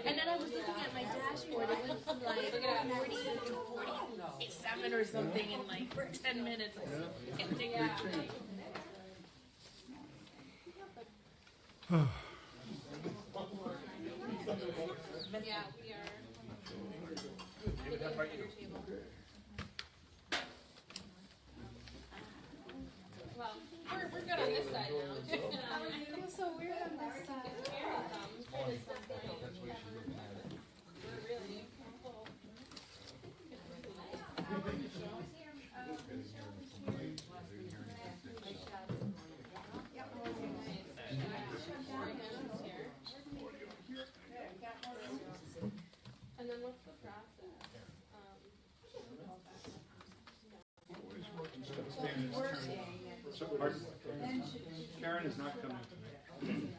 And then I was looking at my dashboard, it went from like 40 to 47 or something in like 10 minutes. Yeah, we are. Well, we're good on this side now. So we're on this side. And then what's the process? So, pardon? Karen is not coming tonight.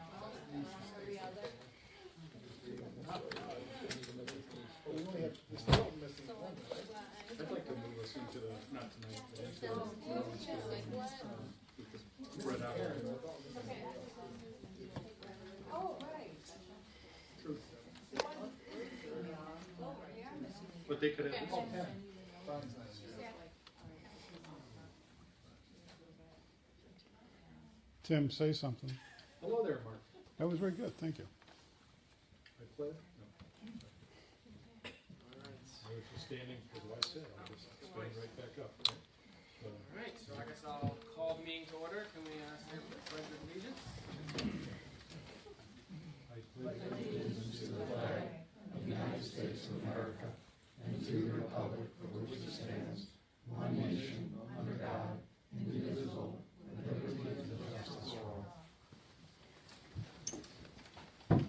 I'd like to move us into the, not tonight, but into the, spread out. Oh, right. True. But they could have. Tim, say something. Hello there, Mark. That was very good, thank you. I played? No. I was just standing, as I said, I'll just stand right back up. So, Alright, so I guess I'll call the meeting to order. Can we stand for the pledge of allegiance? I pledge allegiance to the flag of the United States of America and to the republic for which it stands, one nation, under God, indivisible, with liberty and justice for all. Alright,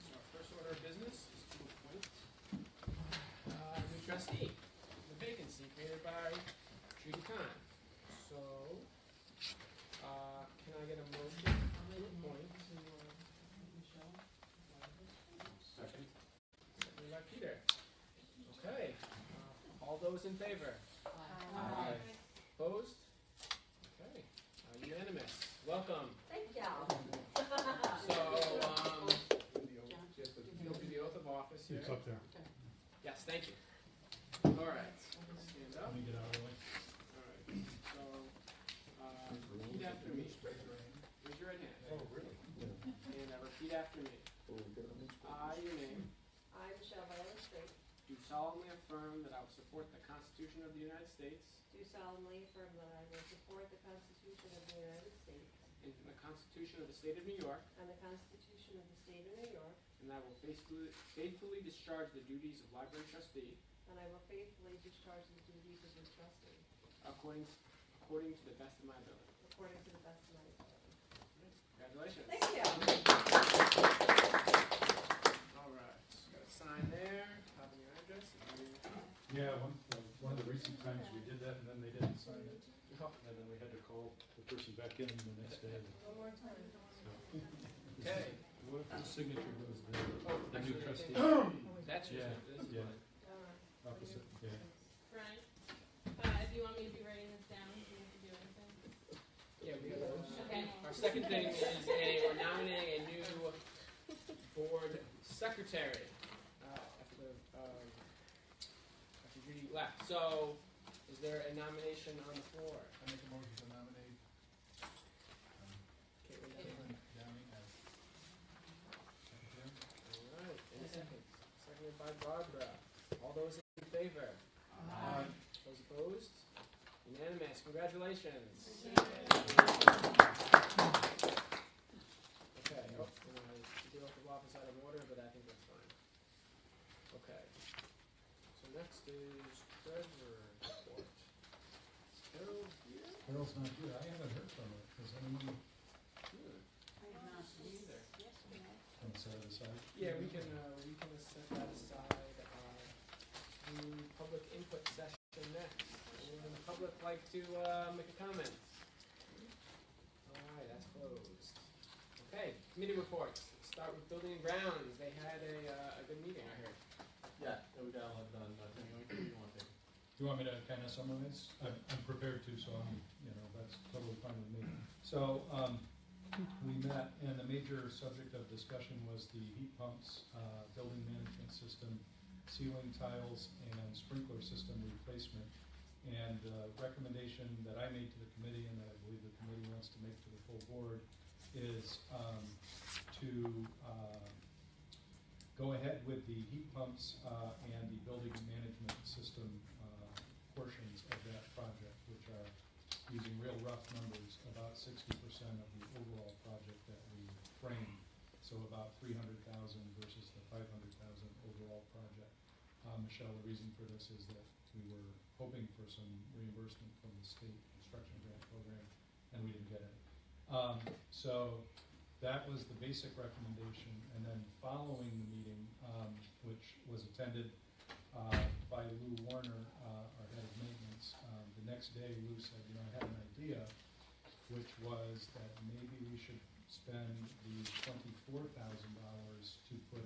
so our first order of business is to appoint a new trustee, the vacancy created by Judy Khan. So, can I get a motion to appoint Michelle? Second. Seconded by Peter. Okay, all those in favor? Aye. Opposed? Okay, unanimous. Welcome. Thank you. So, you'll do the oath of office here. It's up there. Yes, thank you. All right, stand up. Let me get out of the way. All right, so, repeat after me. Raise your right hand. Oh, really? And repeat after me. I, your name, I, Michelle Viola Strait, do solemnly affirm that I will support the Constitution of the United States do solemnly affirm that I will support the Constitution of the United States and the Constitution of the State of New York, and the Constitution of the State of New York, and I will faithfully discharge the duties of library trustee and I will faithfully discharge the duties of the trustee according to the best of my ability. according to the best of my ability. Congratulations. Thank you. All right, so got a sign there, having your address. Yeah, one of the recent times we did that and then they didn't sign it. And then we had to call the person back in the next day. One more time. Okay. What if the signature was the new trustee? That's Yeah, this is yeah. mine. All right. Opposite, yeah. Brian, if you want me to be writing this down, do you need to do anything? Yeah, we got those. Okay. Our second thing is we're nominating a new board secretary after Judy left. So, is there a nomination on the floor? I make a motion to nominate Caitlin Caitlin Downey as secretary. All right, any seconds? Seconded by Barbara. All those in favor? Aye. Those opposed? Unanimous. Congratulations. Okay. Oh, the oath of office out of order, but I think that's fine. Okay. So next is treasurer report. Is Carol here? Carol's not here. I haven't heard from her. Has anyone Me either. from set it aside? Yeah, we can set that aside to public input session next. Anyone in the public like to make a comment? All right, that's closed. Okay, committee reports. Let's start with building and grounds. They had a good meeting, I heard. Yeah, we got a lot done, but anyway, you want to? Do you want me to kind of summarize? I'm prepared to, so that's totally fine with me. So, we met, and the major subject of discussion was the heat pumps, building management system, ceiling tiles, and sprinkler system replacement. And the recommendation that I made to the committee, and that I believe the committee wants to make to the full board, is to go ahead with the heat pumps and the building management system portions of that project, which are, using real rough numbers, about 60% of the overall project that we framed. So about 300,000 versus the 500,000 overall project. Michelle, the reason for this is that we were hoping for some reimbursement from the state construction grant program, and we didn't get it. So that was the basic recommendation, and then following the meeting, which was attended by Lou Warner, our head of maintenance, the next day Lou said, I had an idea, which was that maybe we should spend the $24,000 to put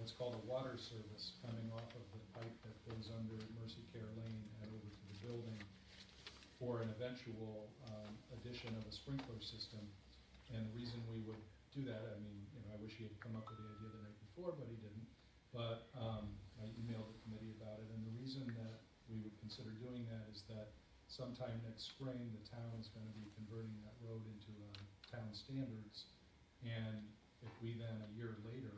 what's called a water service coming off of the pipe that goes under Mercy Care Lane and over to the building for an eventual addition of a sprinkler system. And the reason we would do that, I wish he had come up with the idea the night before, but he didn't. But I emailed the committee about it, and the reason that we would consider doing that is that sometime next spring, the town is going to be converting that road into town standards. And if we then, a year later,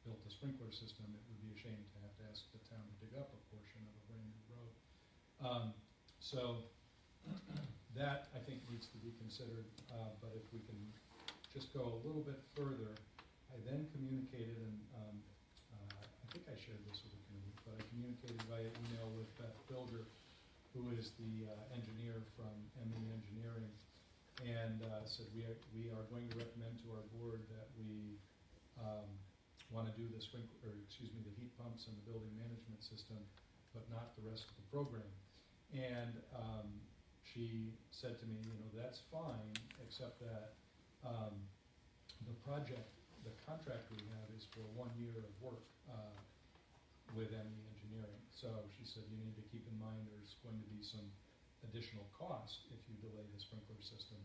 built a sprinkler system, it would be a shame to have to ask the town to dig up a portion of a brand new road. So that, I think, needs to be considered, but if we can just go a little bit further, I then communicated, and I think I shared this with the committee, but I communicated via email with Beth Bilger, who is the engineer from ME Engineering, and said we are going to recommend to our board that we want to do the the heat pumps and the building management system, but not the rest of the program. And she said to me, that's fine, except that the contract we have is for 1 year of work with ME Engineering. So she said, you need to keep in mind there's going to be some additional cost if you delay the sprinkler system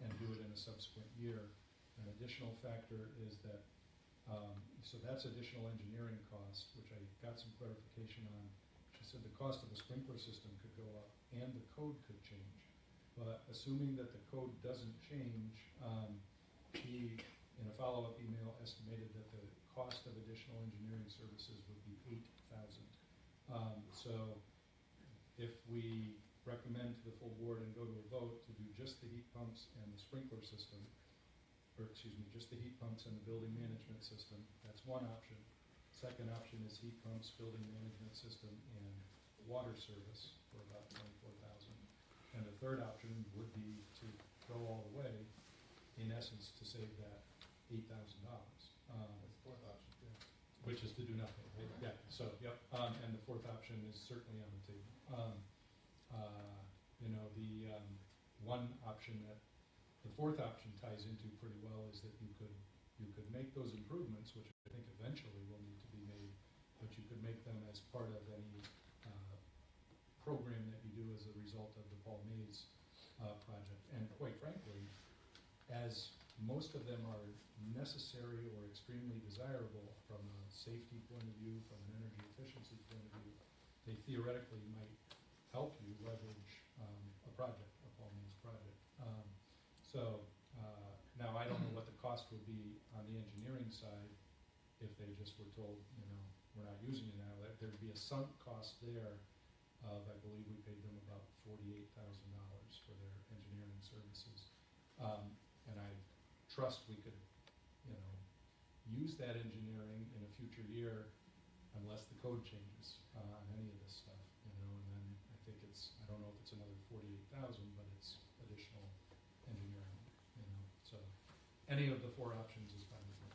and do it in a subsequent year. An additional factor is that, so that's additional engineering cost, which I got some clarification on. She said the cost of the sprinkler system could go up and the code could change. But assuming that the code doesn't change, she, in a follow-up email, estimated that the cost of additional engineering services would be $8,000. So if we recommend to the full board and go to a vote to do just the heat pumps and the sprinkler system, just the heat pumps and the building management system, that's one option. Second option is heat pumps, building management system, and water service for about $24,000. And the third option would be to go all the way, in essence, to save that $8,000. That's the fourth option, yeah. Which is to do nothing, right? Yeah, so, yep. And the fourth option is certainly on the table. One option that the fourth option ties into pretty well is that you could make those improvements, which I think eventually will need to be made, but you could make them as part of any program that you do as a result of the Paul Mays project. And quite frankly, as most of them are necessary or extremely desirable from a safety point of view, from an energy efficiency point of view, they theoretically might help you leverage a project, a Paul Mays project. Now I don't know what the cost would be on the engineering side if they just were told, we're not using it now. There'd be a sunk cost there of, I believe we paid them about $48,000 for their engineering services. And I trust we could, use that engineering in a future year unless the code changes on any of this stuff, and then I think I don't know if it's another 48,000, but it's additional engineering, so any of the four options is fine with me.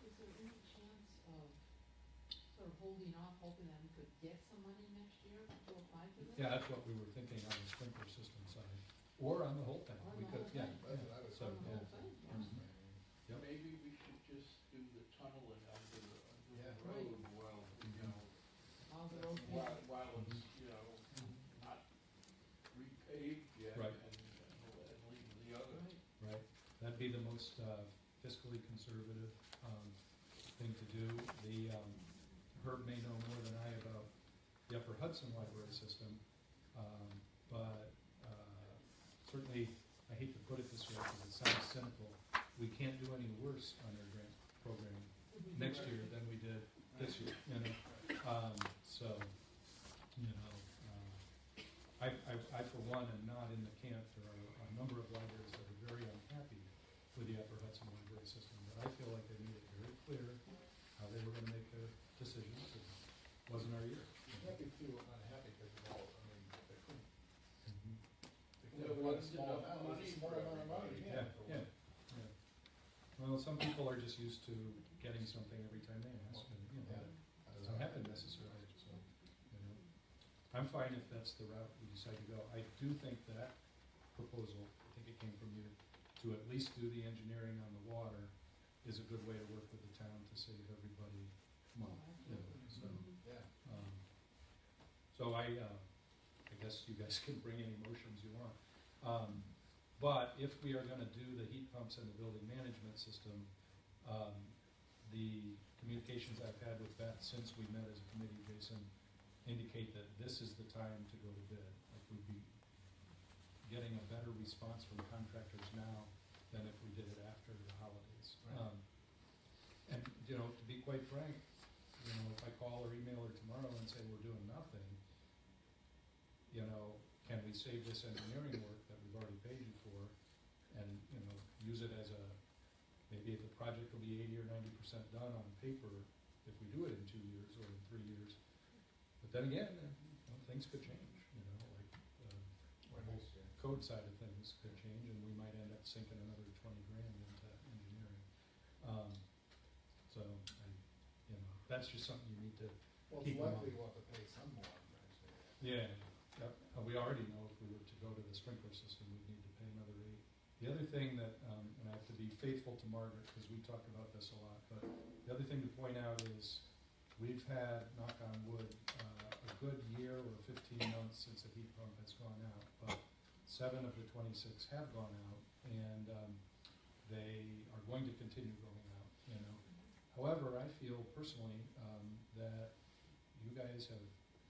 Is there any chance of sort of holding off, hoping that we could get some money next year to apply for this? Yeah, that's what we were thinking on the sprinkler system side, or on the whole thing. Or We the could, whole thing. That's what I was So, On the yeah. whole thing, yeah. Mhm. Yep. Maybe we should just do the tunneling under the Yeah. road while, How's the road feel? while it's, not repaved yet Right. and leaving the be the most fiscally conservative thing to do. Herb may know more than I about the Upper Hudson Library System, but certainly, I hate to put it this way because it sounds cynical, we can't do any worse on our grant program next year than we did this year, you know. So, you know, I for one am not in the camp. There are a number of libraries that are very unhappy with the Upper Hudson Library System, but I feel like they made it very clear how they were going to make their decisions. It wasn't our year. Happy too, unhappy because of all, I mean, they couldn't. Mhm. They couldn't have a small amount, it's a small amount of money, Yeah, yeah, yeah. Well, some people are just used to getting something every time they ask, and, you know, that doesn't happen necessarily, so, you know. I'm fine if that's the route we decide to go. I do think that proposal, I think it came from you, to at least do the engineering on the water is a good way to work with the town to save everybody money, you know, so. Yeah. So I guess you guys can bring any motions you want. But if we are gonna do the heat pumps and the building management system, the communications I've had with Beth since we met as a committee, Jason, indicate that this is the time to go to bid. Like we'd be getting a better response from contractors now than if we did it after the holidays. Right. And, you know, to be quite frank, you know, if I call or email her tomorrow and say we're doing nothing, you know, can we save this engineering work that we've already paid you for and, you know, use it as a, maybe the project will be 80 or 90% done on paper if we do it in 2 years or in 3 years. But then again, you know, things could change, you know, like the whole code side of things could change and we might end up sinking another 20 grand into engineering. So, you know, that's just something you need to Well, keep it's in likely mind. we'll have to pay some more, actually. Yeah, yep. We already know if we were to go to the sprinkler system, we'd need to pay another $8. The other thing that, and I have to be faithful to Margaret because we talk about this a lot, but the other thing to point out is we've had, knock on wood, a good year or 15 months since the heat pump has gone out, but 7 of the 26 have gone out and they are going to continue going out, you know. However, I feel personally that you guys have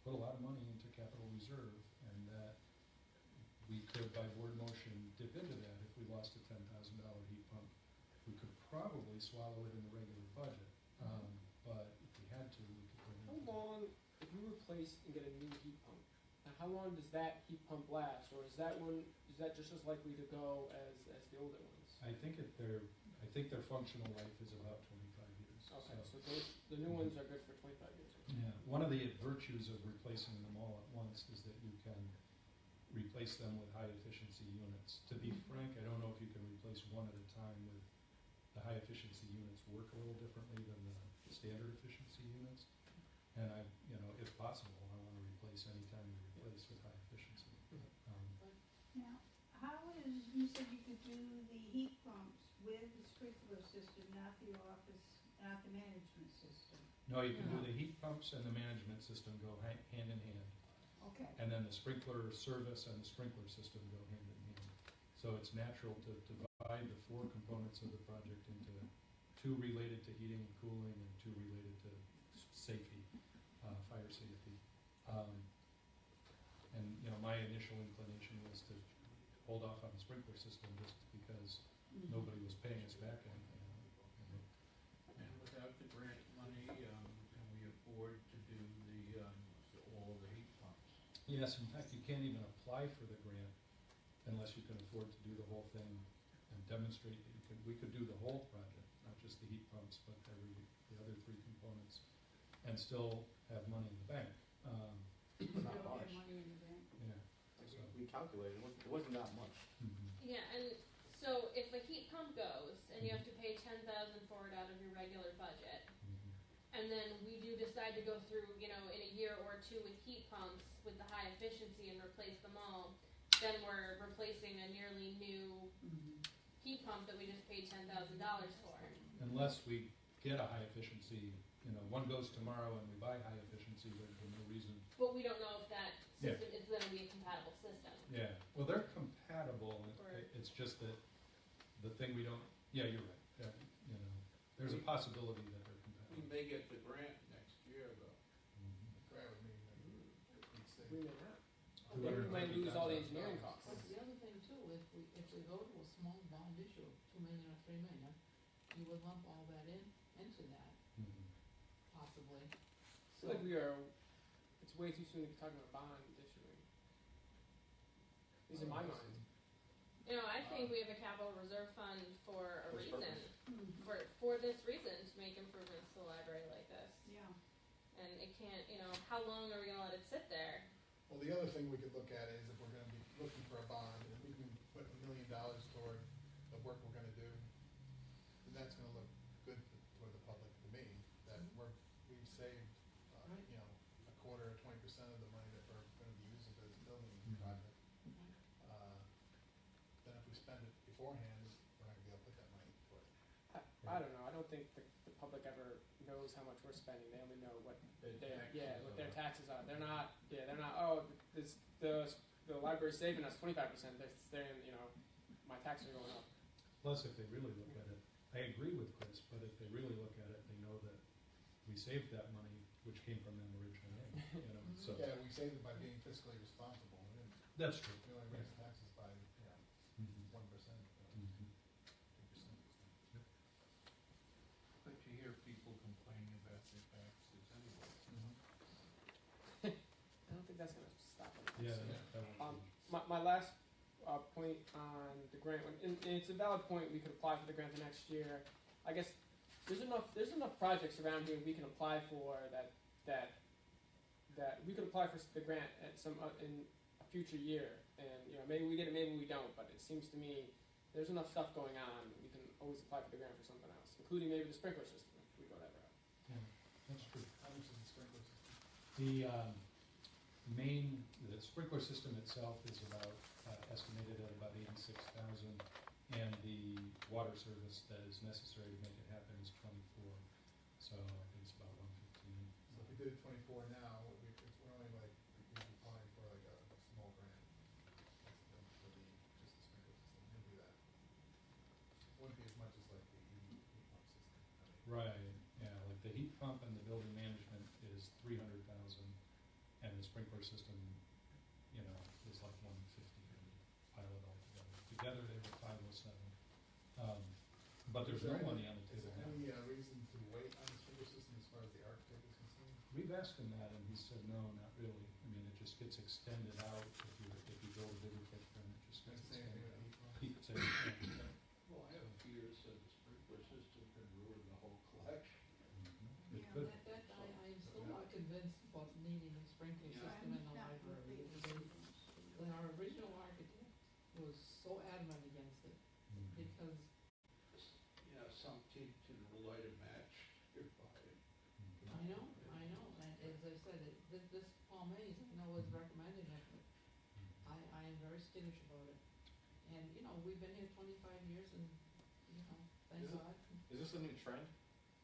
put a lot of money into capital reserve and that we could, by board motion, dip into that if we lost a $10,000 heat pump. We could probably swallow it in the regular budget, but if we had to, we could put it How in. long, if you replace and get a new heat pump, how long does that heat pump last, or is that just as likely to go as the older ones? I think their functional life is about 25 years. Okay, so the new ones are good for 25 years. Yeah, one of the virtues of replacing them all at once is that you can replace them with high efficiency units. To be frank, I don't know if you can replace one at a time with the high efficiency units work a little differently than the standard efficiency units. And you know, if possible, I want to replace any time we replace with high efficiency. Now, how is, you said you could do the heat pumps with the sprinkler system, not the office, not the management system? No, you can do the heat pumps and the management system go hand in hand. Okay. And then the sprinkler service and the sprinkler system go hand in hand. So it's natural to divide the 4 components of the project into 2 related to heating and cooling and 2 related to safety, fire safety. And you know, my initial inclination was to hold off on the sprinkler system just because nobody was paying us back anything. And without the grant money, can we afford to do all the heat pumps? Yes, in fact, you can't even apply for the grant unless you can afford to do the whole thing and demonstrate that you could. We could do the whole project, not just the heat pumps, but the other 3 components, and still have money in the bank. Still Not have much. money in the bank. Yeah. So, We calculated, it wasn't that much. Yeah, and so if a heat pump goes and you have to pay 10,000 for it out of your regular budget, and then we do decide to go through, you know, in a year or 2 with heat pumps with the high efficiency and replace them all, then we're replacing a nearly new heat pump that we just paid $10,000 for. Unless we get a high efficiency, you know, one goes tomorrow and we buy high efficiency, there's no reason. But we don't know if that Yeah. system is going to be a compatible system. Yeah, well, they're compatible. Or- It's just that the thing we don't, yeah, you're right, you know, there's a possibility that they're We compatible. may get the grant next year, though. Mhm. Grant would mean that we'd save. We may not. Two Maybe hundred we might and fifty lose all the thousand. engineering costs. But the other thing too, if we go to a small bond issue of 2 million or 3 million, you would lump all that into that, Mhm. possibly. I feel like we are, it's way too soon to be talking about bond issuing. At least in my mind. You know, I think we have a capital reserve fund for a For this reason, for this reason, to make improvements to the library like this. Yeah. And it can't, you know, how long are we gonna let it sit there? Well, the other thing we could look at is if we're gonna be looking for a bond, and we can put $1 million toward the work we're gonna do, then that's gonna look good toward the public, to me, that we've saved, Right. you know, a quarter or 20% of the money that we're gonna be using for this building Mhm. project. Then if we spend it beforehand, we're not gonna be able to put that money toward it. I don't know, I don't think the public ever knows how much we're spending, they only know what Their what their taxes taxes are. They're not, oh, the library's saving us 25%, they're saying, you know, my taxes are going up. Plus, if they really look at it, I agree with Chris, but if they really look at it, they know that we saved that money, which came from them originally, you know, so, Yeah, we saved it by being fiscally responsible, we didn't, that's true. we only raised taxes by, you know, Mhm. 1%, Mhm. 2%. But you hear people complaining about their taxes anyway. I don't think that's gonna stop it. Yeah, Yeah. that won't change. My last point on the grant, and it's a valid point, we could apply for the grant the next year. I guess there's enough projects around here we can apply for that we could apply for the grant at some in a future year, and you know maybe we get it, maybe we don't. But it seems to me there's enough stuff going on. We can always apply for the grant for something else, including maybe the sprinkler system if we go that route. Yeah, that's true. How much is the sprinkler system? The sprinkler system itself is about, estimated at about 86,000, and the water service that is necessary to make it happen is 24, so I think it's about 115. So if we did 24 now, we're only like, we'd be applying for like a small grant. That's for just the sprinkler system, we'll do that. Wouldn't be as much as like the heat pump system. Right, yeah, like the heat pump and the building management is 300,000, and the sprinkler system, you know, is like 150 when you pile it all together. Together they were 507. But there's no money on the Is table there now. any reason to wait on the sprinkler system as far as the architect is concerned? We've asked him that, and he said, no, not really. I mean, it just gets extended out if you build a bigger footprint, it just And gets same thing extended with out. heat pumps? Well, I have a fear that the sprinkler system could ruin the whole collection. It Yeah, could. I am still not convinced about needing a sprinkler Yeah. system in the library. When our original architect was so adamant against it, Mhm. because You know, some kid to light a match, you're fine. I know, and as I said, this Paul Mays, I know was recommending it, but I am very skittish about it. And, you know, we've been here 25 years and, you know, thank Is it- God. Is this a new trend,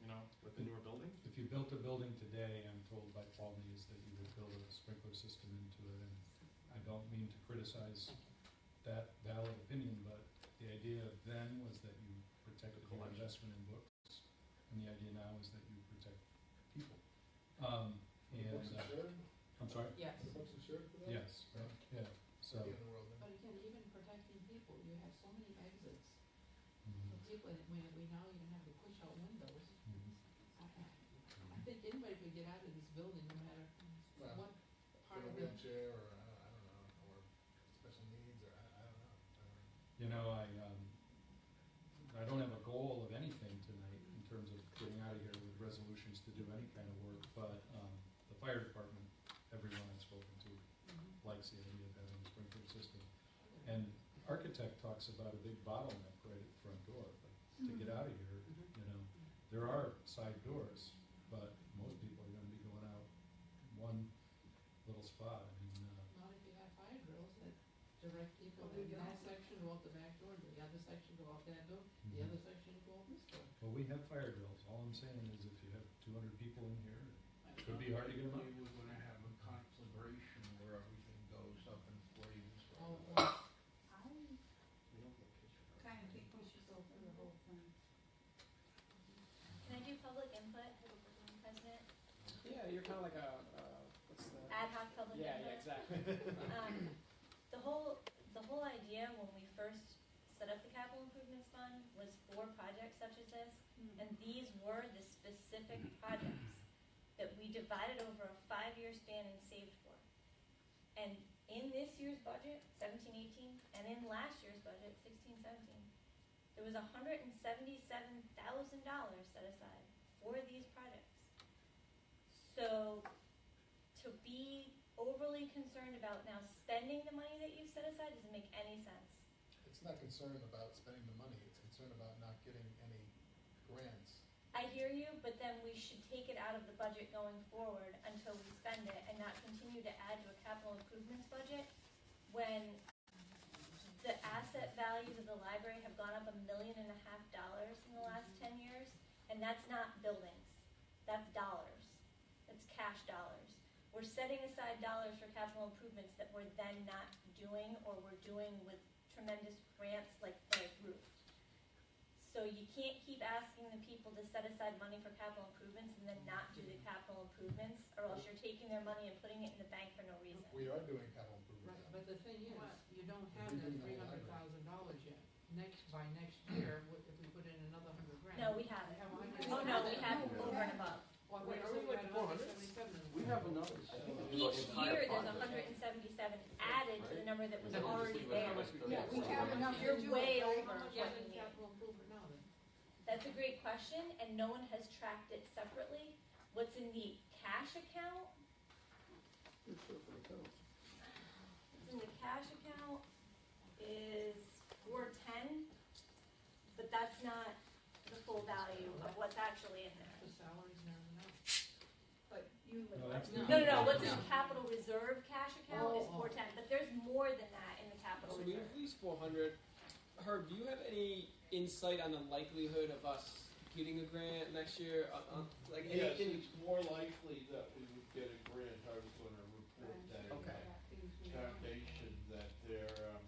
you know, with the newer building? If you built a building today, I'm told by Paul Nees that you would build a sprinkler system into it, and I don't mean to criticize that valid opinion, but the idea then was that you protected the Collection. investment in books, and the idea now is that you protect people. The books insured? I'm sorry? Yes. The books insured for that? Yes, right, yeah, so. Where in the world then? But again, even protecting people, you have so many exits. Mhm. For people, and we now even have the push-out windows. Mhm. I think anybody could get out of this building, no matter Well, what part In a of the. wheelchair, or I don't know, or special needs, or I don't know. You know, I don't have a goal of anything tonight in terms of getting out of here with resolutions to do any kind of work, but, the fire department, everyone I've spoken to likes the idea of having a sprinkler system. And architect talks about a big bottleneck right at the front door, but to get out of here, you know, there are side doors, but most people are gonna be going out one little spot, I mean, Not if you have fire drills that direct people, But we in that don't. section go out the back door, the other section go out that door, the Mhm. other section go out this door. well, we have fire drills, all I'm saying is if you have 200 people in here, it could be hard to get them out. We were gonna have a conflagration where everything goes up in flames. Oh, I We don't get picture. kind of think we should go Yeah, you're kind of like a, what's the? ad hoc public Yeah, input. exactly. The whole idea when we first set up the capital improvements fund was for projects such as this, and these were the specific projects that we divided over a 5-year span and saved for. And in this year's budget, 17-18, and in last year's budget, 16-17, there was $177,000 set aside for these projects. So to be overly concerned about now spending the money that you've set aside doesn't make any sense. It's not concerned about spending the money, it's concerned about not getting any grants. I hear you, but then we should take it out of the budget going forward until we spend it and not continue to add to a capital improvements budget when the asset values of the library have gone up $1.5 million in the last 10 years, and that's not buildings, that's dollars, that's cash dollars. We're setting aside dollars for capital improvements that we're then not doing, or we're doing with tremendous grants like the roof. So you can't keep asking the people to set aside money for capital improvements and then not do the capital improvements, or else you're taking their money and putting it in the bank for no reason. We are doing capital Right, improvements. but the thing is, What? you don't have We're that doing the whole $300,000 yet. By next year, if we put in another $100,000. No, we haven't. have Oh, no, we have over and above. Well, Wait, are we so like got 400? 177. We have another. Each year, there's 177 added to the number that was already there. Yeah, we have enough to You're do way it, right? over How much what is you in need. capital improvement now then? That's a great question, and no one has tracked it separately. What's in the cash account? What's in the cash account is 410, but that's not the full value of what's actually in there. The salaries and everything else. But you, No, that's No. No, what's in the capital reserve cash account is 410, but there's more than that in the capital So we reserve. have at least 400. Herb, do you have any insight on the likelihood of us getting a grant next year? Like Yes, anything? it's more likely that we would get a grant. I was gonna report that in Okay. the foundation, that they're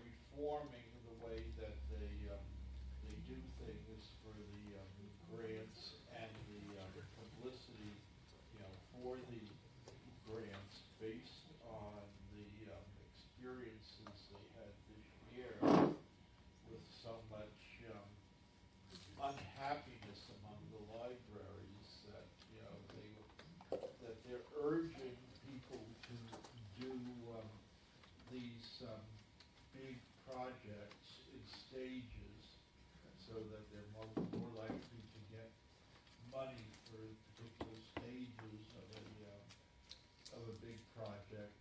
reforming the way that they do things for the grants and the publicity, for the grants based on the experiences they had this year with so much unhappiness among the libraries that that they're urging people to do these big projects in stages so that they're more likely to get money for particular stages of a big project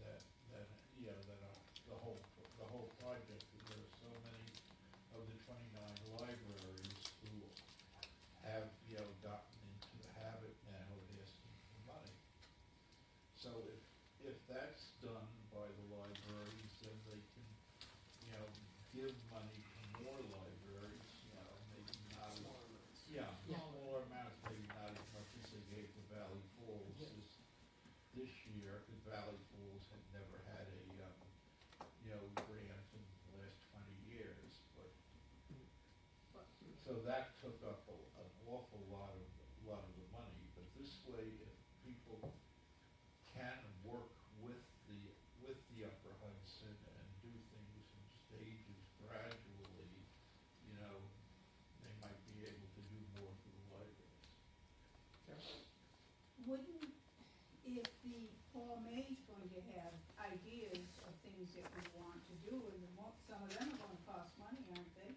than the whole project. And there are so many of the 29 libraries who have gotten into the habit now of asking for money. So if that's done by the libraries, then they can give money to more libraries. Maybe not smaller amounts, maybe not as much as they gave to Valley Falls this year, because Valley Falls had never had a grant in the last 20 years, but so that took up an awful lot of the money. But this way, if people can work with the Upper Hudson and do things in stages gradually, they might be able to do more for the libraries. wouldn't, if the Paul May's going to have ideas of things that we want to do, and some of them are gonna cost money, aren't they?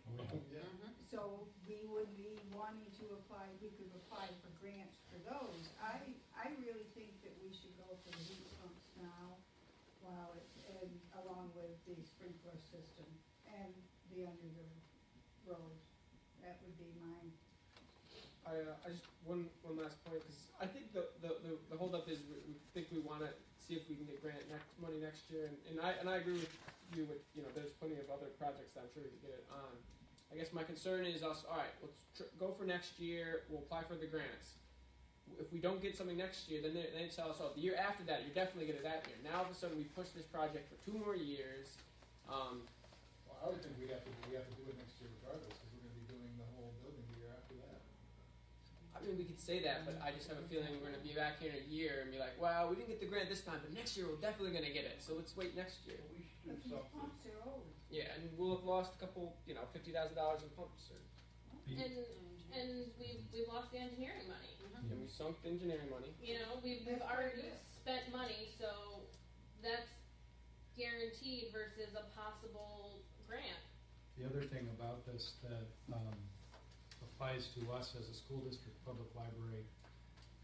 Yeah. So we would be wanting to apply, we could apply for grants for those. I really think that we should go for the heat pumps now, while it's, and along with the sprinkler system and the under the road. That would be mine. I just one last point, because I think the holdup is we think we want to see if we can get money next year, and I agree with you with there's plenty of other projects that I'm sure we could get it on. I guess my concern is us. All right, let's go for next year. We'll apply for the grants. If we don't get something next year, then they tell us, oh, the year after that, you're definitely get it that year. Now all of a sudden we push this project for 2 more years. Well, I would think we have to do it next year regardless, because we're gonna be doing the whole building the year after that. mean, we could say that, but I just have a feeling we're gonna be back here in a year and be like, well, we didn't get the grant this time, but next year we're definitely gonna get it, so let's wait next year. We should do But these something. pumps are old. Yeah, and we'll have lost a couple, $50,000 in pumps, or, And we've lost the engineering money. and we sunk the engineering money. You know, we've already spent money, so that's guaranteed versus a possible grant. The other thing about this that applies to us as a school district public library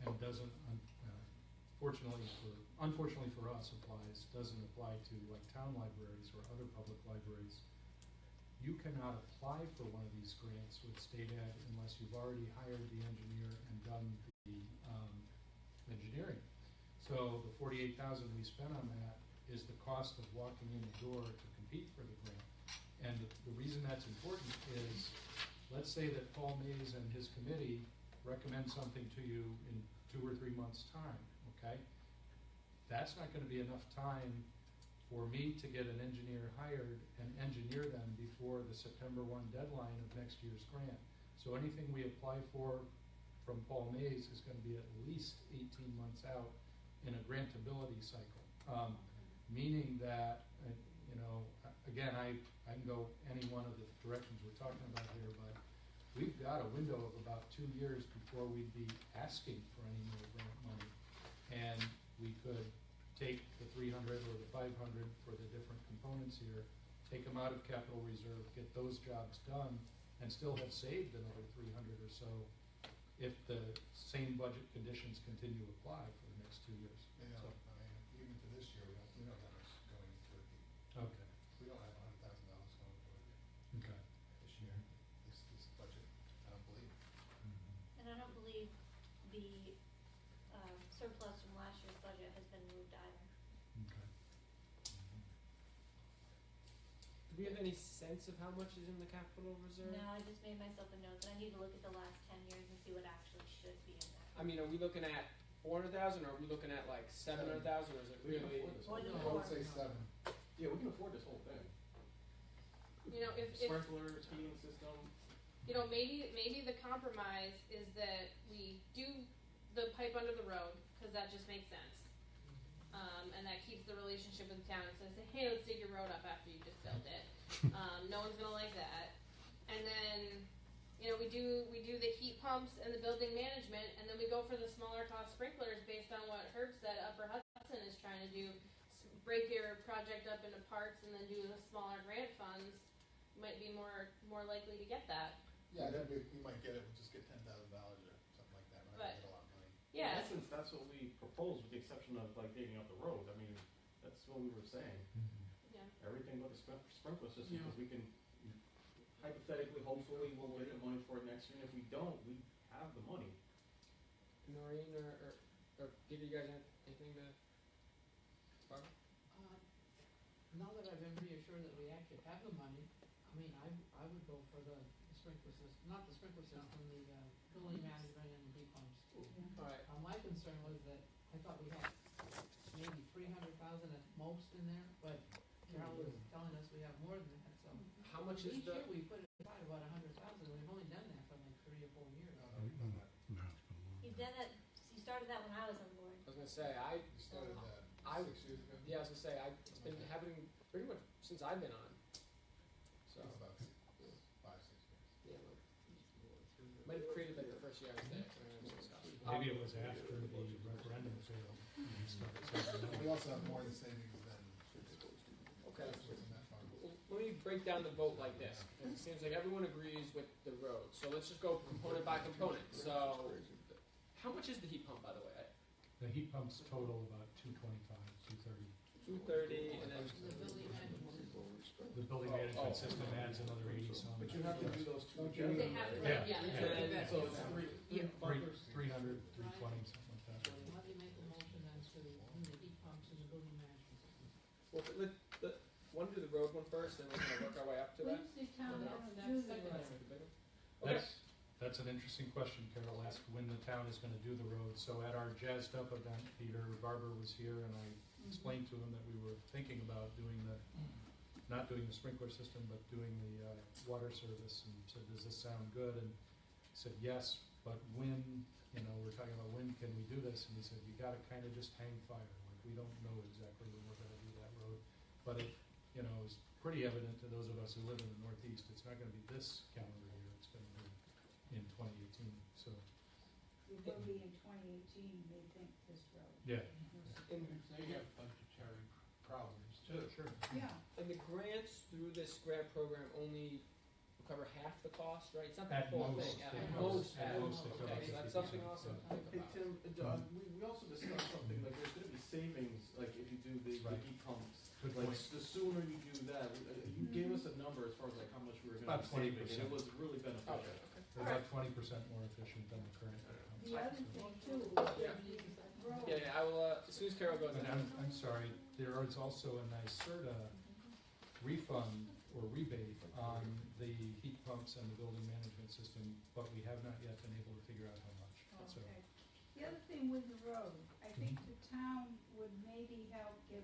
and doesn't, unfortunately for us doesn't apply to like town libraries or other public libraries. You cannot apply for one of these grants with state ed unless you've already hired the engineer and done the engineering. So the $48,000 we spent on that is the cost of walking in the door to compete for the grant. And the reason that's important is, let's say that Paul Mays and his committee recommend something to you in 2 or 3 months' time, okay? That's not gonna be enough time for me to get an engineer hired and engineer them before the September 1 deadline of next year's grant. So anything we apply for from Paul Mays is gonna be at least 18 months out in a grantability cycle. Meaning that, again, I can go any one of the directions we're talking about here, but we've got a window of about 2 years before we'd be asking for any more grant money. And we could take the 300 or the 500 for the different components here, take them out of capital reserve, get those jobs done, and still have saved another 300 or so if the same budget conditions continue to apply for the next 2 years. Yeah, So, I mean, even for this year, we don't have much going toward the, okay, we don't have $100,000 going toward okay. this year, this budget, I don't believe. And I don't believe the surplus from last year's budget has been moved either. Okay. Do we have any sense of how much is in the capital reserve? No, I just made myself a note that I need to look at the last 10 years and see what actually should be in there. I mean, are we looking at 400,000, or are we looking at like 700,000, or is it We can really? afford this More whole than thing. I would four. say 7. Yeah, we can afford this whole thing. You know, if Sprinklers, heating system. maybe the compromise is that we do the pipe under the road, because that just makes sense. And that keeps the relationship with the town, instead of saying, hey, let's dig your road up after you just built it. No one's gonna like that. And then, we do the heat pumps and the building management, and then we go for the smaller cost sprinklers based on what Herb said Upper Hudson is trying to do. Break your project up into parts and then do the smaller grant funds. Might be more likely to get that. Yeah, I think we might get it, we'll just get $10,000 or something like that, we're not gonna get a lot of money. Yeah. In essence, that's what we proposed, with the exception of like digging up the road. I mean, that's what we were saying. Yeah. Everything but the sprinkler system, Yeah. because we can hypothetically, hopefully, we'll get the money for it next year. And if we don't, we have the money. Noreen or give you guys anything to spark? Now that I've been reassured that we actually have the money, I mean, I would go for the sprinkler system, not the sprinkler system, the building management and the heat pumps. Alright, My concern was that I thought we had maybe 300,000 at most in there, but Carol was telling us we have more than that, so. how much is Each the? year we put aside about 100,000, and we've only done that for like 3 or 4 years. No, we've done that. You did that, you started that when I was on board. I was gonna say We started that I- 6 years ago. yeah, I was gonna say it's been happening pretty much since I've been on. So It's about 5, 6 years. yeah, might have created like the first year I was there. So I remember some stuff. Maybe it was after the referendum failed. and stuff. We also have more in savings than Okay. that's what's in that fund. Well, let me break down the vote like this, because it seems like everyone agrees with the road. So let's just go component by component. So, how much is the heat pump, by the way? The heat pumps total about 225, 230. 230, and then The building management. The building management system adds another 80 some. But you have to do those two Don't you together. They have to, Yeah. yeah. So it's three bumpers. 300, 320, something like that. Let me make a motion then to do the heat pumps and the building management system. well, want to do the road one first, then we're gonna work our way up to that. When's the town No. gonna That's do second. the Okay. That's an interesting question, Carol asked when the town is gonna do the road. So at our Jazzed Up event, Peter Barber was here and I explained to him that we were thinking about not doing the sprinkler system, but doing the water service, and said, does this sound good? And he said, yes, but when, you know, we're talking about when can we do this, and he said, you gotta kinda just hang fire, like, we don't know exactly when we're gonna do that road. But it, you know, is pretty evident to those of us who live in the Northeast, it's not gonna be this calendar year, it's gonna be in 2018, so, It will be in 2018, they think, this road. yeah. And, They have budgetary problems too. Sure. Yeah, and the grants through this grant program only cover half the cost, right? It's not the At full most, thing. at At most, most, at half. most, they cover Okay, so that's something 50%, also to yeah. think Hey, about. Tim, we also discussed something, like, there's gonna be savings, like, if you do the Right. heat pumps. Good Like, point. the sooner you do that, you gave us a number as far as like how much we were gonna About be saving, and 20%. it was really beneficial. Okay, okay. They're about 20% more efficient than the current pumps. the other thing too, Yeah. is the road. Yeah, yeah, I will, as soon as Carol goes in. But I'm sorry, there is also a NYSERDA refund or rebate on the heat pumps and the building management system, but we have not yet been able to figure out how much, so. Okay. The other thing with the road, I think the town would maybe help get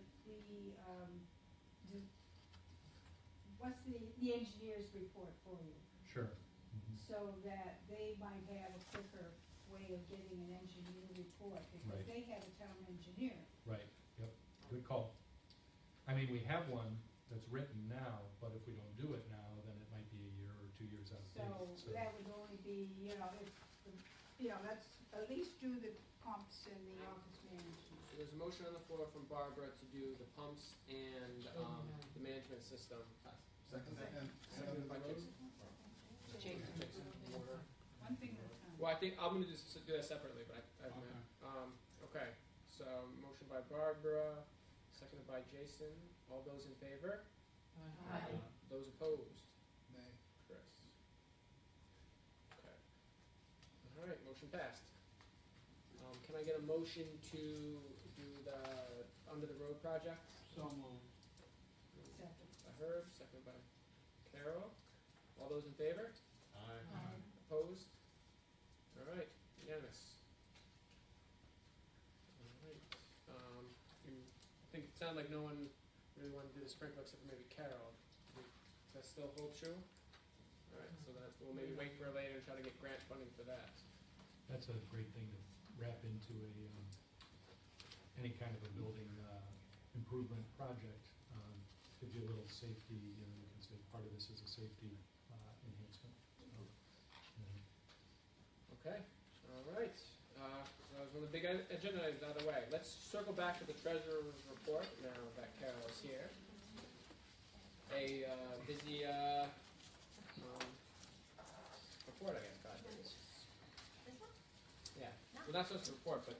what's the engineer's report for you? Sure. So that they might have a quicker way of getting an engineer report, because Right. they have a town engineer. Right, yep, good call. I mean, we have one that's written now, but if we don't do it now, then it might be a year or 2 years out of date, So that would only be, that's, at least do the pumps and the office management. So there's a motion on the floor from Barbara to do the pumps and, the management system. Second. Seconded by Jason. Jason, order. One thing at a time. Well, I think, I'm gonna just do that separately, but okay, so motion by Barbara, seconded by Jason, all those in favor? Aye. Those opposed? Nay. Chris. Okay. Alright, motion passed. Can I get a motion to do the, under the road project? So moved. Second. By Herb, seconded by Carol, all those in favor? Aye. Opposed? Alright, unanimous. Alright, I think it sounded like no one really wanted to do the sprinkler except for maybe Carol. Does that still hold true? Alright, so we'll maybe wait for later and try to get grant funding for that. That's a great thing to wrap into any kind of a building improvement project. Gives you a little safety, you know, you can say part of this is a safety enhancement. So, Okay, alright, so that was one of the big agenda items out of the way. Let's circle back to the treasurer's report now that Carol is here. A busy report, I guess, God. This one? Yeah, well, not supposed to report, but,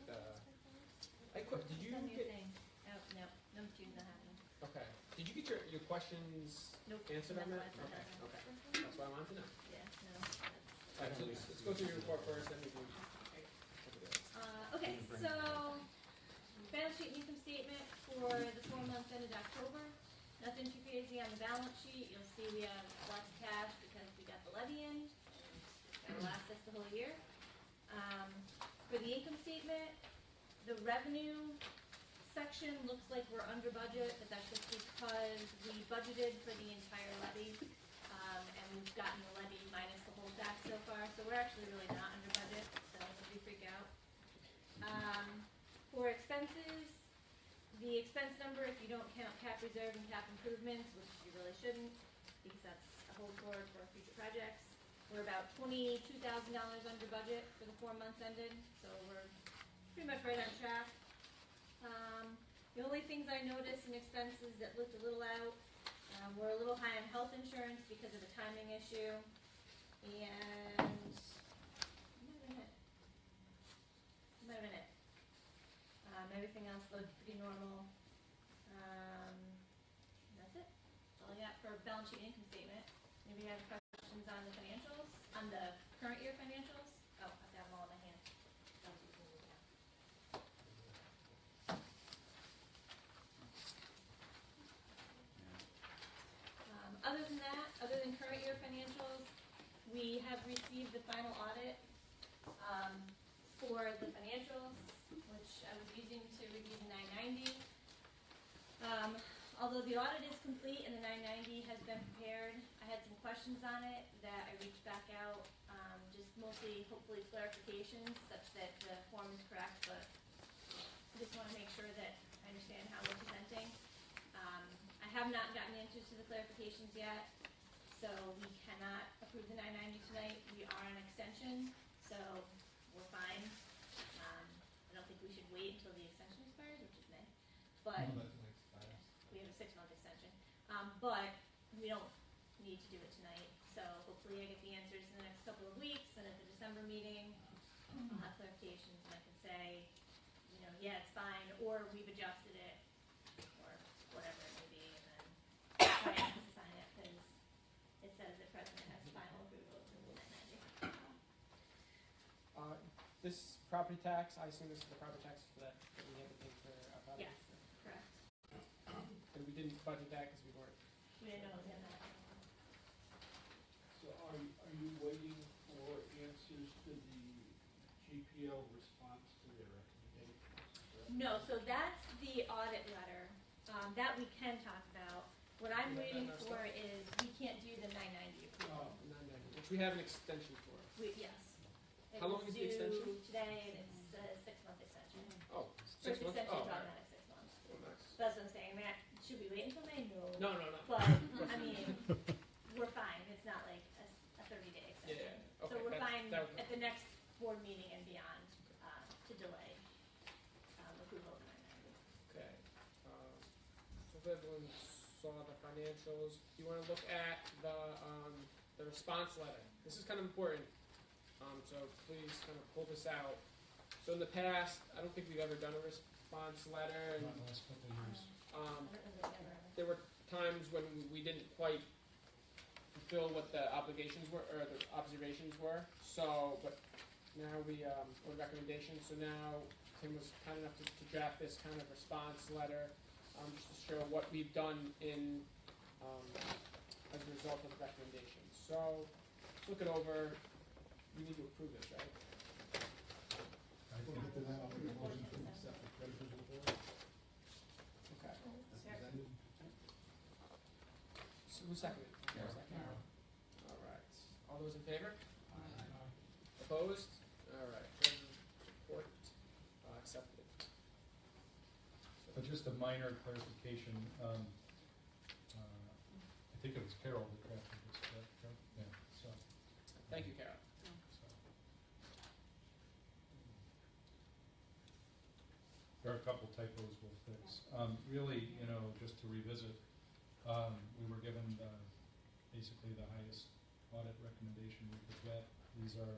did you Send me a get, thing. Oh, no, number two's not happening. okay, did you get your questions Nope. answered on that? That's why I said Okay, that. okay, that's what I wanted to know. Yeah, no, that's. Alright, so let's go through your report first, then we can. Okay, so balance sheet and income statement for the 4 months ended October. Nothing too crazy on the balance sheet. You'll see we have lots of cash because we got the levy in. That'll last us the whole year. For the income statement, the revenue section looks like we're under budget, but that's just because we budgeted for the entire levy. And we've gotten the levy minus the whole tax so far, so we're actually really not under budget, so don't be freak out. For expenses, the expense number, if you don't count cap reserve and cap improvements, which you really shouldn't, because that's a hold forward for future projects, we're about $22,000 under budget for the 4 months ended, so we're pretty much right on track. The only things I noticed in expenses that looked a little out, we're a little high on health insurance because of the timing issue, and might have been it. Everything else looked pretty normal. That's it. That's all I got for balance sheet and income statement. Maybe you have questions on the financials, on the current year financials? Oh, I've got them all in my hand. Other than that, other than current year financials, we have received the final audit for the financials, which I was using to review the 990. Although the audit is complete and the 990 has been prepared, I had some questions on it that I reached back out, just mostly obviously, hopefully clarifications such that the form is correct, but I just wanna make sure that I understand how we're presenting. I have not gotten answers to the clarifications yet, so we cannot approve the 990 tonight. We are on extension, so we're fine. I don't think we should wait until the extension expires, which is May, but No, that makes sense. we have a 6-month extension. But we don't need to do it tonight, so hopefully I get the answers in the next couple of weeks, and at the December meeting, I'll have clarifications, and I can say, you know, yeah, it's fine, or we've adjusted it, or whatever it may be, and then Brian has to sign it, because it says that President has final approval of the 990. This property tax, I assume this is the property tax for that we had to pay for our property? Yes, correct. And we didn't budget that because we weren't. We didn't know it was in that. So are you waiting for answers to the GPL response to their recommendations? No, so that's the audit letter, that we can talk about. What I'm Yeah, waiting that's for not- is, we can't do the 990 approval. 990, which we have an extension for. Yes. It How long was is the extension? due today, and it's a 6-month extension. Oh, First 6 months? extension Oh, is alright. automatic 6 months. Oh, nice. So that's what I'm saying, I mean, should we wait until May? No. But, I mean, we're fine, it's not like a 30-day extension. Yeah, okay. So we're that- fine that was- at the next board meeting and beyond, to delay, approval of 990. Okay. So if everyone saw the financials, do you wanna look at the response letter? This is kind of important, so please kind of pull this out. So in the past, I don't think we've ever done a response letter, Not and, the last couple of years. I don't know if there's ever. there were times when we didn't quite fulfill what the obligations were, or the observations were, so, but now we, or recommendations, so now Tim was kind enough to draft this kind of response letter, just to show what we've done in, as a result of the recommendations. So, let's look it over, we need to approve this, right? I We'll think get to that, I'll make a motion to accept the treasurer's report Okay. as presented. So who seconded? Carol. Second. All right, all those in favor? Aye. Opposed? All right, treasurer's report, accepted. But just a minor clarification, I think it was Carol that drafted this, correct? Carol? Yeah, so. Thank you, Carol. so. There are a couple typos we'll fix. Really, you know, just to revisit, we were given basically the highest audit recommendation we could get. These are,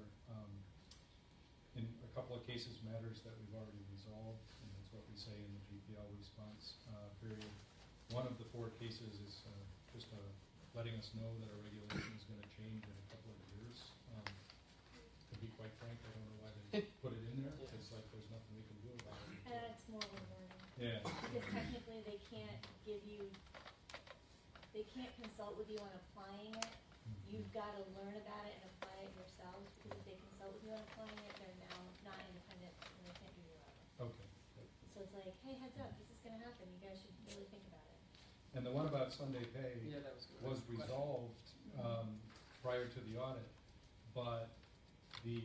in a couple of cases, matters that we've already resolved, and that's what we say in the GPL response period. One of the 4 cases is just letting us know that our regulation is gonna change in a couple of years. To be quite frank, I don't know why they put it in there, Yeah. it's like there's nothing we can do about it. It's more of a wording. Yeah. Because technically they can't give you, they can't consult with you on applying it. You've gotta learn about it and apply it yourselves, because if they consult with you on applying it, they're now not independent and they can't do your audit. Okay. So it's like, hey, heads up, this is gonna happen, you guys should really think about it. And the one about Sunday pay Yeah, that was good. was resolved prior to the audit, but the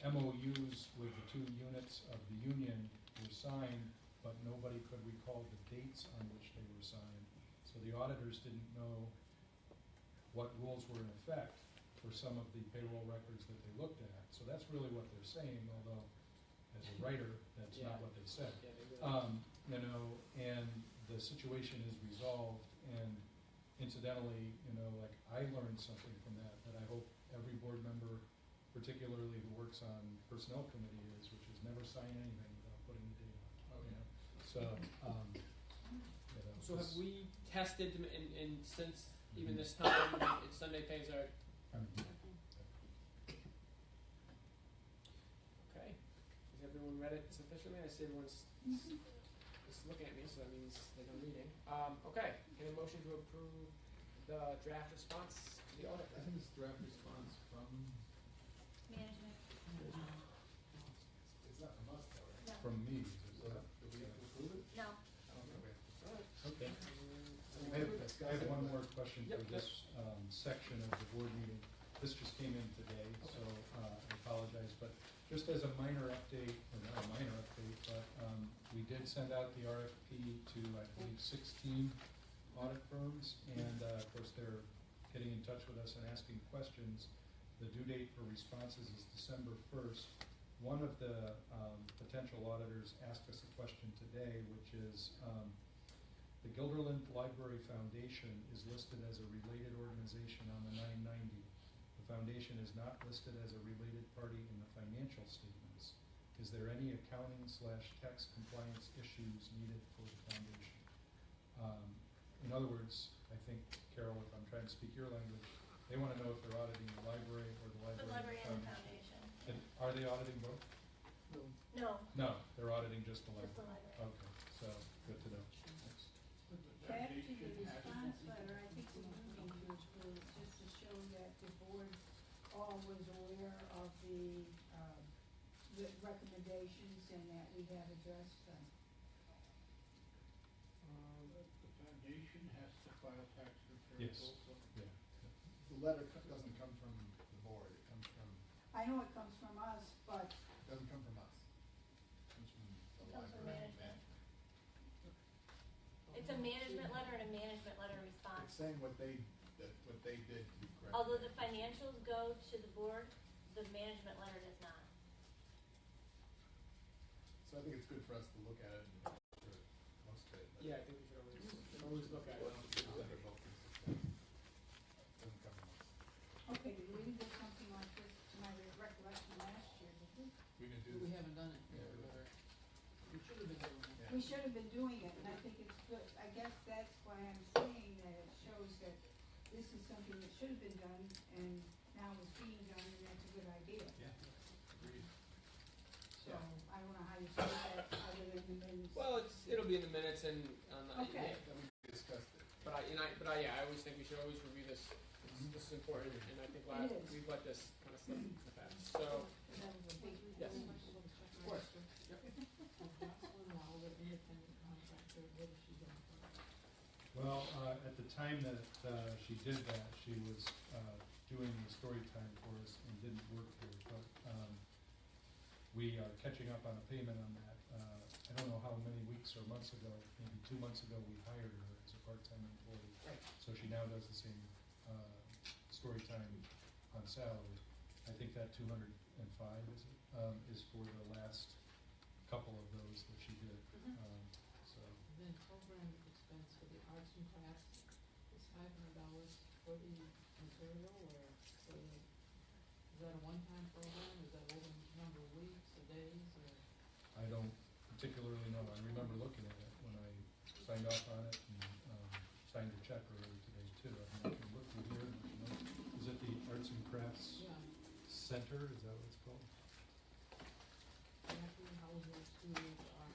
MOUs with the 2 units of the union were signed, but nobody could recall the dates on which they were signed. So the auditors didn't know what rules were in effect for some of the payroll records that they looked at. So that's really what they're saying, although as a writer, that's Yeah. not what they said. Yeah, they really. You know, and the situation is resolved, and incidentally, you know, like, I learned something from that I hope every board member, particularly who works on personnel committee is, which is never sign anything without putting the date on, you know? So, you know. So have this- we tested them in since even this time, it's Sunday pays are, okay. Has everyone read it sufficiently? I see everyone's just looking at me, so that means they're done reading. Okay, can a motion to approve the draft response to the audit? Isn't this draft response from, Management, it's not from us though, right? no, From me. So, do we have to approve it? no. I don't think we have to. Alright. Okay. We I can discuss have it, one but- more question for Yep, this section of the board meeting. This just came in today, so I apologize, but just as a minor update, or not a minor update, but we did send out the RFP to, I believe, 16 audit firms, and of course, they're getting in touch with us and asking questions. The due date for responses is December 1st. One of the potential auditors asked us a question today, which is, the Gilderland Library Foundation is listed as a related organization on the 990. The foundation is not listed as a related party in the financial statements. Is there any accounting/tax compliance issues needed for the foundation? In other words, I think, Carol, if I'm trying to speak your language, they want to know if they're auditing the library or the library. The library and the foundation. foundation. And are they auditing both? No, No, they're auditing just the just the library. library. Okay, so good to know. Thanks. Back to the response letter, I think the moving to is just to show that the board all was aware of the recommendations and that we have addressed them. The foundation has to file tax returns Yes. also. Yeah. The letter doesn't come from the board, it comes from, I know it comes from us, but it doesn't come from us. It comes from the Comes from library management. management. It's a management letter and a management letter response. It's saying what they did to be correct. Although the financials go to the board, the management letter does not. So I think it's good for us to look at it and for most of it. but Yeah, I think we should always look at it. they're both consistent. Doesn't come from us. okay, we didn't do something like this to my recollection last year, did we? We can do We this. haven't done it. Yeah, we will. We should have been doing it. Yeah. We should have been doing it, and I think it's good, I guess that's why I'm saying that it shows that this is something that should have been done, and now it's being done, and that's a good idea. Yeah, agreed. So, I don't know how you say that, other than the minutes. Well, it'll be in the minutes and on the, Okay. yeah, We discussed it. but I always think we should always review this. This is important, and I think It is. we've let this kind of slip in the past. So, That was a big. yes. Of course. Jocelyn Lowell, the independent contractor, what is she doing for us? Well, at the time that she did that, she was doing the story time for us and didn't work here, but we are catching up on a payment on that. I don't know how many weeks or months ago, maybe 2 months ago, we hired her as a part-time employee. Right. So she now does the same story time on salary. I think that 205 is for the last couple of those that she did. So Then program expense for the arts and crafts is $500 for the material, or for the, is that a one-time program, is that over a number of weeks or days, or? I don't particularly know. I remember looking at it when I signed off on it and signed a check earlier today too. I mean, I can look through here and let you know. Is it the Arts and Crafts Yeah, Center? Is that what it's called? Jackie Hauser Schools, art,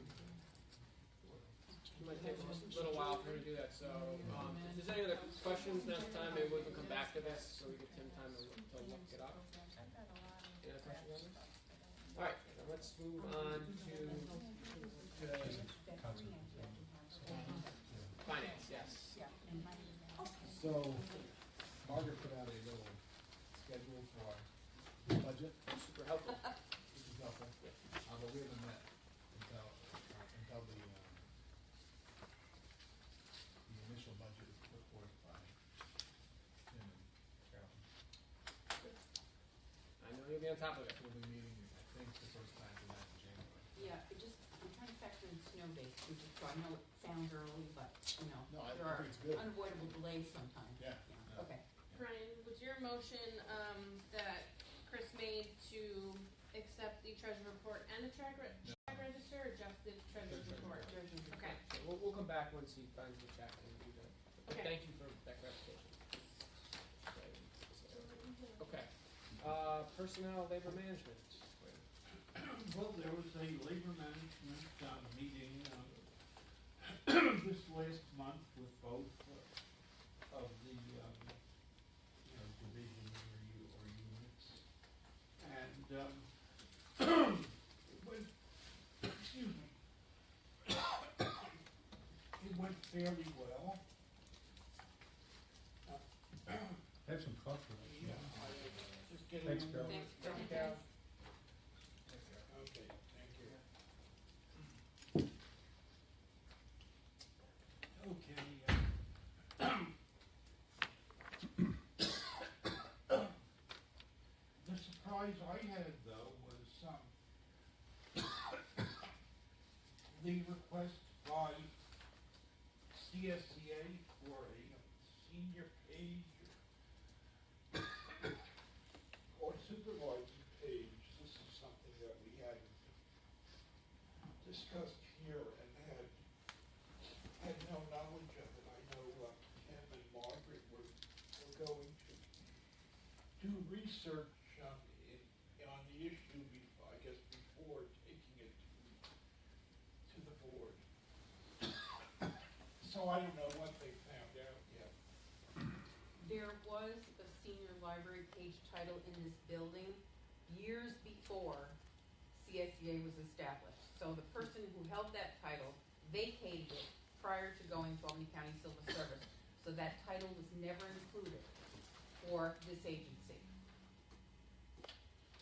It might take a little while for her to do that, so, if there's any other questions, now's the time, maybe we can come back to this, so we get Tim time to look it up. I've done a lot of. Any other questions on this? Alright, now let's move on to She's a concert. So, yeah. finance, yes. So Margaret put out a little schedule for our budget, Super helpful. which is helpful. But we haven't met until the initial budget is put forth by Tim and Carolyn. I know you'll be on top of it. We'll be meeting, I think, the first time for that in January. Yeah, I'm trying to factor in snow days, which is, I know it sounds early, but, No, I there are think it's good. unavoidable delays sometimes. Yeah. No. Okay. Brian, was your motion, that Chris made to accept the treasure report and the check register, or just the treasurer's Just report? Treasurer's Okay. So we'll come back once he finds the check and do that. But Okay. thank you for that clarification. Okay, personnel, labor management. Well, there was a labor management meeting this last month with both of the divisions or units, and it went, excuse me, it went fairly well. Have some coffee. Yeah, you. Thanks, Carol. Thanks, Thank you, Carol. Carol. Okay, thank you. Okay. The surprise I had though was the request by CSCA for a senior page or supervisor page. This is something that we hadn't discussed here and had no knowledge of it. I know Tim and Margaret were going to do research on the issue, I guess, before taking it to the board. So I don't know what they found out yet. There was a senior library page title in this building years before CSEA was established. So the person who held that title vacated it prior to going to Albany County Civil Service. So that title was never included for this agency.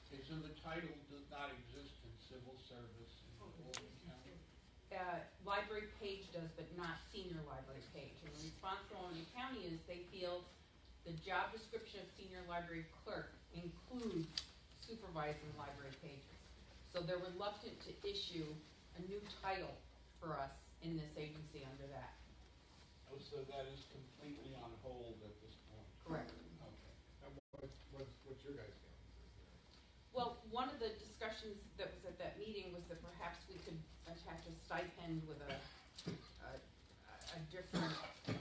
Okay, so the title does not exist in civil service in Albany County? Library page does, but not senior library page. And the response from Albany County is they feel the job description of senior library clerk includes supervising library pages. So they're reluctant to issue a new title for us in this agency under that. Oh, so that is completely on hold at this point? Correct. Okay. And what's your guys' feelings? Well, one of the discussions that was at that meeting was that perhaps we could attach a stipend with a different, I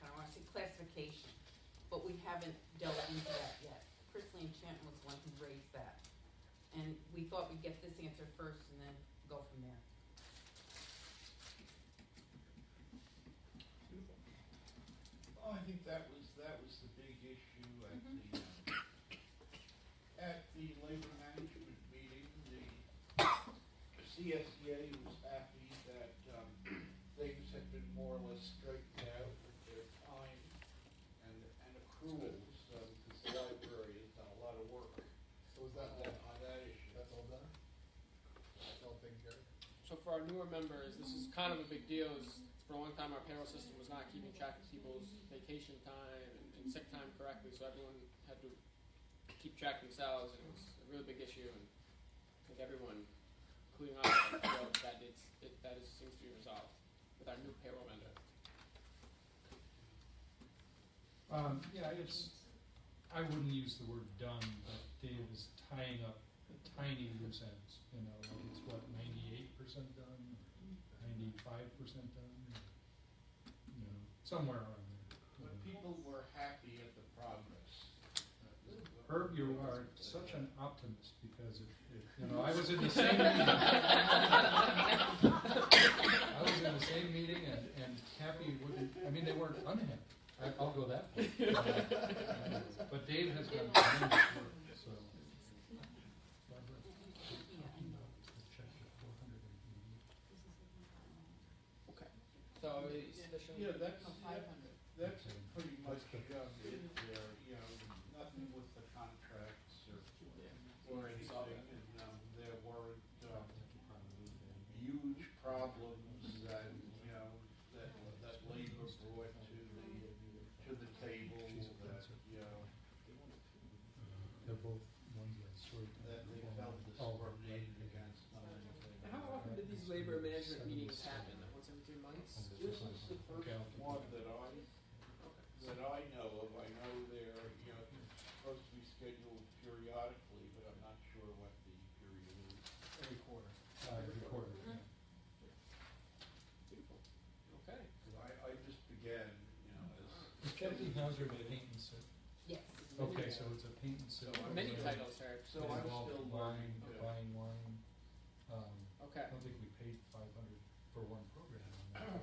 don't want to say classification, but we haven't delved into that yet. Chrisley Enchantment was the one who raised that. And we thought we'd get this answer first and then go from there. Well, I think that was the big issue at the labor management meeting. The CSEA was happy that things had been more or less straightened out with their time and accruals, because the library has done a lot of work So is that all, on that issue. that's all done? That's all taken care of? So for our newer members, this is kind of a big deal. For a long time, our payroll system was not keeping track of people's vacation time and sick time correctly, so everyone had to keep track themselves, and it was a really big issue. And I think everyone, including us, feel that seems to be resolved with our new payroll vendor. Yeah, I wouldn't use the word done, but Dave is tying up a tiny loose ends, you know, it's what, 98% done, 95% done, you know, somewhere around there. But people were happy at the progress. Herb, you are such an optimist, because if you know, I was in the same meeting. I was in the same meeting, and happy wouldn't, I mean, they weren't unhappy. I'll go that far. But Dave has done tremendous work, so. Okay. So it's official. Yeah, that's, No, 500. that's pretty much it there, you know, nothing with the contracts or anything, and there weren't huge problems that, you know, that labor brought to the table, that, you know, They're both ones that sort of. that they felt discriminated against them. And how often do these labor management meetings happen? Like once every 3 months? This is the first one that I know of. I know they're, you know, supposed to be scheduled periodically, but I'm not sure what the period is. Every quarter. Every quarter. Beautiful. Okay. Because I just began, you know, as. Kennedy Hauser did paint and sip. Yes. Okay, so it's a paint and sip. Many titles, Herb. So I'm Involved still buying, learning. buying wine. Okay. I don't think we paid 500 for one program on that.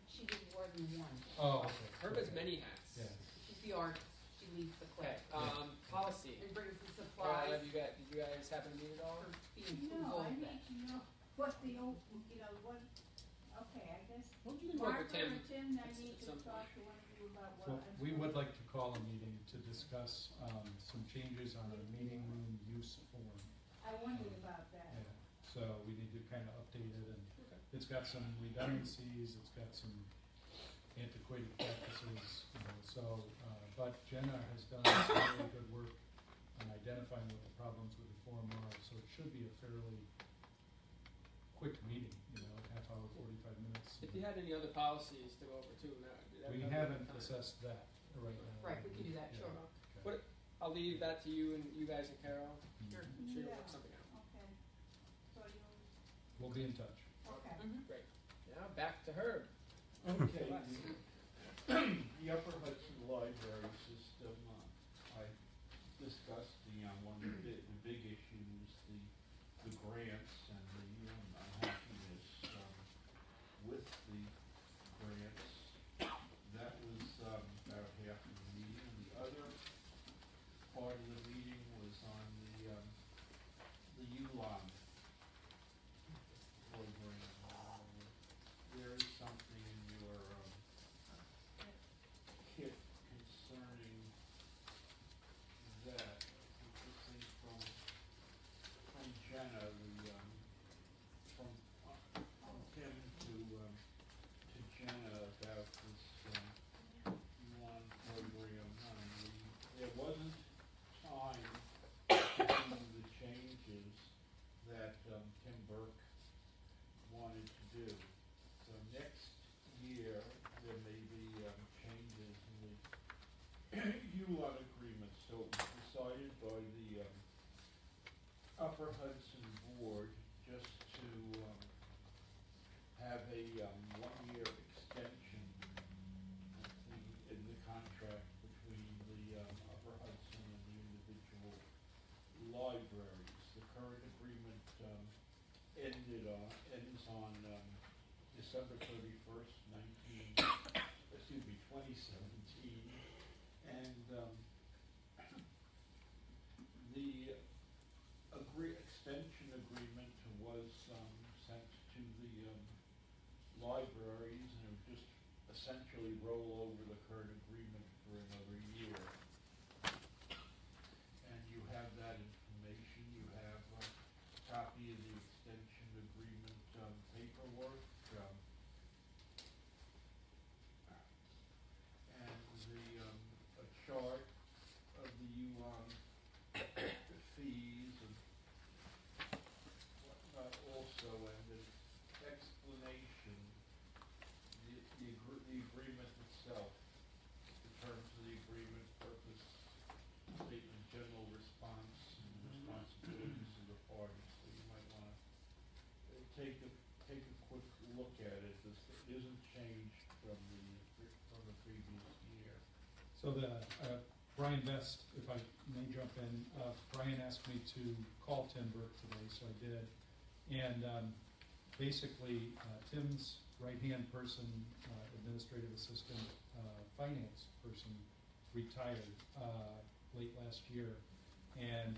She did more than one. Oh, okay. Herb has many hats. Yeah. She's the artist. She leads the Okay. club. Policy. And brings the Did supplies you guys happen to meet at all? for being No, I involved need with. to know what the, what, okay, I guess. Well, you can work with Margaret Tim. or Tim, I at need to some talk to one of you about So what. we would like to call a meeting to to discuss, some changes on our meeting room use form. I wondered about that. Yeah, so we need to kind of update it, and Okay. it's got some redundancies, it's got some antiquated practices, you know, so, but Jenna has done some really good work on identifying what the problems with the form are, so it should be a fairly quick meeting, you know, half hour, 45 minutes. If you had any other policies to go over too, now. We haven't assessed that right now. Right, we can do that, Yeah. sure. Okay. What- I'll leave that to you and you guys and Carol. Sure. I'm sure you'll Yeah. work something out. Okay. So you'll, We'll be in touch. okay. Great. Now back to Herb. Okay, Bless. the Upper Hudson Library System, I discussed one of the big issues, the grants and the unhappiness with the grants. That was about half of the meeting. The other part of the meeting was on the ULON program. There is something in your kit concerning that. This is from Jenna, from Tim to Jenna about this ULON program. There wasn't time to do the changes that Tim Burke wanted to do. So next year, there may be changes in the ULON agreement. So it was decided by the Upper Hudson Board just to have a one-year extension in the contract between the Upper Hudson and the individual libraries. The current agreement ends on December 31st, 2017, and the extension agreement was sent to the libraries, and it would just essentially roll over the current agreement for another year. And you have that information. You have a copy of the extension agreement paperwork. And a chart of the ULON fees and whatnot also, and an explanation, the agreement itself, the terms of the agreement, purpose, statement, general response, and responsibilities of the parties. So you might want to take a quick look at it. This isn't changed from the previous year. So Brian Best, if I may jump in, Brian asked me to call Tim Burke today, so I did. And basically, Tim's right-hand person, administrative assistant, finance person, retired late last year. And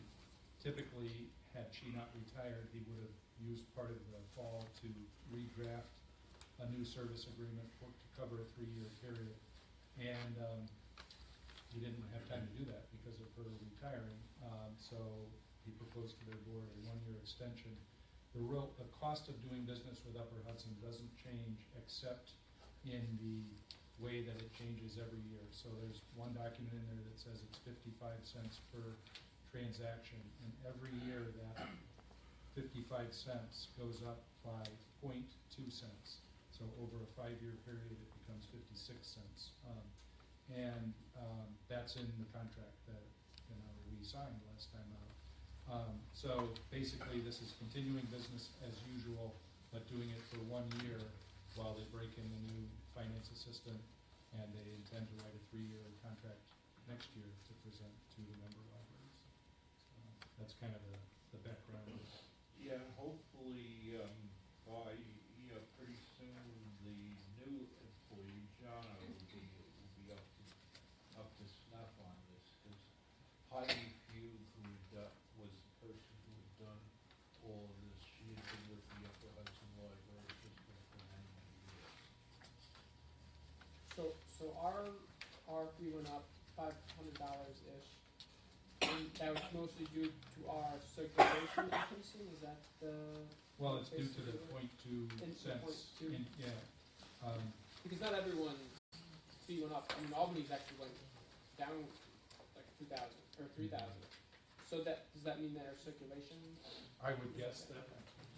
typically, had she not retired, he would have used part of the fall to redraft a new service agreement to cover a 3-year period. And he didn't have time to do that because of her retiring, so he proposed to their board a 1-year extension. The cost of doing business with Upper Hudson doesn't change except in the way that it changes every year. So there's one document in there that says it's 55 cents per transaction, and every year that 55 cents goes up by 0.2 cents. So over a 5-year period, it becomes 56 cents. And that's in the contract that we signed last time out. So basically, this is continuing business as usual, but doing it for 1 year while they break in the new finance assistant, and they intend to write a 3-year contract next year to present to the member libraries. So that's kind of the background. Yeah, hopefully by pretty soon the new employee Jana will be up to snuff on this, because Heidi Few, who was the person who had done all of this, she had been with the Upper Hudson Library System for many years. So our fee went up $500-ish. And that was mostly due to our circulation increasing, is that the? Well, it's due to the 0.2 In- cents, 0.2. yeah. Because not everyone's fee went up. I mean, Albany's actually went down like 2,000 or 3,000. So does that mean that our circulation? I would guess that.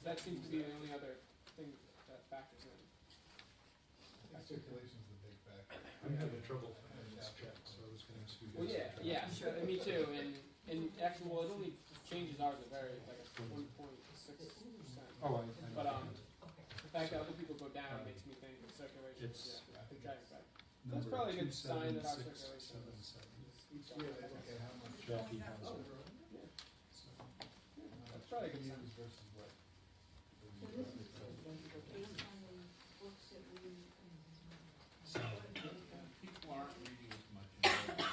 That seems to be the only other thing that factors in. I think circulation's the big factor. I'm having trouble finding this check, so I was gonna ask you Well, guys. yeah, me too. And actually, well, it only changes ours at very like a 1.6%. Oh, I But know. the fact that other people go down makes me think that circulation is It's- driving back. Number That's probably a good sign that our 27677. Each year they look at how much Jackie has it. So, That's probably a good sign. used versus what. So this is based on the books that we. People aren't reading as much anymore.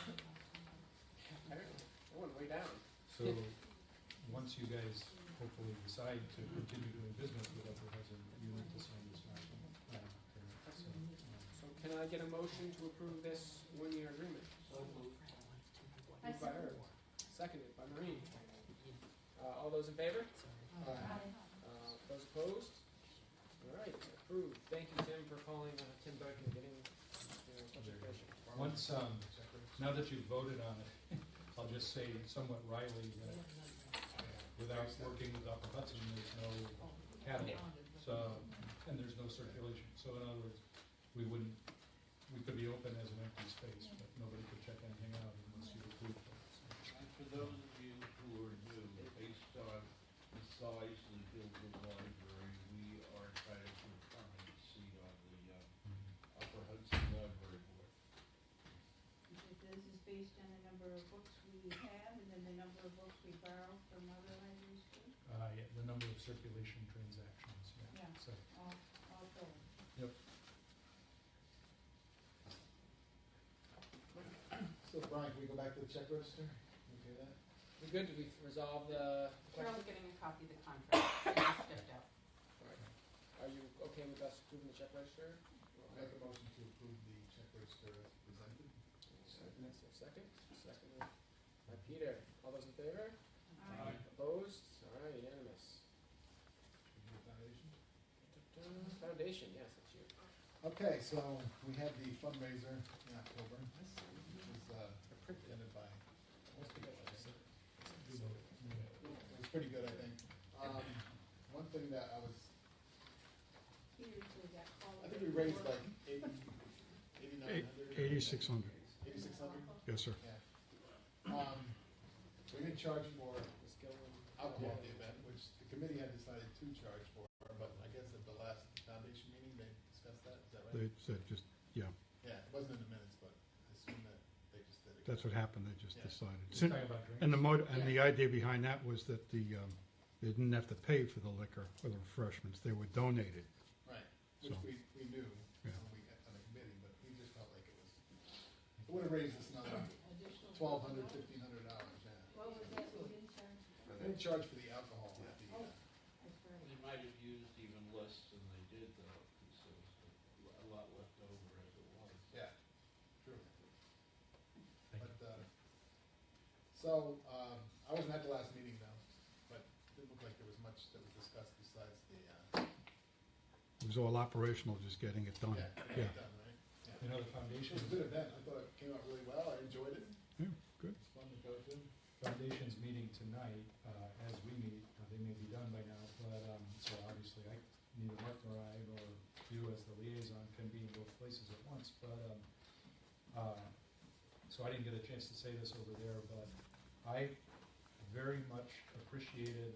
I went way down. So, once you guys hopefully decide to continue doing business with Upper Hudson, you need to sign this document. So can I get a motion to approve this one-year agreement? Moved by Herb, seconded by Maureen. All those in favor? Those opposed? All right, approved. Thank you, Tim, for calling Tim Burke and getting such information. Once, now that you've voted on it, I'll just say somewhat wryly that without working with Upper Hudson, there's no catalog, so, and there's no circulation. So in other words, we could be open as an empty space, but nobody could check anything out unless you approved it. So. And for those of you who are new, based on the size of the Gilbert Library, we are entitled to a permanent seat on the Upper Hudson Library Board. This is based on the number of books we have and then the number of books we borrow from other libraries too. Yeah, the number of circulation transactions, yeah. Yeah. So, All told. yep. So Brian, can we go back to the check register? Okay, that? We good? Did we resolve the Carol's question? getting a copy of the contract, and I stepped out. Are you okay with us approving the check register? Make a motion to approve the check register as presented. Second by Peter. All those in favor? Aye. Opposed? All right, unanimous. Foundation. Foundation, yes, that's you. Okay, so we had the fundraiser in October, which was presented by most people, I think. It was pretty good, I think. One thing that I was, Peter said that all. I think we raised like 8,900. 8,600. 8,600? Yes, sir. Yeah. We didn't charge for The skill and alcohol at the event, which the committee had decided to charge for, but I guess at the last foundation meeting, they discussed that, is that right? They said just, yeah, Yeah, it wasn't in the minutes, but I assume that they just did it. that's what happened. They just Yeah. decided. You're talking about drinks? And the idea behind that was that they didn't have to pay for the liquor or the refreshments. They were donated. Right, which So- we knew, Yeah. when we got on the committee, but we just felt like it would have raised us another Additional. $1,200, $1,500, yeah. What was that we didn't charge? They didn't charge for the alcohol at the, That's right. They might have used even less than they did though, because there was a lot left over as it was. yeah, true. Thank But, so, I wasn't at the last meeting though, but it didn't look like there was much that was discussed besides the, It was all operational, just getting it done. yeah, Yeah. done, right? Yeah. You know, the It foundation, was a good event, I thought it came out really well, I enjoyed it. Yeah, good. It's fun to go to. foundation's meeting tonight, as we meet, they may be done by now, but, so obviously neither Mark nor I nor you as the liaison can be in both places at once, but, so I didn't get a chance to say this over there, but I very much appreciated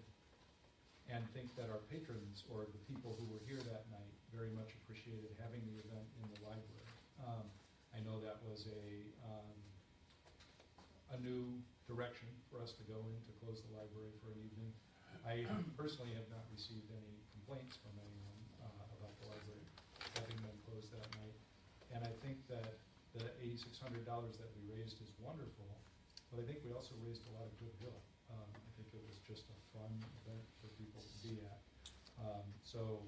and think that our patrons, or the people who were here that night, very much appreciated having the event in the library. I know that was a new direction for us to go in, to close the library for an evening. I personally have not received any complaints from anyone about the library having been closed that night. And I think that the $8,600 that we raised is wonderful, but I think we also raised a lot of goodwill. I think it was just a fun event for people to be at. So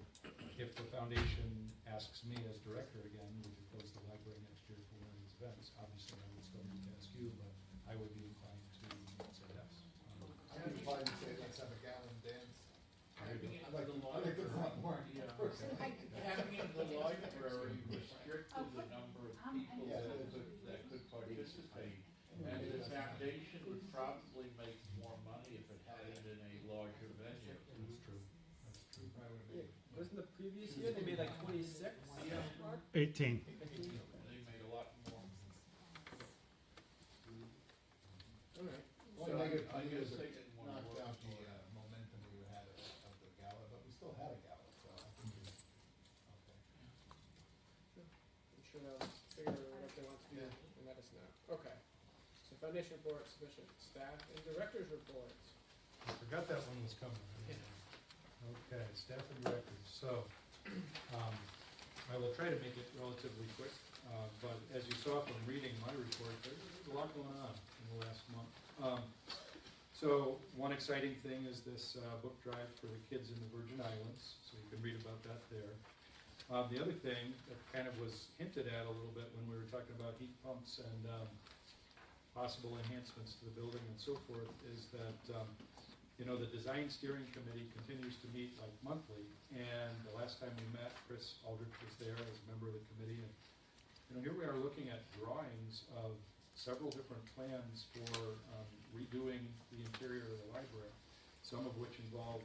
if the foundation asks me as director again, would you close the library next year for one of these events. Obviously, I would still need to ask you, but I would be inclined to say yes. I would probably say let's have a gallon dance. Having it I like in the to run more. Yeah. Having it in the library restricted the number of people that could participate. And the foundation would probably make more money if it had it in a larger venue. That's true. That's true. Yeah, wasn't the previous year, they made like 26? Yeah. 18. They made a lot more. Alright. Only negative I thing guess is they it didn't want to knocked work out the for it. momentum we had of the gala, but we still had a gala, so I think we, okay. I'm sure they'll figure out what they want to do Yeah. and let us know. Okay. So foundation report, sufficient staff and directors reports. I forgot that one was coming. Okay, staff and directors. So, I will try to make it relatively quick, but as you saw from reading my report, there's a lot going on in the last month. So, one exciting thing is this book drive for the kids in the Virgin Islands, so you can read about that there. The other thing that kind of was hinted at a little bit when we were talking about heat pumps and possible enhancements to the building and so forth is that the design steering committee continues to meet like monthly, and the last time we met, Chris Aldrich was there as a member of the committee, and here we are looking at drawings of several different plans for redoing the interior of the library, some of which involve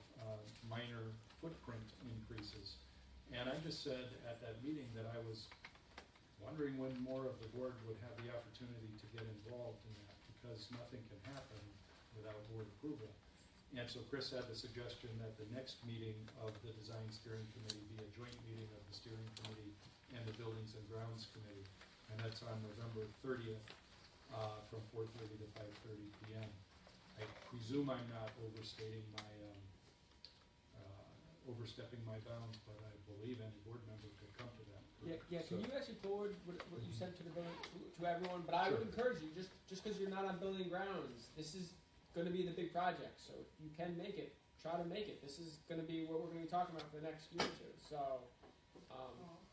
minor footprint increases. And I just said at that meeting that I was wondering when more of the board would have the opportunity to get involved in that, because nothing can happen without board approval. And so Chris had the suggestion that the next meeting of the Design Steering Committee be a joint meeting of the Steering Committee and the Buildings and Grounds Committee. And that's on November 30th from 4:30 to 5:30 p.m. I presume I'm not overstepping my bounds, but I believe any board member could come to that. Yeah, can you actually forward what you sent to the building, to everyone? But I would encourage you, just because you're not on building grounds, this is gonna be the big project, so if you can make it, try to make it. This is gonna be what we're gonna be talking about for the next year or two, so,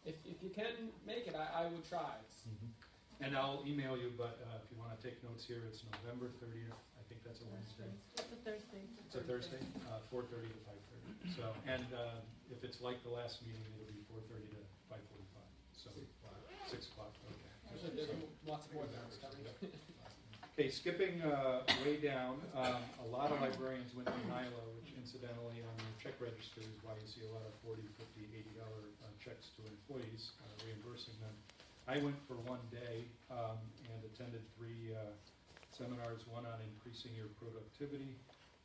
if you can make it, I would try. And I'll email you, but if you wanna take notes here, it's November 30th, I think that's a Wednesday. It's a Thursday. It's a Thursday, 4:30 to 5:30. So, and if it's like the last meeting, it'll be 4:30 to 5:45. So 6 o'clock. Okay. There's lots more things coming. Okay, skipping way down, a lot of librarians went to NILA, which incidentally on your check register is why you see a lot of $40, $50, $80 checks to employees, reimbursing them. I went for one day and attended 3 seminars, one on increasing your productivity,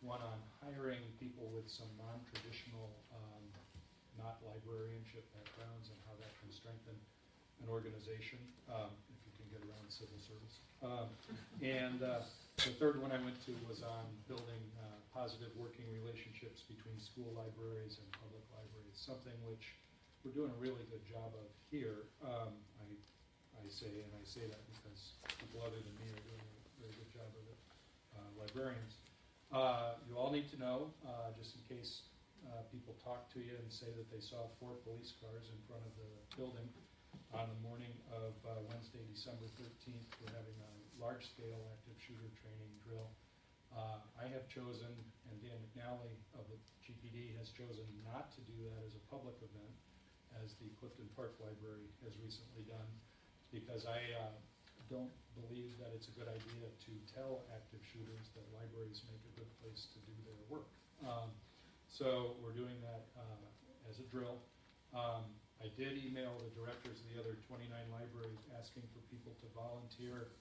one on hiring people with some non-traditional, not librarianship backgrounds and how that can strengthen an organization, if you can get around civil service. And the third one I went to was on building positive working relationships between school libraries and public libraries, something which we're doing a really good job of here. I say that because people other than me are doing a very good job of it, librarians. You all need to know, just in case people talk to you and say that they saw 4 police cars in front of the building. On the morning of Wednesday, December 13th, we're having a large-scale active shooter training drill. I have chosen, and Dan McNally of the GPD has chosen not to do that as a public event, as the Clifton Park Library has recently done, because I don't believe that it's a good idea to tell active shooters that libraries make a good place to do their work. So we're doing that as a drill. I did email the directors of the other 29 libraries asking for people to volunteer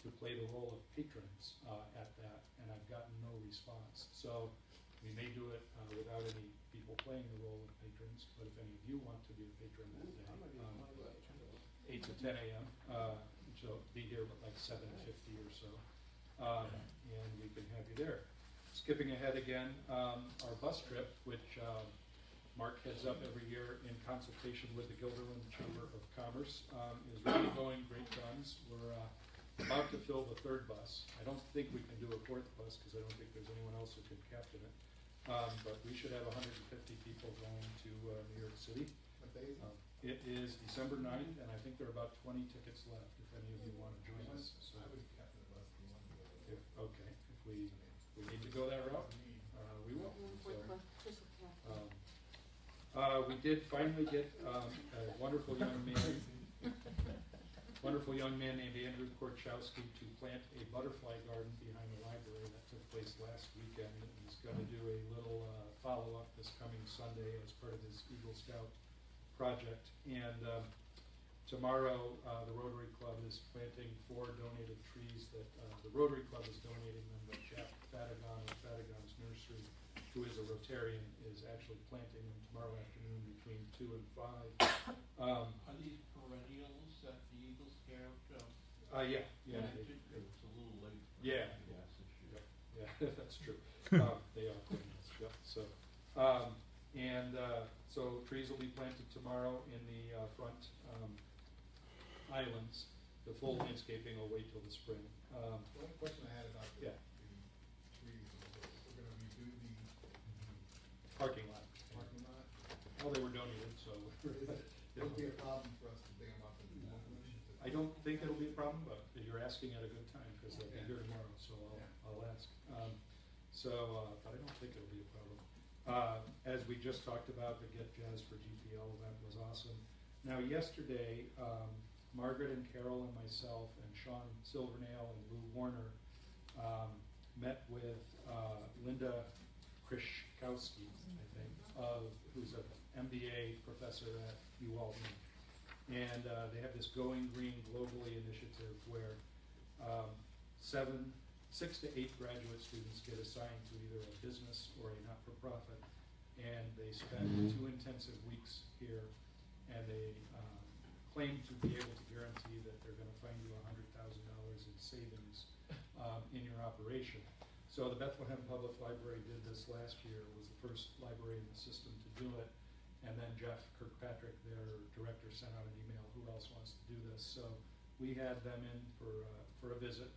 to play the role of patrons at that, and I've gotten no response. So we may do it without any people playing the role of patrons, but if any of you want to be a patron that day, 8 to 10 a.m., so be here at like 7:50 or so, and we can have you there. Skipping ahead again, our bus trip, which Mark heads up every year in consultation with the Guilderland Chamber of Commerce, is really going great guns. We're about to fill the 3rd bus. I don't think we can do a 4th bus because I don't think there's anyone else who can captain it. But we should have 150 people going to New York City. What day is it? It is December 9th, and I think there are about 20 tickets left, if any of you want to join us. So, I would cap it less than one. okay, if we need to go that route, we will. So, we did finally get a wonderful young man named Andrew Korchowski to plant a butterfly garden behind the library. That took place last weekend. He's going to do a little follow-up this coming Sunday as part of his Eagle Scout project. And tomorrow, the Rotary Club is planting 4 donated trees that the Rotary Club is donating them, but Jack Fadigan of Fadigan's Nursery, who is a Rotarian, is actually planting them tomorrow afternoon between 2 and 5. Are these perennials that the Eagle Scout Yeah. planted? It's a little late. for Yeah. Yes, this year. Yeah, that's true. They are perennials. Yep. So, so trees will be planted tomorrow in the front islands. The full landscaping will wait till the spring. One question I had about the Yeah. trees, we're gonna redo the Parking lot. parking lot. Well, they were donated, so. It'll be a problem for us to dig them up and move them. I don't think it'll be a problem, but you're asking at a good time, because they'll be Okay. here tomorrow, so I'll ask. But I don't think it'll be a problem. As we just talked about, the Get Jazz for GPL event was awesome. Now, yesterday, Margaret and Carol and myself and Sean Silvernail and Lou Warner met with Linda Krishkowski, I think, who's an MBA professor at UAlbany. And they have this Going Green Globally initiative where 6 to 8 graduate students get assigned to either a business or a not-for-profit, and they spend 2 intensive weeks here, and they claim to be able to guarantee that they're going to find you $100,000 in savings in your operation. So the Bethlehem Public Library did this last year, was the first library in the system to do it, and then Jeff Kirkpatrick, their director, sent out an email, who else wants to do this? So we had them in for a visit.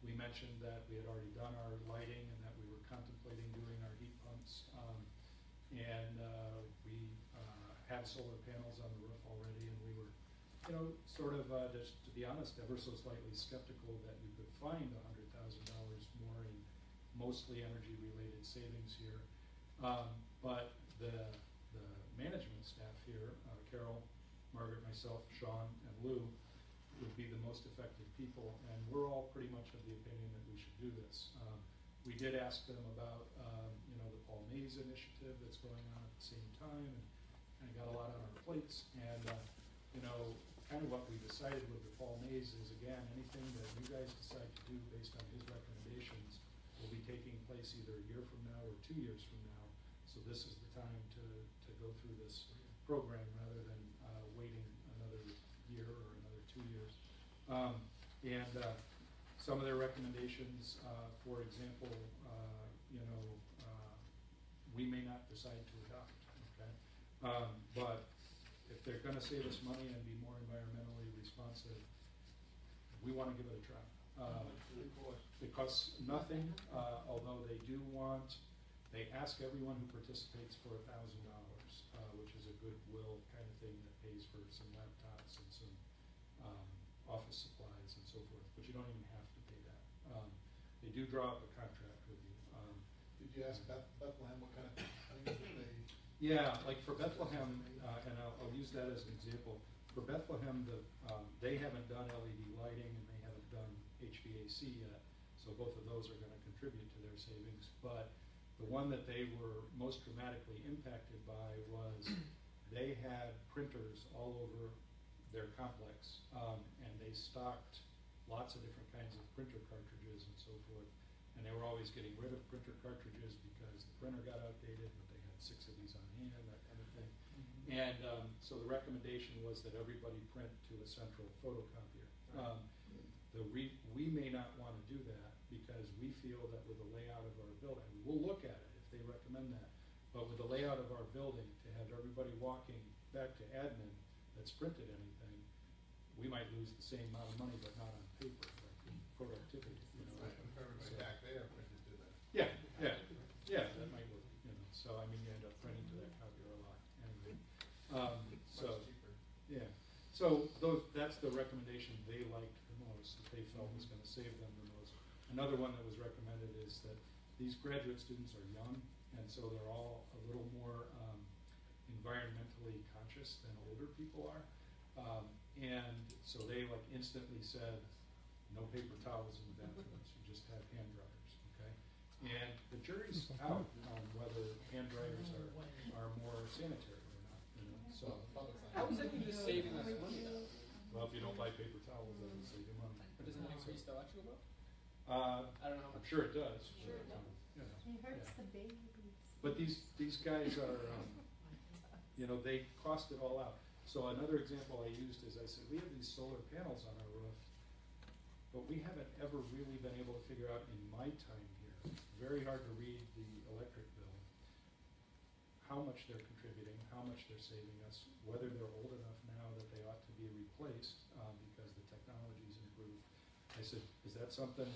We mentioned that we had already done our lighting and that we were contemplating doing our heat pumps. We have solar panels on the roof already, and we were, sort of, just to be honest, ever so slightly skeptical that you could find $100,000 more in mostly energy-related savings here. But the management staff here, Carol, Margaret, myself, Sean, and Lou, would be the most effective people, and we're all pretty much of the opinion that we should do this. We did ask them about, the Paul Mays initiative that's going on at the same time, and got a lot on our plates. And kind of what we decided with the Paul Mays is, again, anything that you guys decide to do based on his recommendations will be taking place either a year from now or 2 years from now. So this is the time to go through this program rather than waiting another year or another 2 years. Some of their recommendations, for example, we may not decide to adopt, okay? But if they're gonna save us money and be more environmentally responsive, we wanna give it a try. It costs nothing, although they ask everyone who participates for $1,000, which is a goodwill kind of thing that pays for some laptops and some office supplies and so forth, but you don't even have to pay that. They do draw up a contract with you. Did you ask Bethlehem what kind of things that they? Yeah, like for Bethlehem, and I'll use that as an example. For Bethlehem, they haven't done LED lighting and they haven't done HVAC yet, so both of those are going to contribute to their savings. But the one that they were most dramatically impacted by was they had printers all over their complex, and they stocked lots of different kinds of printer cartridges and so forth. And they were always getting rid of printer cartridges because the printer got outdated, but they had 6 of these on hand, that kind of thing. Mm-hmm. And so the recommendation was that everybody print to a central photocopier. Right. We may not want to do that because we feel that with the layout of our building, we'll look at it if they recommend that, but with the layout of our building, to have everybody walking back to admin that's printed anything, we might lose the same amount of money, but not on paper, like in productivity. Right, if everybody back there printed to that. Yeah, that might work. So I mean, you end up printing to that copier a lot anyway. So So that's the recommendation they liked the most, that they felt was gonna save them the most. Another one that was recommended is that these graduate students are young, and so they're all a little more environmentally conscious than older people are. And so they like instantly said, no paper towels in the bathrooms, you just have hand dryers, okay? And the jury's out on whether hand dryers are more sanitary or not, you know, so. How is that just saving us money though? Well, if you don't buy paper towels, that will save you money. But doesn't it increase the electrical bill? I don't know how I'm much. sure it does. Sure it does. You know, It hurts yeah. the babies. But these guys are, you know, they cost it all out. So another example I used is I said, we have these solar panels on our roof, but we haven't ever really been able to figure out in my time here, it's very hard to read the electric bill, how much they're contributing, how much they're saving us, whether they're old enough now that they ought to be replaced because the technology's improved. I said, is that something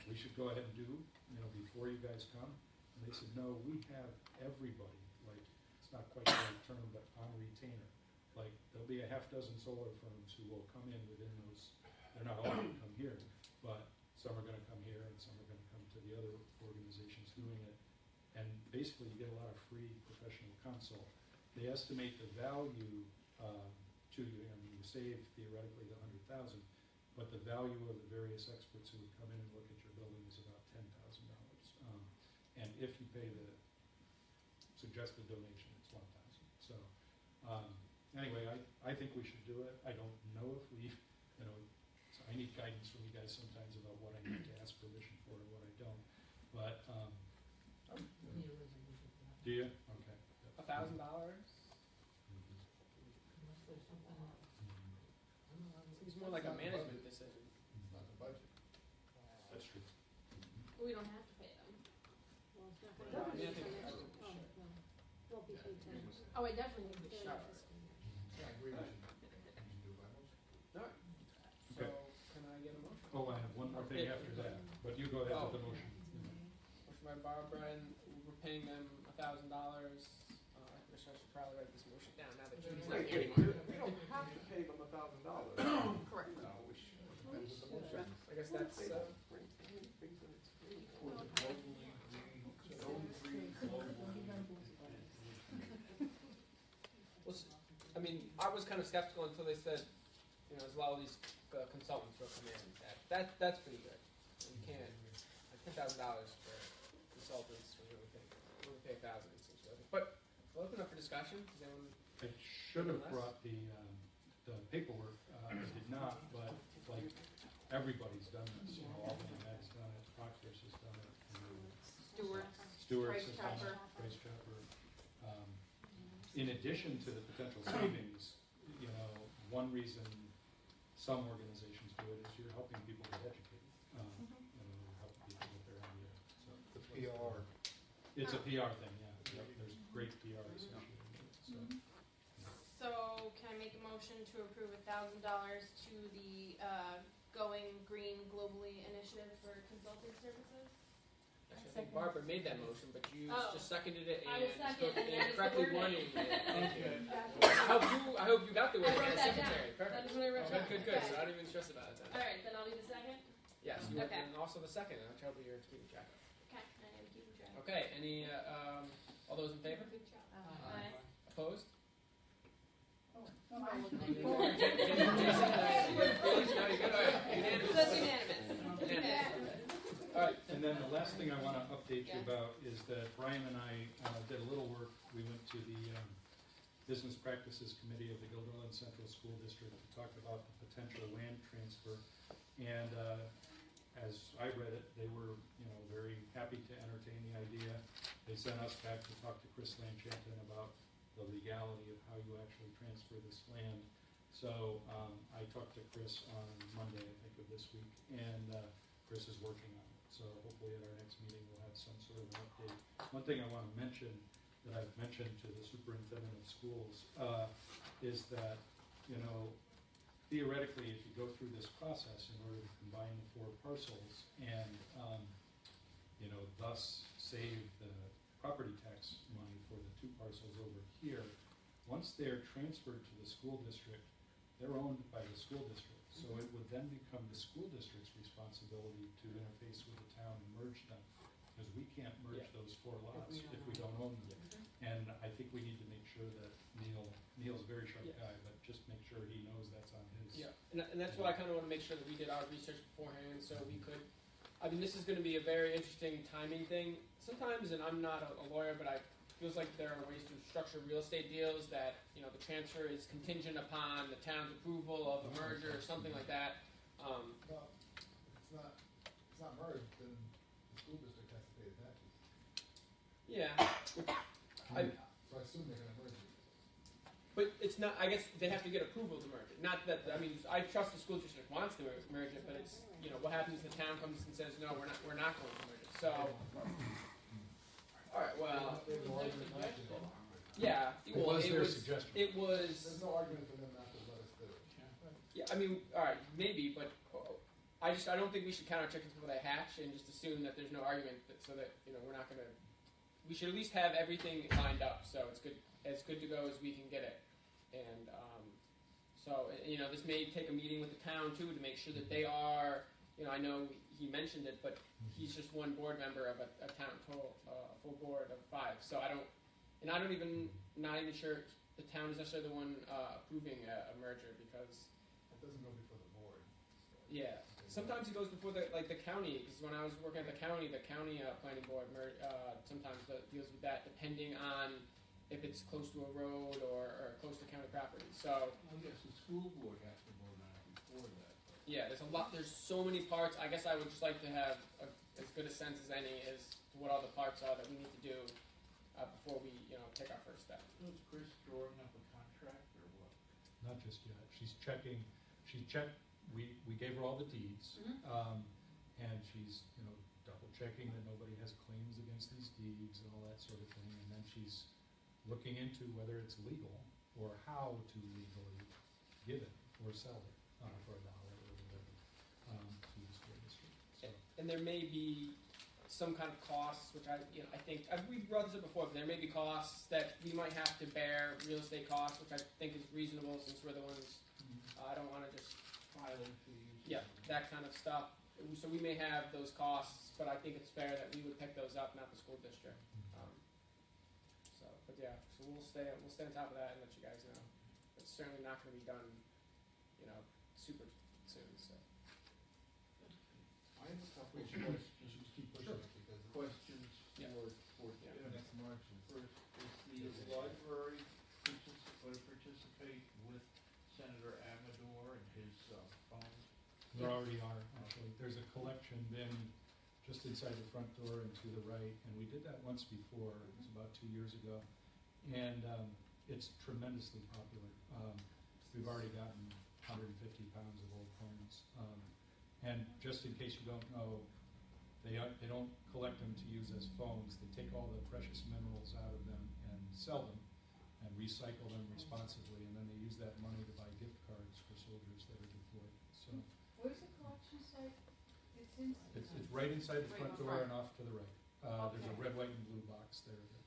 we should go ahead and do, you know, before you guys come? And they said, no, we have everybody, like, it's not quite the right term, but on retainer. Like, there'll be a half dozen solar firms who will come in within those, they're not all gonna come here, but some are gonna come here and some are gonna come to the other organizations doing it. And basically, you get a lot of free professional consult. They estimate the value to you, I mean, you save theoretically the $100,000, but the value of the various experts who would come in and look at your building is about $10,000. And if you pay the suggested donation, it's $1,000. So anyway, I think we should do it. I don't know if we, you know, so I need guidance from you guys sometimes about what I need to ask permission for and what I don't. But do you? Okay. $1,000? Seems more like a management decision. It's not the budget. That's true. We don't have to pay them. Well, it's not Well, I mean, I think gonna. I think we should. Won't be paid ten. Oh, I definitely would pay Sure. them. Yeah, I agree, we should do it by motion. Alright, so Okay. can I get a motion? Oh, I have one more thing after that, but you go ahead with the motion. Motion by Barbara, and we're paying them $1,000. I wish I should probably write this motion down now that Judy's not here anymore. We don't have to pay them $1,000. Correct. No, we should. I guess that's, I mean, I was kind of skeptical until they said, you know, there's a lot of these consultants will come in. That's pretty good. You can, like $10,000 for consultants, we would pay $1,000. It seems worth it. But we'll open up for discussion. Does anyone? I should have brought the paperwork, I did not, but like, everybody's done this, you know, Albany Med's done it, Proctor's has done it, Stewart's has done it, Price Chopper. In addition to the potential savings, you know, one reason some organizations do it is you're helping people get educated, you know, helping people with their idea, so. The PR. It's a PR thing, yeah, there's great PR associated with it, so. So can I make a motion to approve $1,000 to the Going Green Globally Initiative for consulting services? Actually, I think Barbara made that motion, but you Oh. just seconded it I will second, and that is the correctly wording. wording it. Thank you. I hope you got the I wording wrote as that down. secretary. Perfect. That's what I wrote down. Good. Okay. So not even stress about it then. Alright, then I'll be the second. Yes, you Okay. and also the second, which hopefully you're keeping track of. Okay, I am keeping track. Okay, any, all those in favor? Good job. Aye. Opposed? No, I would Jason, no, you're good, alright, unanimous. That's unanimous. Alright, And then the last thing I want to update you about is that Brian and I did a little work. We went to the Business Practices Committee of the Guilderland Central School District to talk about the potential land transfer. And as I read it, they were, you know, very happy to entertain the idea. They sent us back to talk to Chris Lanchanton about the legality of how you actually transfer this land. So I talked to Chris on Monday, I think, of this week, and Chris is working on it. So hopefully at our next meeting we'll have some sort of an update. One thing I want to mention that I've mentioned to the superintendent of schools is that, you know, theoretically, if you go through this process in order to combine the 4 parcels and, you know, thus save the property tax money for the 2 parcels over here, once they're transferred to the school district, they're owned by the school district. So it would then become the school district's responsibility to interface with the town and merge them. Because we can't merge Yeah. those 4 lots we if don't we don't own them. Mm-hmm. And I think we need to make sure that Neil's a very sharp Yes. guy, but just make sure he knows that's on his. Yeah, and that's why I kind of want to make sure that we did our research beforehand, so we could. I mean, this is going to be a very interesting timing thing. Sometimes, and I'm not a lawyer, but I feels like there are ways to structure real estate deals that the transfer is contingent upon the town's approval of the merger or something like that. Well, it's not merged, then the school district has to pay the taxes. Yeah, So I assume they're gonna merge it. but it's not. I guess they have to get approval to merge it. Not that I mean, I trust the school district wants to merge it, but it's what happens if the town comes and says no, we're not going to merge it. So, all right, well, They have no argument not to do it. yeah. It Well, was it their was. suggestion. It was. There's no argument for them not to let us do it. Yeah, I mean, all right, maybe, but I don't think we should count our chickens before they hatch and just assume that there's no argument so that we're not gonna. We should at least have everything lined up so it's good to go as we can get it, and so this may take a meeting with the town too to make sure that they are. I know he mentioned it, but he's just one board member of a town total, a full board of 5. So not even sure the town is necessarily the one approving a merger because. It doesn't go before the board. So Yeah, sometimes it goes before the county. Because when I was working at the county planning board sometimes deals with that, depending on if it's close to a road or close to county property. So I guess the school board has to vote on it before that. yeah, there's so many parts. I guess I would just like to have as good a sense as any as to what all the parts are that we need to do before we take our first step. Is Chris drawing up a contract or what? Not just yet. She's checking. She checked. We gave her all the deeds, and she's double checking that nobody has claims against these deeds and all that sort of thing. And then she's looking into whether it's legal or how to legally give it or sell it for $1 or whatever to the school district. So And there may be some kind of costs, which I think we've brought this up before, but there may be costs that we might have to bear, real estate costs, which I think is reasonable since we're the ones. I don't want to just Filing fees? yeah that kind of stuff. So we may have those costs, but I think it's fair that we would pick those up, not the school district. But yeah, so we'll stay on top of that and let you guys know. It's certainly not going to be done, super soon. So. I have a couple of questions. You should just keep pushing it because Questions Yeah. for Yeah. Jim. next March is. First, is the library participate with Senator Amador and his funds? there already are actually. There's a collection bin just inside the front door and to the right, and we did that once before. It was about 2 years ago, and it's tremendously popular. We've already gotten 150 pounds of old coins, and just in case you don't know, they don't collect them to use as phones. They take all the precious minerals out of them and sell them, and recycle them responsibly, and then they use that money to buy gift cards for soldiers that are deployed. So Where's the collection site? It's it's right inside the Right front in door front. and off to the right. There's a Okay. red, white, and blue box there that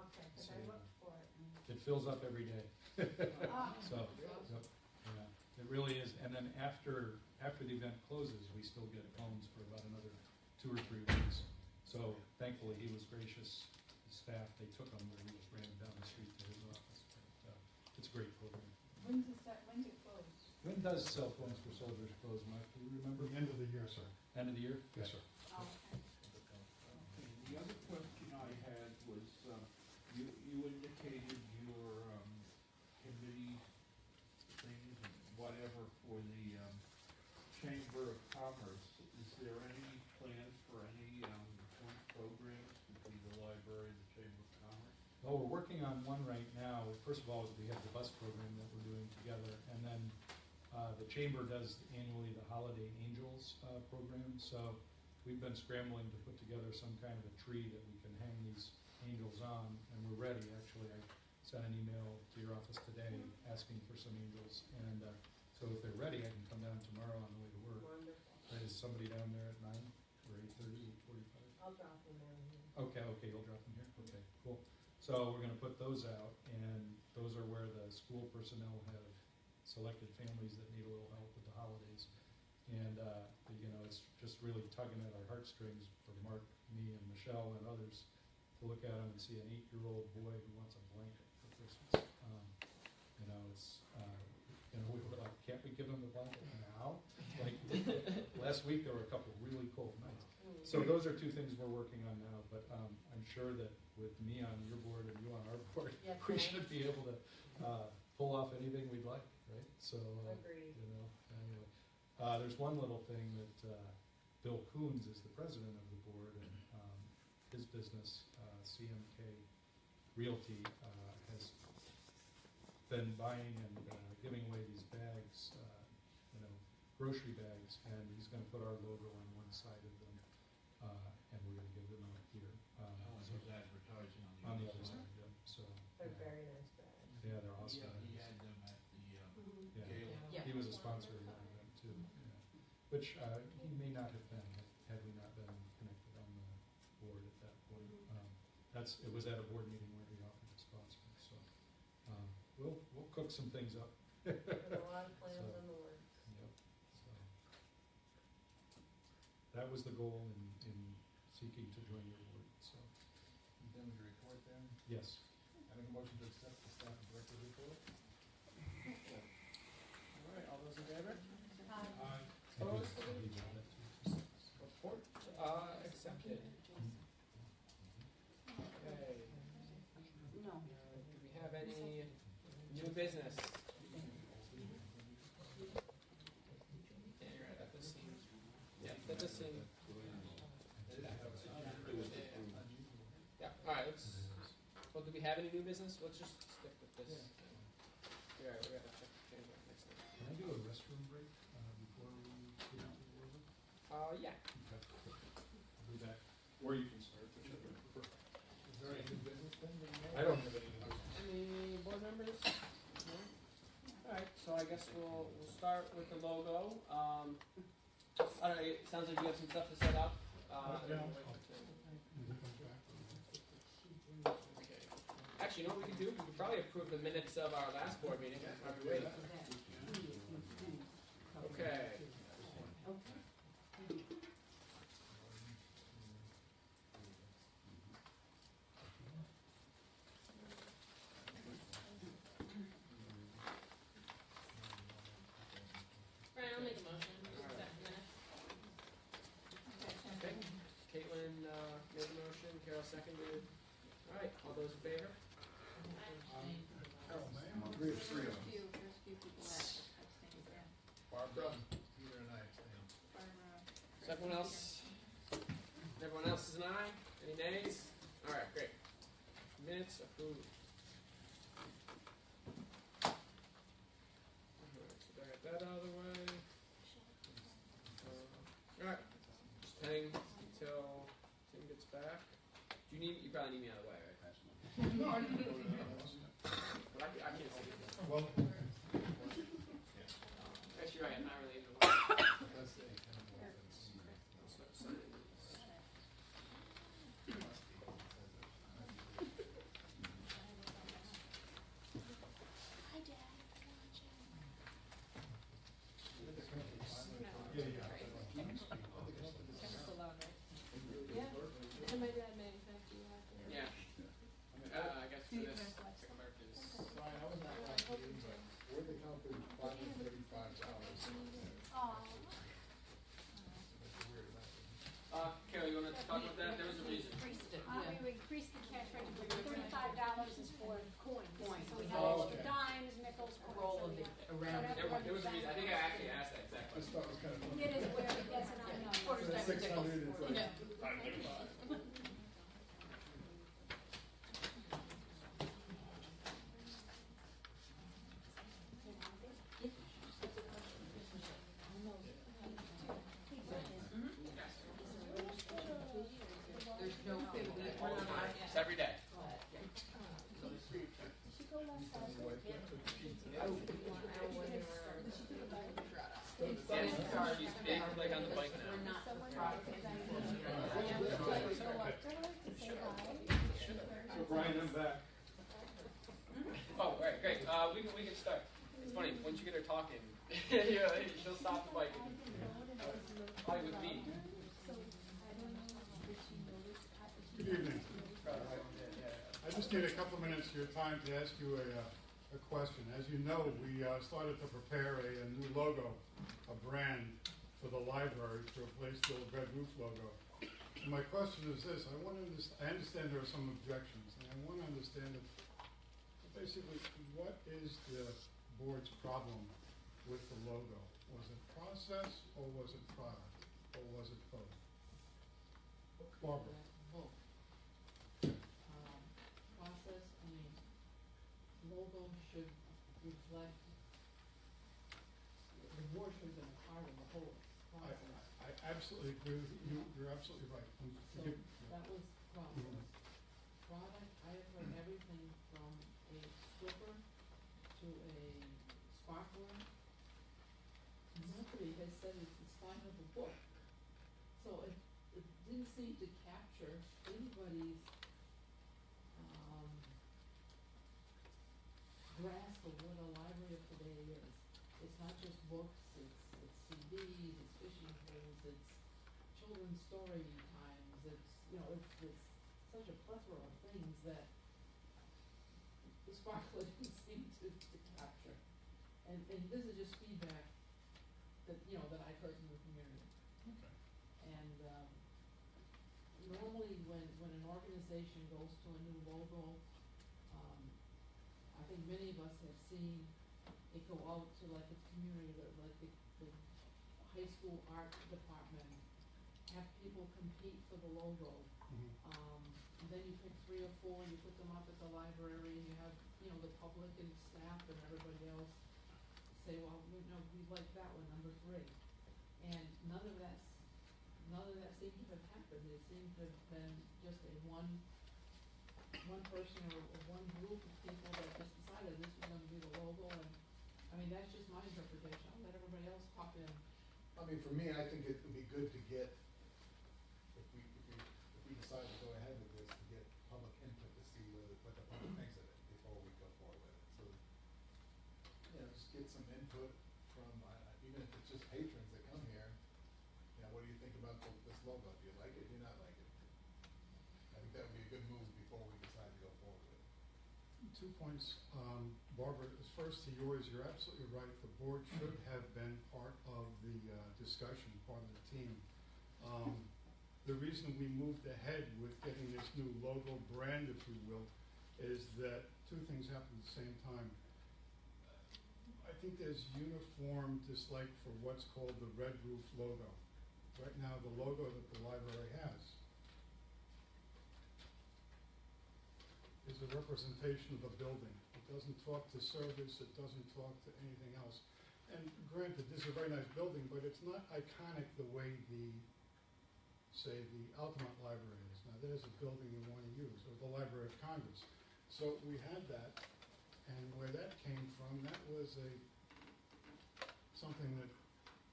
okay, because I So, looked for it. it fills up every day. Ah, So, yep, yeah, it really is. And then after the event closes, we still get phones for about another 2 or 3 weeks. So thankfully, he was gracious. The staff, they took them, and we just ran them down the street to his office. But it's a great program. When's it close? When does cell phones for soldiers close, Mike? Do you remember? The end of the year, sir. End of the year? Yes, sir. Oh, okay. The other question I had was, you indicated your committee things and whatever for the Chamber of Commerce. Is there any plans for any joint programs between the library and the Chamber of Commerce? Well, we're working on one right now. First of all, we have the bus program that we're doing together, and then the Chamber does annually the Holiday Angels program. So we've been scrambling to put together some kind of a tree that we can hang these angels on, and we're ready. Actually, I sent an email to your office today asking for some angels, and so if they're ready, I can come down tomorrow on the way to work. wonderful. Is somebody down there at 9 or 8:30, 8:45? I'll drop them in. Okay, you'll drop them here? Okay, cool. So we're gonna put those out, and those are where the school personnel have selected families that need a little help with the holidays. And, you know, it's just really tugging at our heartstrings for Mark, me, and Michelle and others to look at them and see an 8-year-old boy who wants a blanket for Christmas. You know, it's, you know, we were like, can't we give him the blanket now? Like, last week there were a couple really cold nights. So those are two things we're working on now, but I'm sure that with me on your board and you on our board, Yeah, we right. should be able to pull off anything we'd like, right? So, Agreed. you know, anyway. There's one little thing that Bill Coons is the president of the board, and his business, CMK Realty, has been buying and giving away these bags, you know, grocery bags, and he's going to put our logo on one side of them, and we're going to give them out here. So he's advertising On the other side, yeah. So, They're yeah. very nice bags. Yeah, they're awesome. He had them at the Yeah. gala. Yeah. He was a sponsor of one of them too, yeah. Which he may not have been had we not been connected on the board at that point. It was at a board meeting where he offered to sponsor, so we'll cook some things up. Got a lot of plans So- in the works. Yep. So that was the goal in seeking to join your board. So You done with your report then? yes. I make a motion to accept the staff and director's report. All right, all those in favor? Opposed? Report, accepted. Okay. No. Do we have any new business? Yeah, you're right, that does seem, yeah, that does seem. Yeah, alright, well, do we have any new business? Let's just stick with this. Yeah, we gotta check, change that next thing. Can I do a restroom break before we get into the order? Yeah. Okay. I'll be back. Or you can start, whichever you prefer. Is there any new business then? I don't have any new business. Any board members? No? Alright, so I guess we'll start with the logo. Alright, it sounds like you have some stuff to set up. Yeah. Okay. Actually, you know what we could do? We could probably approve the minutes of our last board meeting. Are we ready? Okay. Brian, I'll make a motion to accept minutes. Okay. Caitlin made a motion, Carol seconded. Alright, all those in favor? Three of them. There's few people that abstained, yeah. Barbara, Peter and I abstain. So everyone else is an aye? Any nays? Alright, great. Minutes approved. Alright, so I got that out of the way. Alright, just heading until Tim gets back. You probably need me out of the way, right? No, I can go to But I can't see it. Well, Actually, right, I'm not really in the way. let's see. I'll start signing these. Hi, Dad. Yeah, and my dad manufactured you after. Yeah. I guess for this, Mark is. Sorry, I was not like you, but we're the company, $535. Carol, you wanna talk about that? There was a reason. Increased it, We increased the cash register, $35 is for coins. Coins. So we Oh, have okay. dimes, nickels, A coins. roll so of we it have- around. so There was a reason. I think I actually asked that exact I question. just thought it was kind of funny. It is where it gets an unknown. Quarter So stack of 600 is nickels. like Yeah. 535. There's no fee. All the time. It's every day. Yeah, she's big, like on the bike now. We're not surprised. So Brian, I'm back. Oh, right, great. We can start. It's funny, once you get her talking, yeah, she'll stop the bike and fight with me. Good evening. I just need a couple minutes of your time to ask you a question. As you know, we started to prepare a new logo, a brand for the library to replace the old red roof logo. And my question is this: I understand there are some objections, and I want to understand it. Basically, what is the board's problem with the logo? Was it process, or was it product, or was it both? Barbara. Both. Process, I mean, logo should reflect, the board should have been a part of the whole process. I absolutely agree with you. You're absolutely right. So that was process. Product, I have heard everything from a slipper to a sparkler. Nobody has said it's the spine of the book. So it didn't seem to capture anybody's grasp of what a library of today is. It's not just books, it's CDs, it's fishing poles, it's children's story times, it's such a plethora of things that the sparkler didn't seem to capture. And this is just feedback that I've heard from the community. Okay. And normally when an organization goes to a new logo, I think many of us have seen it go out to like the community, like the high school art department, have people compete for the logo. And then you pick 3 or 4 and you put them up at the library, and you have, the public and staff and everybody else say, well, we like that one, number 3. And none of that seemed to have happened. It seemed to have been just a one person or one group of people that just decided this was going to be the logo. And I mean, that's just my interpretation. I'll let everybody else pop in. I mean, for me, I think it would be good to get, if we decide to go ahead with this, to get public input to see what the public thinks of it before we go forward with it. So, just get some input from, even if it's just patrons that come here, what do you think about this logo? Do you like it? Do you not like it? I think that would be a good move before we decide to go forward with it. 2 points. Barbara, first to yours, you're absolutely right. The board should have been part of the discussion, part of the team. The reason we moved ahead with getting this new logo brand, if you will, is that 2 things happened at the same time. I think there's uniform dislike for what's called the red roof logo. Right now, the logo that the library has is a representation of a building. It doesn't talk to service, it doesn't talk to anything else. And granted, this is a very nice building, but it's not iconic the way the Altamont Library is. Now, there's a building you want to use, or the Library of Congress. So we had that, and where that came from, that was something that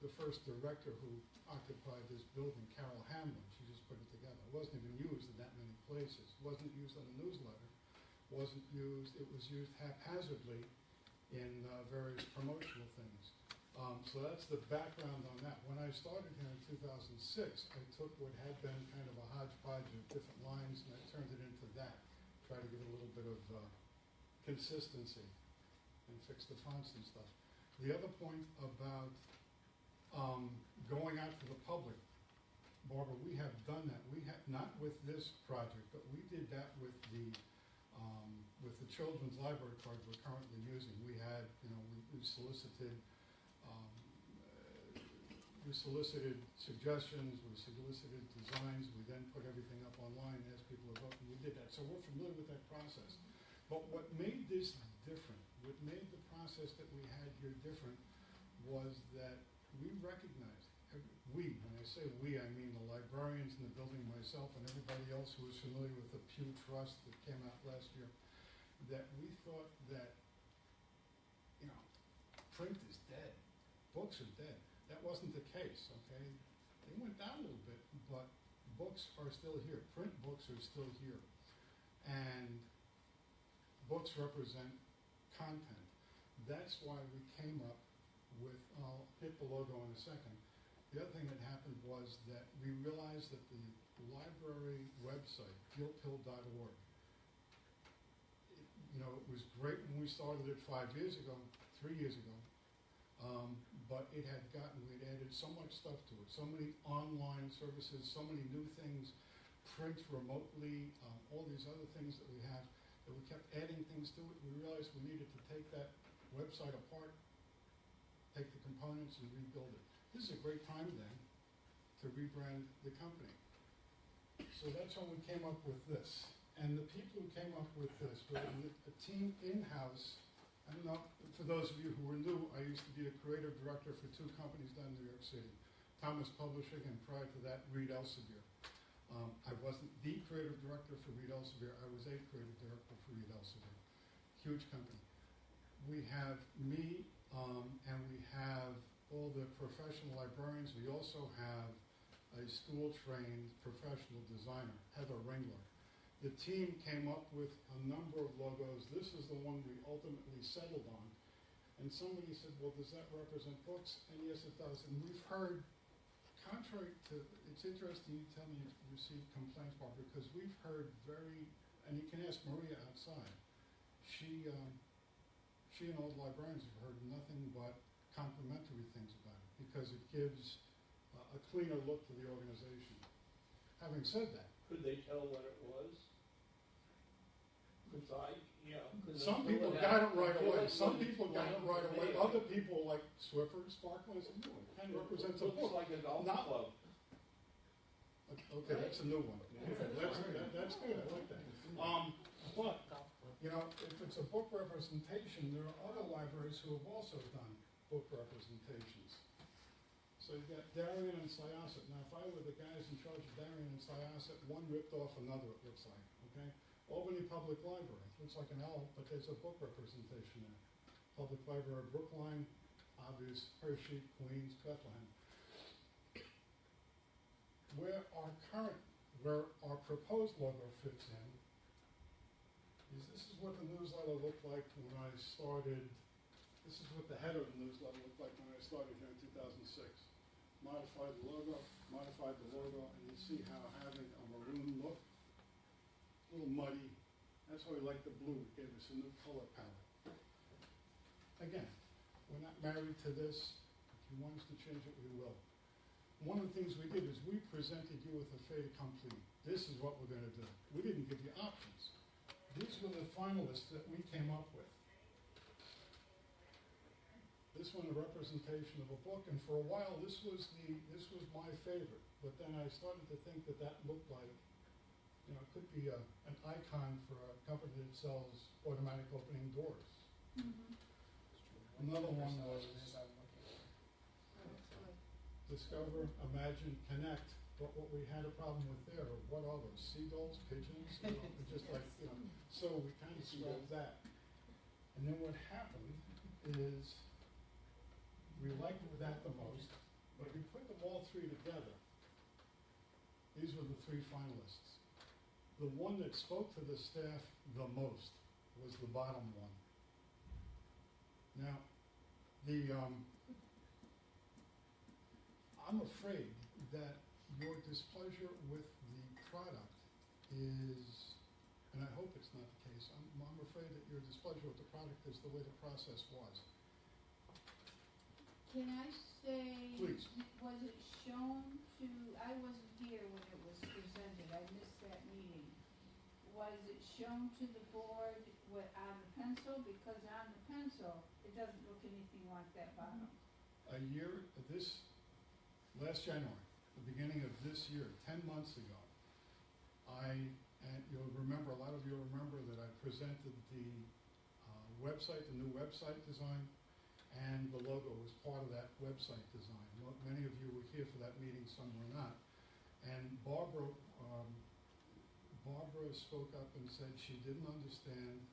the first director who occupied this building, Carol Hamlin, she just put it together. It wasn't even used in that many places. It wasn't used on the newsletter. It was used haphazardly in various promotional things. So that's the background on that. When I started here in 2006, I took what had been kind of a hodgepodge of different lines and I turned it into that. Try to give it a little bit of consistency and fix the fonts and stuff. The other point about going out to the public, Barbara, we have done that. We have not with this project, but we did that with the children's library card we're currently using. We had, we solicited suggestions, we solicited designs, we then put everything up online, asked people to vote, and we did that. So we're familiar with that process. But what made this different, what made the process that we had here different, was that we recognized, when I say we, I mean the librarians in the building, myself, and everybody else who was familiar with the Pew Trust that came out last year, that we thought that, print is dead, books are dead. That wasn't the case, okay? They went down a little bit, but books are still here. Print books are still here. And books represent content. that's why we came up with, I'll hit the logo in a second. The other thing that happened was that we realized that the library website, gilphill.org, it was great when we started it 3 years ago, but it had we'd added so much stuff to it, so many online services, so many new things, print remotely, all these other things that we have, that we kept adding things to it. We realized we needed to take that website apart, take the components and rebuild it. This is a great time then to rebrand the company. So that's when we came up with this. And the people who came up with this were a team in-house. I don't know, for those of you who are new, I used to be a creative director for 2 companies down in New York City, Thomas Publishing, and prior to that, Reed Elsevier. I wasn't the creative director for Reed Elsevier, I was a creative director for Reed Elsevier. Huge company. We have me, and we have all the professional librarians. We also have a school-trained professional designer, Heather Ringler. The team came up with a number of logos. This is the one we ultimately settled on. And somebody said, well, does that represent books? And yes, it does. And we've heard, contrary to, it's interesting you tell me you've received complaints, Barbara, because we've heard and you can ask Maria outside, she and all the librarians have heard nothing but complimentary things about it, because it gives a cleaner look to the organization. Having said that, Could they tell what it was? Because some people got it right away. Some people got it right away. Other people, like Swiffer and Sparkman, said, no, it kind of represents a book. Looks like a golf club. Okay, that's a new one. That's good, I like that. But, if it's a book representation, there are other libraries who have also done book representations. So you've got Darien and Syosset. Now, if I were the guys in charge of Darien and Syosset, one ripped off another, it looks like, okay? Albany Public Library, looks like an L, but there's a book representation there. Public Library of Brookline, obvious, Hershey, Queens, Bethlehem. Where our proposed logo fits in is this is what the newsletter looked like when I started. This is what the header of the newsletter looked like when I started here in 2006. Modified the logo, and you see how having a maroon look, a little muddy. That's why we like the blue. It gave us a new color palette. Again, we're not married to this. If you want us to change it, we will. One of the things we did is we presented you with a fait accompli. This is what we're going to do. We didn't give you options. These were the finalists that we came up with. This one, a representation of a book, and for a while this was my favorite. But then I started to think that looked like, it could be an icon for a company that sells automatic opening doors. Another one was Discover, Imagine, Connect. But what we had a problem with there, what are those? Seagulls, pigeons? Just like, So we kind of scrapped that. And then what happened is we liked that the most, but we put them all 3 together. These were the 3 finalists. The one that spoke to the staff the most was the bottom one. Now, I'm afraid that your displeasure with the product is, and I hope it's not the case, I'm afraid that your displeasure with the product is the way the process was. Can I say, Please. Was it shown to, I wasn't here when it was presented, I missed that meeting. Was it shown to the board on the pencil? Because on the pencil, it doesn't look anything like that bottom. Last January, the beginning of this year, 10 months ago, and you'll remember, a lot of you will remember that I presented the website, the new website design, and the logo was part of that website design. Many of you were here for that meeting, some were not. And Barbara spoke up and said she didn't understand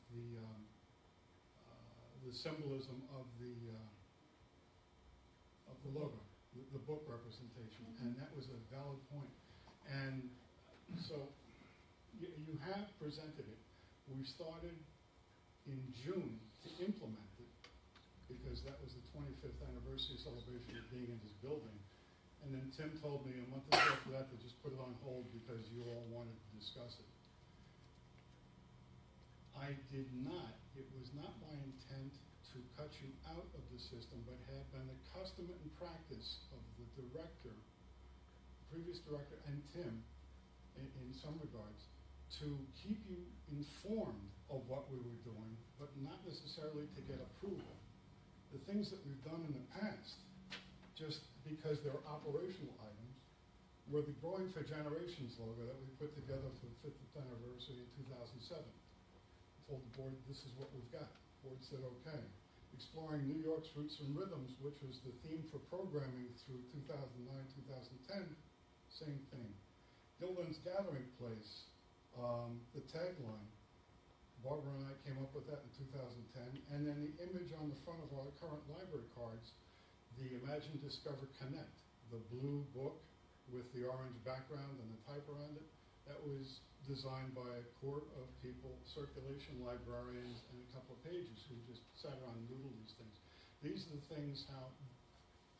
the symbolism of the logo, the book representation, and that was a valid point. And so you have presented it. We started in June to implement it. because that was the 25th anniversary celebration of being in his building. And then Tim told me a month or so after that to just put it on hold because you all wanted to discuss it. I did not. It was not my intent to cut you out of the system, but had been the custom and practice of the director, previous director, and Tim, in some regards, to keep you informed of what we were doing, but not necessarily to get approval. The things that we've done in the past, just because they're operational items, were the Growing for Generations logo that we put together for the 50th anniversary in 2007. I told the board, this is what we've got. The board said, okay. Exploring New York's Roots and Rhythms, which was the theme for programming through 2009, 2010, same thing. Gildan's Gathering Place, the tagline, Barbara and I came up with that in 2010, and then the image on the front of our current library cards, the Imagine, Discover, Connect, the blue book with the orange background and the type around it, that was designed by a core of people, circulation librarians, and a couple of pages who just sat around and doodled these things. These are the things how,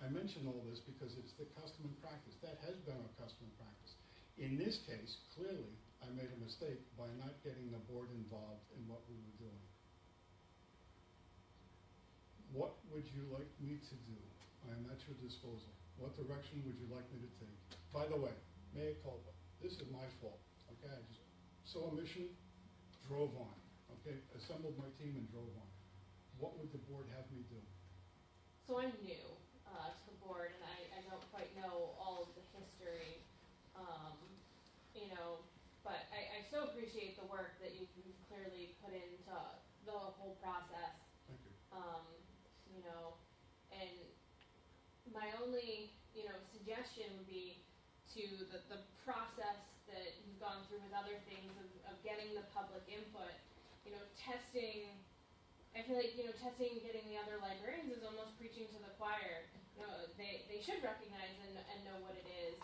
I mention all this because it's the custom and practice. That has been our custom and practice. In this case, clearly, I made a mistake by not getting the board involved in what we were doing. What would you like me to do? I am at your disposal. What direction would you like me to take? By the way, mea culpa. This is my fault. Okay, I just saw a mission, drove on. Okay, assembled my team and drove on. What would the board have me do? So I'm new to the board, and I don't quite know all of the history, you know, but I so appreciate the work that you've clearly put into the whole process. Thank you. You know, and my only, you know, suggestion would be to the process that you've gone through with other things of getting the public input, you know, testing. I feel like, you know, testing and getting the other librarians is almost preaching to the choir. You know, they should recognize and know what it is.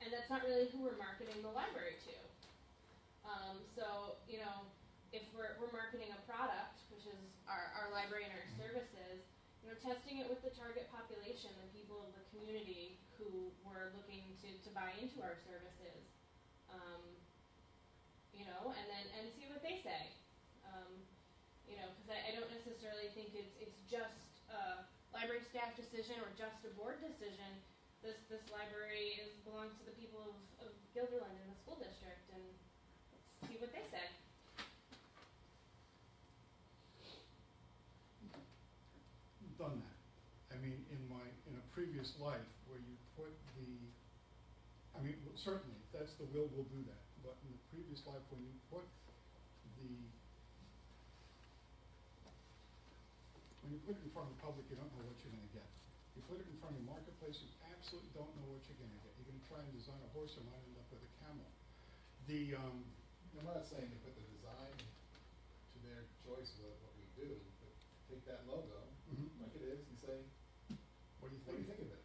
And that's not really who we're marketing the library to. So, you know, if we're marketing a product, which is our library and our services, you know, testing it with the target population, the people of the community who were looking to buy into our services, you know, and see what they say. You know, because I don't necessarily think it's just a library staff decision or just a board decision. This library belongs to the people of Guilderland and the school district, and let's see what they say. Done that. I mean, in a previous life where you put the, I mean, certainly, if that's the will, we'll do that. But in the previous life, when you put it in front of the public, you don't know what you're going to get. You put it in front of the marketplace, you absolutely don't know what you're going to get. You're going to try and design a horse and might end up with a camel. I'm not saying to put the design to their choice of what we do, but take that logo, like it is, and say, what do you what do think? you think of it?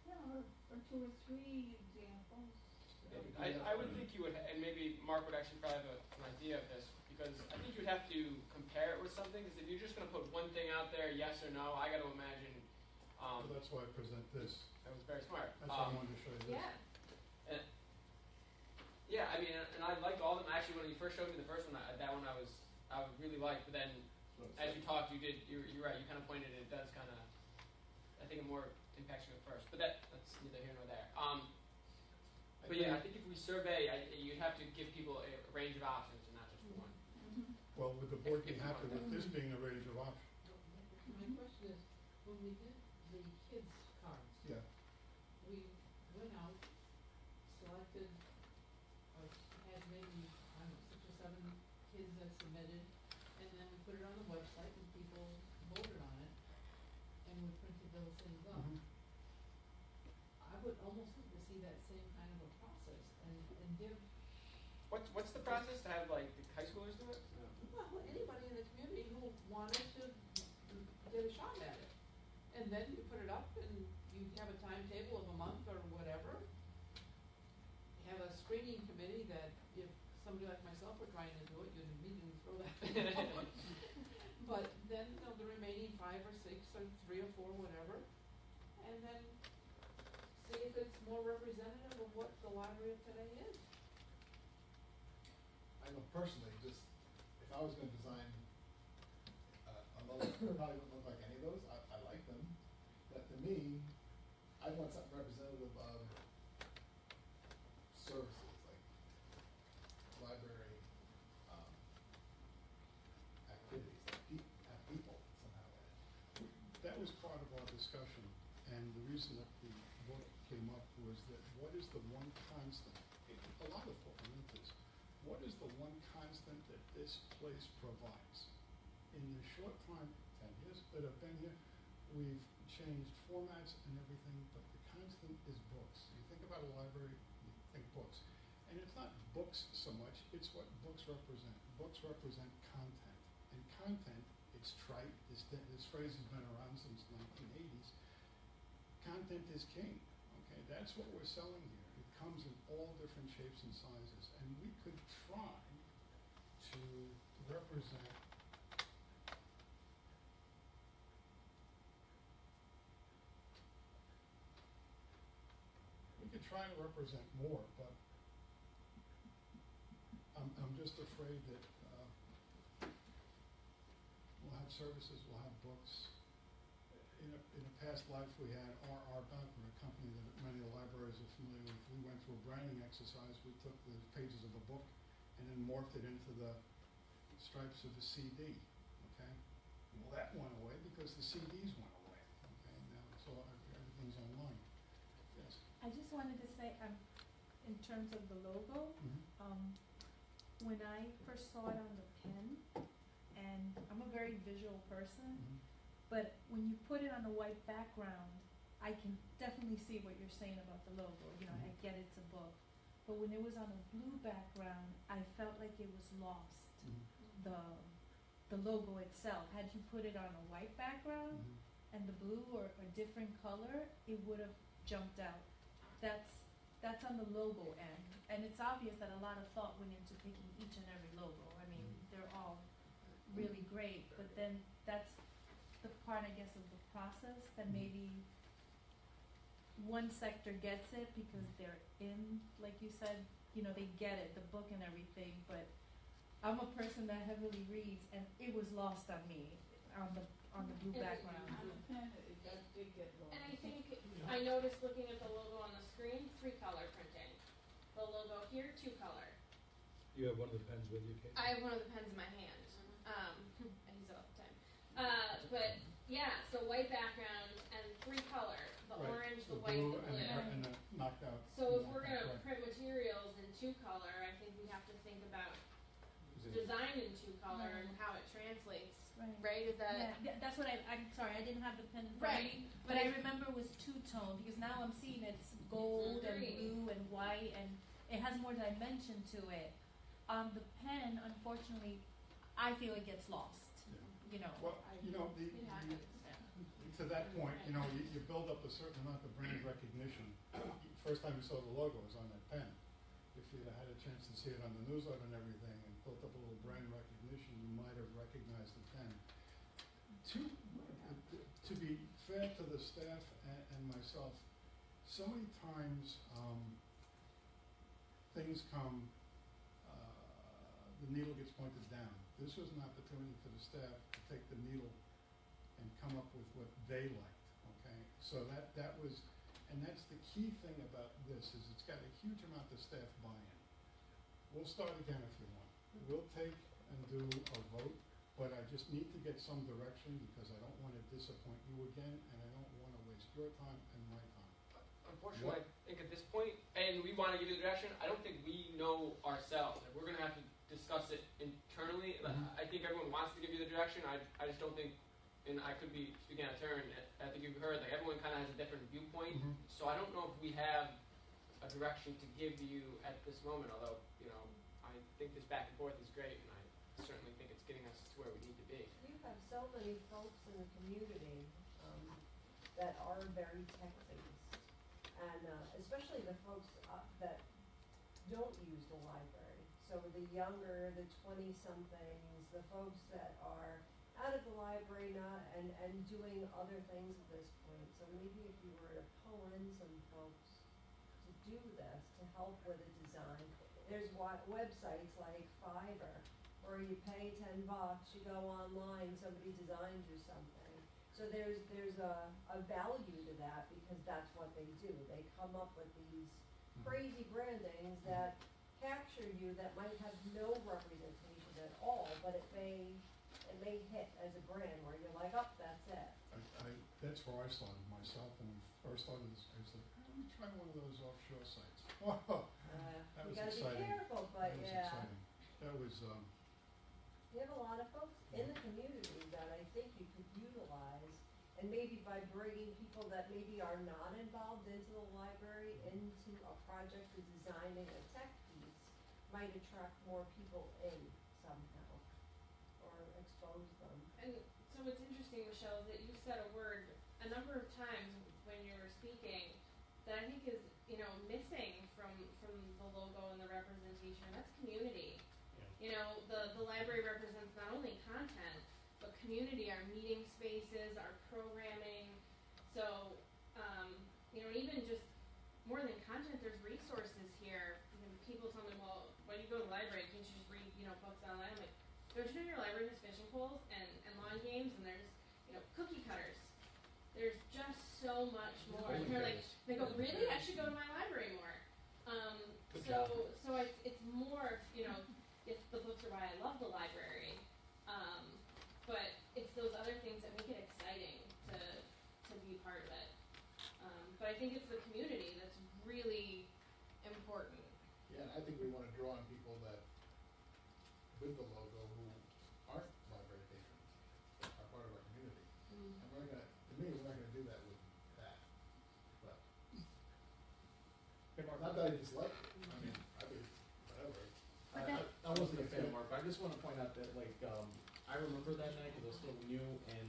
Yeah, or two or three examples. I would think you would, and maybe Mark would actually probably have an idea of this, because I think you'd have to compare it with something, because if you're just going to put one thing out there, yes or no, I got to imagine. So that's why I present this. That was very smart. That's why I wanted to show you this. Yeah. Yeah, I mean, and I liked all of them. Actually, when you first showed me the first one, that one I would really like. But then, as you talked, you're right. You kind of pointed it. It does kind of, I think, it more impacts you at first. But that's neither here nor there. But yeah, I think if we survey, you'd have to give people a range of options and not just one. Well, would the board be happy with this being a range of options? My question is, when we did the kids' cards, Yeah. we went out, selected, had maybe, I don't know, 6 or 7 kids that submitted, and then we put it on the website and people voted on it, and we printed those things up. I would almost like to see that same kind of a process and give, What's the process to have like the high schoolers do it? well, anybody in the community who wanted to get a shot at it. And then you put it up and you have a timetable of a month or whatever. Have a screening committee that if somebody like myself were trying to do it, you'd immediately throw that thing out. But then, you know, the remaining 5 or 6 or 3 or 4, whatever, and then see if it's more representative of what the library of today is. I know personally, just, if I was gonna design a logo, it probably wouldn't look like any of those, I like them, but to me, I want something representative of services, like library, activities, that have people somehow in it. That was part of our discussion, and the reason that the book came up was that what is the one constant? A lot of folk went into this. What is the one constant that this place provides? In the short time, 10 years that I've been here, we've changed formats and everything, but the constant is books. You think about a library, you think books. And it's not books so much, it's what books represent. Books represent content. And content, it's trite, this phrase has been around since 1980s. Content is king, okay? That's what we're selling here. It comes in all different shapes and sizes. And we could try to represent more, but I'm just afraid that we'll have services, we'll have books. In a past life, we had R.R. Bachman, a company that many of the libraries are familiar with. We went through a branding exercise. We took the pages of a book and then morphed it into the stripes of a CD. Okay, well that went away because the CDs went away. Okay, now it's all everything's online. Yes. I just wanted to say, in terms of the logo, when I first saw it on the pen, and I'm a very visual person, but when you put it on a white background, I can definitely see what you're saying about the logo. You know, I get it's a book. But when it was on a blue background, I felt like it was lost. The logo itself. Had you put it on a white background and the blue or a different color, it would have jumped out. That's on the logo end. And it's obvious that a lot of thought went into picking each and every logo. I mean, they're all really great, but then that's the part, I guess, of the process that maybe one sector gets it because they're in, like you said, you know, they get it, the book and everything, but I'm a person that heavily reads, and it was lost on me on the blue background. On the pen, that did get lost. And I think, I noticed looking at the logo on the screen, 3-color printing. The logo here, 2-color. You have one of the pens with you, Kate? I have one of the pens in my hand. I use it all the time. But yeah, so white background and 3-color. The Right. orange, the The white, blue the blue. and the knocked out. So if we're knocked gonna out, right. print materials in 2-color, I think we have to think about design in 2-color and how it translates. Right? Is that Yeah, that's what I'm sorry, I didn't have the pen in front of me, but I remember it was two-tone, because now I'm seeing it's gold and Agreed. blue and white, and it has more dimension to it. On the pen, unfortunately, I feel it gets lost, you know. Well, you know, it happens? to that point, you know, you build up a certain amount of brand recognition. First time you saw the logo was on that pen. If you'd had a chance to see it on the newsletter and everything and built up a little brand recognition, you might have recognized the pen. To be fair to the staff and myself, so many times things come, the needle gets pointed down. This was an opportunity for the staff to take the needle and come up with what they liked, okay? So that was, and that's the key thing about this, is it's got a huge amount of staff buy-in. We'll start again if you want. We'll take and do a vote, but I just need to get some direction because I don't want to disappoint you again, and I don't want to waste your time and my time. Unfortunately, I think at this point, and we want to give you the direction, I don't think we know ourselves. Like, we're going to have to discuss it internally. I think everyone wants to give you the direction. I just don't think, and I could be speaking out of turn, I think you've heard, like, everyone kind of has a different viewpoint. So I don't know if we have a direction to give you at this moment, although, you know, I think this back and forth is great, and I certainly think it's getting us to where we need to be. You have so many folks in the community that are very tech-based, and especially the folks that don't use the library. So the younger, the 20-somethings, the folks that are out of the library, not, and doing other things at this point. So maybe if you were to pull in some folks to do this, to help with a design. There's websites like Fiverr, where you pay $10, you go online, somebody designs you something. So there's a value to that because that's what they do. They come up with these crazy brandings that capture you that might have no representation at all, but it may hit as a brand where you're like, oh, that's it. That's where I started myself, and when I first started this, I said, let me try one of those offshore sites. Whoa, that You was gotta exciting. be careful, but That was yeah. exciting. That was, You have a lot of folks in the community that I think you could utilize, and maybe by bringing people that maybe are not involved into the library, into a project of designing a tech piece, might attract more people in somehow, or expose them. And so what's interesting, Michelle, is that you said a word a number of times when you were speaking that I think is, missing from the logo and the representation. That's community. The library represents not only content, but community, our meeting spaces, our programming. So, and even just more than content, there's resources here. People tell me, well, why do you go to the library? Can't you just read, books online? I'm like, don't you know your library has fishing poles and lawn games, and there's, cookie cutters. There's just so much more. And they're like, they go, really? I should go to my library more. So it's more, if the books are why I love the library, but it's those other things that make it exciting to be part of it. But I think it's the community that's really important. Yeah, and I think we wanna draw on people that, with the logo, who aren't library patrons, are part of our community. And we're not gonna, to me, we're not gonna do that with that. But, Hey, Mark. not that I dislike it, I mean, I think, whatever. I wasn't a fan of Mark, but I just wanna point out that, like, I remember that night, cause I was still new, and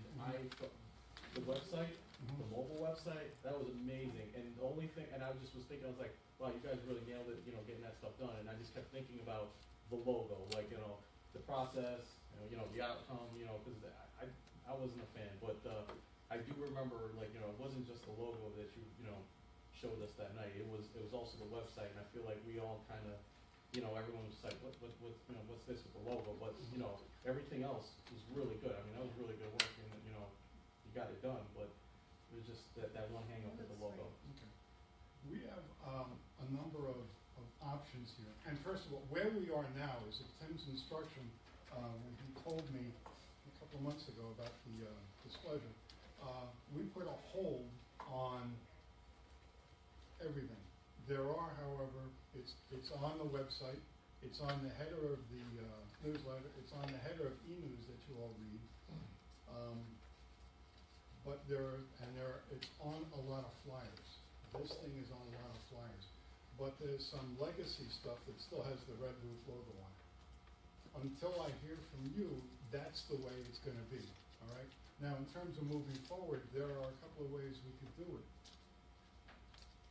the website, the mobile website, that was amazing, and the only thing, and I just was thinking, I was like, wow, you guys really nailed it, getting that stuff done, and I just kept thinking about the logo, like, the process, the outcome, cause I wasn't a fan, but, I do remember, like, it wasn't just the logo that you showed us that night, it was also the website, and I feel like we all kinda, everyone was just like, what's this with the logo, but, everything else was really good, I mean, that was really good work, and, you got it done, but it was just that one hang up with the logo. okay. We have, a number of options here. And first of all, where we are now is at Tim's instruction, when he told me a couple of months ago about the, displeasure, we put a hold on everything. There are, however, it's on the website, it's on the header of the, newsletter, it's on the header of e-news that you all read. But it's on a lot of flyers. This thing is on a lot of flyers. But there's some legacy stuff that still has the Red Roof logo on it. Until I hear from you, that's the way it's gonna be, all right? Now, in terms of moving forward, there are a couple of ways we could do it.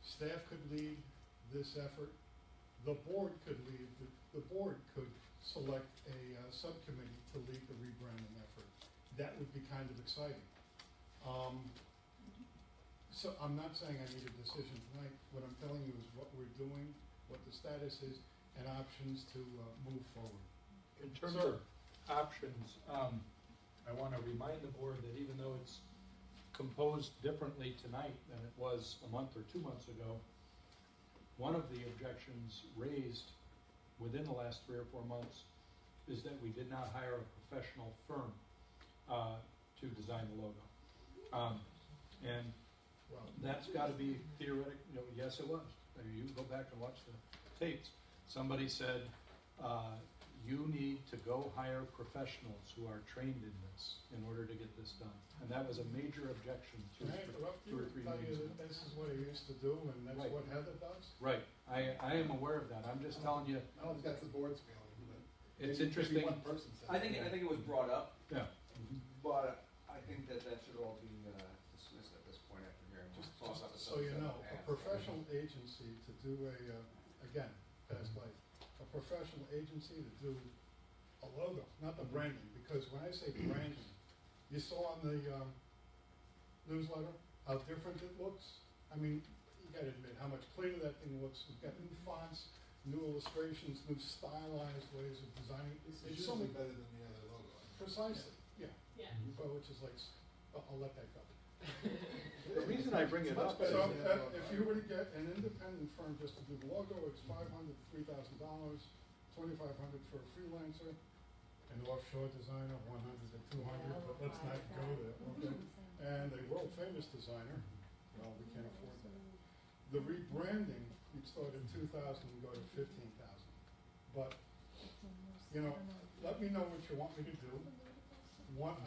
Staff could lead this effort. The board could lead, the board could select a subcommittee to lead the rebranding effort. That would be kind of exciting. So I'm not saying I need a decision tonight. What I'm telling you is what we're doing, what the status is, and options to move forward. In terms Sir. of options, I want to remind the board that even though it's composed differently tonight than it was a month or 2 months ago, one of the objections raised within the last 3 or 4 months is that we did not hire a professional firm to design the logo. And that's got to be theoretic. Yes, it was. You go back and watch the tapes. Somebody said, you need to go hire professionals who are trained in this in order to get this done. And that was a major objection Can I interrupt you 2 or and 3 tell you meetings that ago. this is what he used to do and that's Right. what Heather does? Right. I am aware of that. I'm just telling you, I don't think that's the board's feeling, but. it's maybe interesting. one person said I think it was brought up, Yeah. but I think that should all be dismissed at this point after hearing. Just toss out the so you subject know, and a ask. professional agency to do again, past life, a professional agency to do a logo, not the branding, because when I say branding, You saw on the newsletter how different it looks? I mean, you gotta admit how much cleaner that thing looks. We've got new fonts, new illustrations, new stylized ways of designing. It's There's so usually many, better than the other logo. precisely, yeah. Yeah. But which is like, I'll let that go. The reason I bring it up is, So, if you were to get an independent firm just to do the logo, it's $500 to $3,000, $2,500 for a freelancer, an offshore designer, 100 to 200, but let's not go there, okay? And a world famous designer, well, we can't afford that. The rebranding, you'd start at 2,000 and go to 15,000. But, you know, let me know what you want me to do.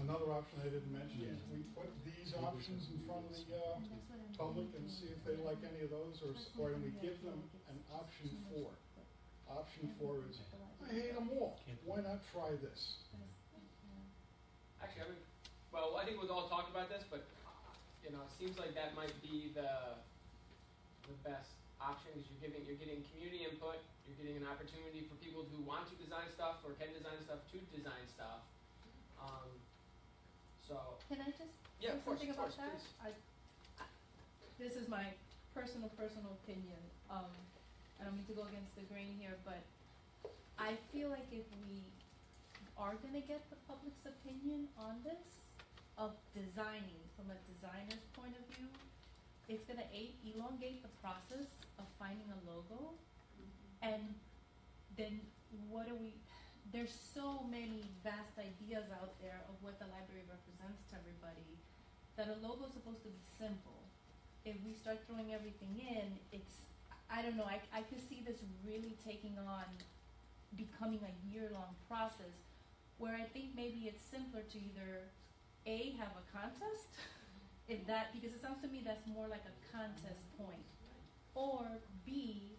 Another option I didn't mention is we put these options in front of the public and see if they like any of those, or we give them an option 4. Option 4 is, I hate them all, why not try this? Actually, I think we've all talked about this, but, you know, it seems like that might be the best option, is you're getting community input, you're getting an opportunity for people who want to design stuff or can design stuff to design stuff. So. Can I just Yeah, say of course, something about that? please. This is my personal opinion. I don't mean to go against the grain here, but I feel like if we are gonna get the public's opinion on this, of designing from a designer's point of view, it's gonna elongate the process of finding a logo, and then what do we, there's so many vast ideas out there of what the library represents to everybody, that a logo is supposed to be simple. If we start throwing everything in, it's, I don't know, I could see this really taking on, becoming a year-long process, where I think maybe it's simpler to either A, have a contest, if that, because it sounds to me that's more like a contest point, or B,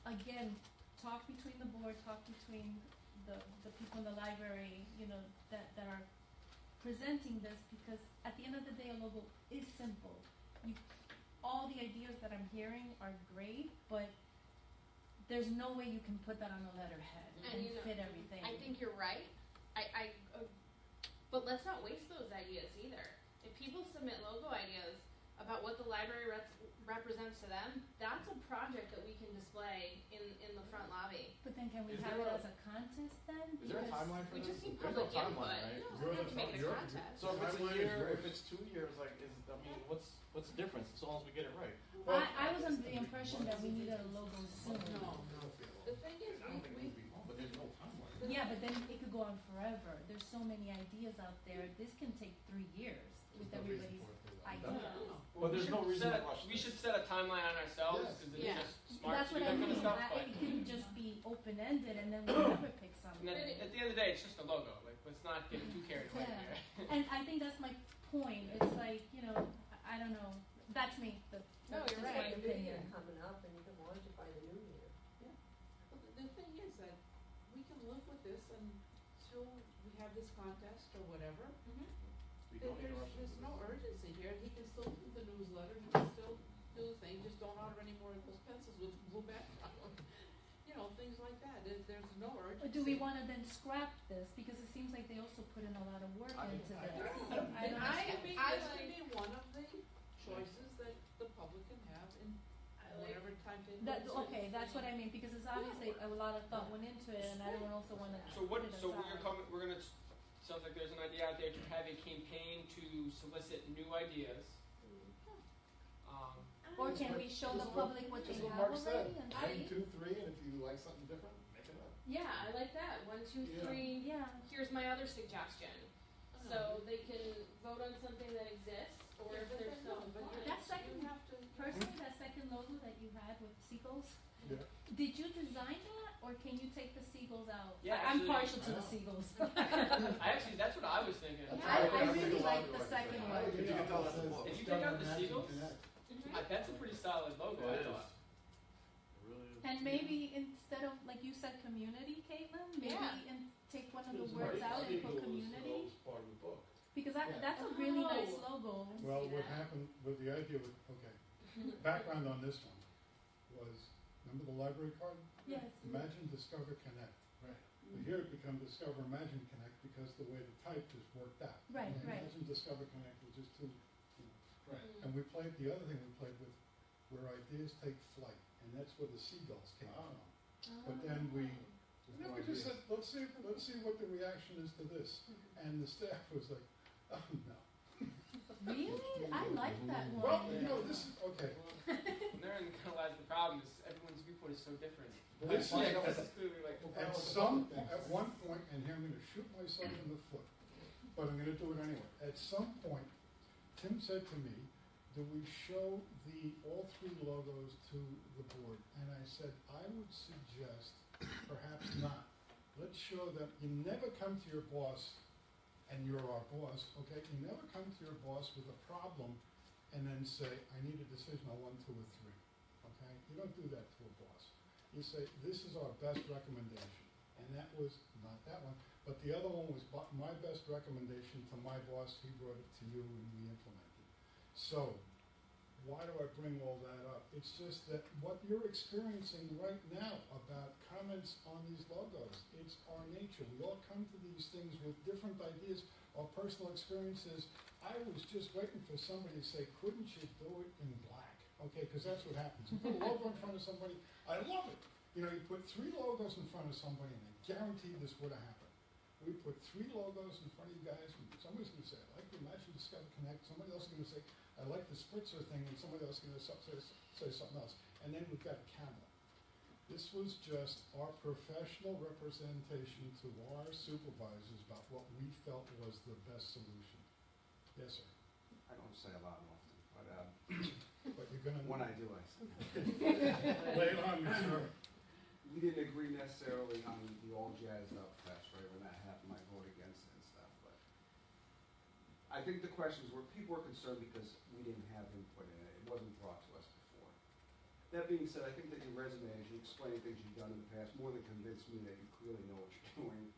again, talk between the board, talk between the people in the library, you know, that are presenting this, because at the end of the day, a logo is simple. All the ideas that I'm hearing are great, but there's no way you can put that on a letterhead and you know, fit everything. I think you're right. But let's not waste those ideas either. If people submit logo ideas about what the library represents to them, that's a project that we can display in the front lobby. But then can we Is have there it a- as a contest then? is there a Because timeline for We this? just need There's no public input. timeline, right? No, we have to make it a contest. So if it's a Timeline is year, yours. if it's 2 years, like, what's the difference, as long as we get it right? I was under the impression that we needed a logo soon. No, the thing is, But there's no timeline. Yeah, but then it could go on forever. There's so many ideas out there. This can take 3 years with everybody's ideas. Well, there's no reason to rush We this. should set a timeline on ourselves, because it's Yeah. just smart That's to do what I that kind of mean. stuff, It but. couldn't just be open-ended and then we'll never pick And something. then, at the end of the day, it's just a logo, like, let's not get too carried away Yeah. here. And I think that's my point. It's like, you know, I don't know. That's me. That's No, just you're my right. New year opinion. coming up, and you can launch it by the new year. Well, the thing is that we can live with this until we have this contest or whatever. We don't need to rush There's into no this. urgency here. He can still do the newsletter, he can still do the thing, just don't order any more of those pencils with blue background. You know, things like that. There's no urgency. Or do we want to then scrap this? Because it seems like they also put in a lot of work into this. I And don't I know. think I this like- could be one of the choices that the public can have in whatever timetable. That, it okay, suits. that's what I mean, because it's obviously a lot of thought went into it, and I don't also want to So what, put it so aside. we're gonna, sounds like there's an idea out there to have a campaign to solicit new ideas. Or can we show the public what they Just what have Mark said, already? And name see? 2, 3, and if you like something different, make it up. Yeah, I like that. 1, 2, Yeah. 3. Yeah. Here's my other suggestion. So they can vote on something that exists, or Yeah, if but there's then no, some. but you That second, you have to. personally, that second logo that you had with seagulls, Yeah. did you design that, or can you take the seagulls out? Yeah, I'm actually- partial to I the know. seagulls. Actually, that's what I was thinking. That's I what really think like about the it. second I one. think You can tell that's says a- If you done take out on the Magic seagulls, Connect. That's a pretty solid logo, I It is. thought. It really is. And maybe instead of, like you said, community, Caitlin, maybe Yeah. and take one of the It's words already- out and Seagulls put community, is part of the book. because Yeah. that's a really nice Oh. logo. Well, see what that. happened with the idea with, okay, background on this one was, remember the library card? Yes. Imagine Discover Connect. Right. But here it becomes Discover Imagine Connect because the way the type is worked out. Right, And right. Imagine Discover Connect was just too, Right. and we played, the other thing we played with, where ideas take flight, and that's where the seagulls came Ah. from. But then we, There's no, no we just idea. said, let's see what the reaction is to this. And the staff was like, oh, no. Really? I like that one. Well, you know, this is, okay. And therein kind of lies the problem, is everyone's viewpoint is so different. This is, This is clearly like, at one point, and here I'm gonna shoot myself in the foot, but I'm gonna do it anyway. At some point, Tim said to me, do we show all three logos to the board? And I said, I would suggest perhaps not. Let's show them, you never come to your boss, and you're our boss, okay? You never come to your boss with a problem and then say, I need a decision on 1, 2, or 3, okay? You don't do that to a boss. You say, this is our best recommendation. And that was, not that one, but the other one was my best recommendation to my boss, he brought it to you and we implemented. So, why do I bring all that up? It's just that what you're experiencing right now about comments on these logos, it's our nature. We all come to these things with different ideas or personal experiences. I was just waiting for somebody to say, couldn't you do it in black? Okay, because that's what happens. You put a logo in front of somebody, I love it. You know, you put 3 logos in front of somebody and I guarantee this would have happened. We put 3 logos in front of you guys, and somebody's going to say, I like the Imagine Discover Connect, somebody else is going to say, I like the Spritzer thing, and somebody else is going to say something else. And then we've got a camera. This was just our professional representation to our supervisors about what we felt was the best solution. Yes, sir. I don't say a lot often, but But you're going to... when I do, I say. Lay it on me, sir. We didn't agree necessarily on the all jazzed up fest, right? When that happened, I voted against it and stuff, but I think the questions were, people were concerned because we didn't have input in it. It wasn't brought to us before. That being said, I think that your resume, as you explain things you've done in the past, more than convinced me that you clearly know what you're doing,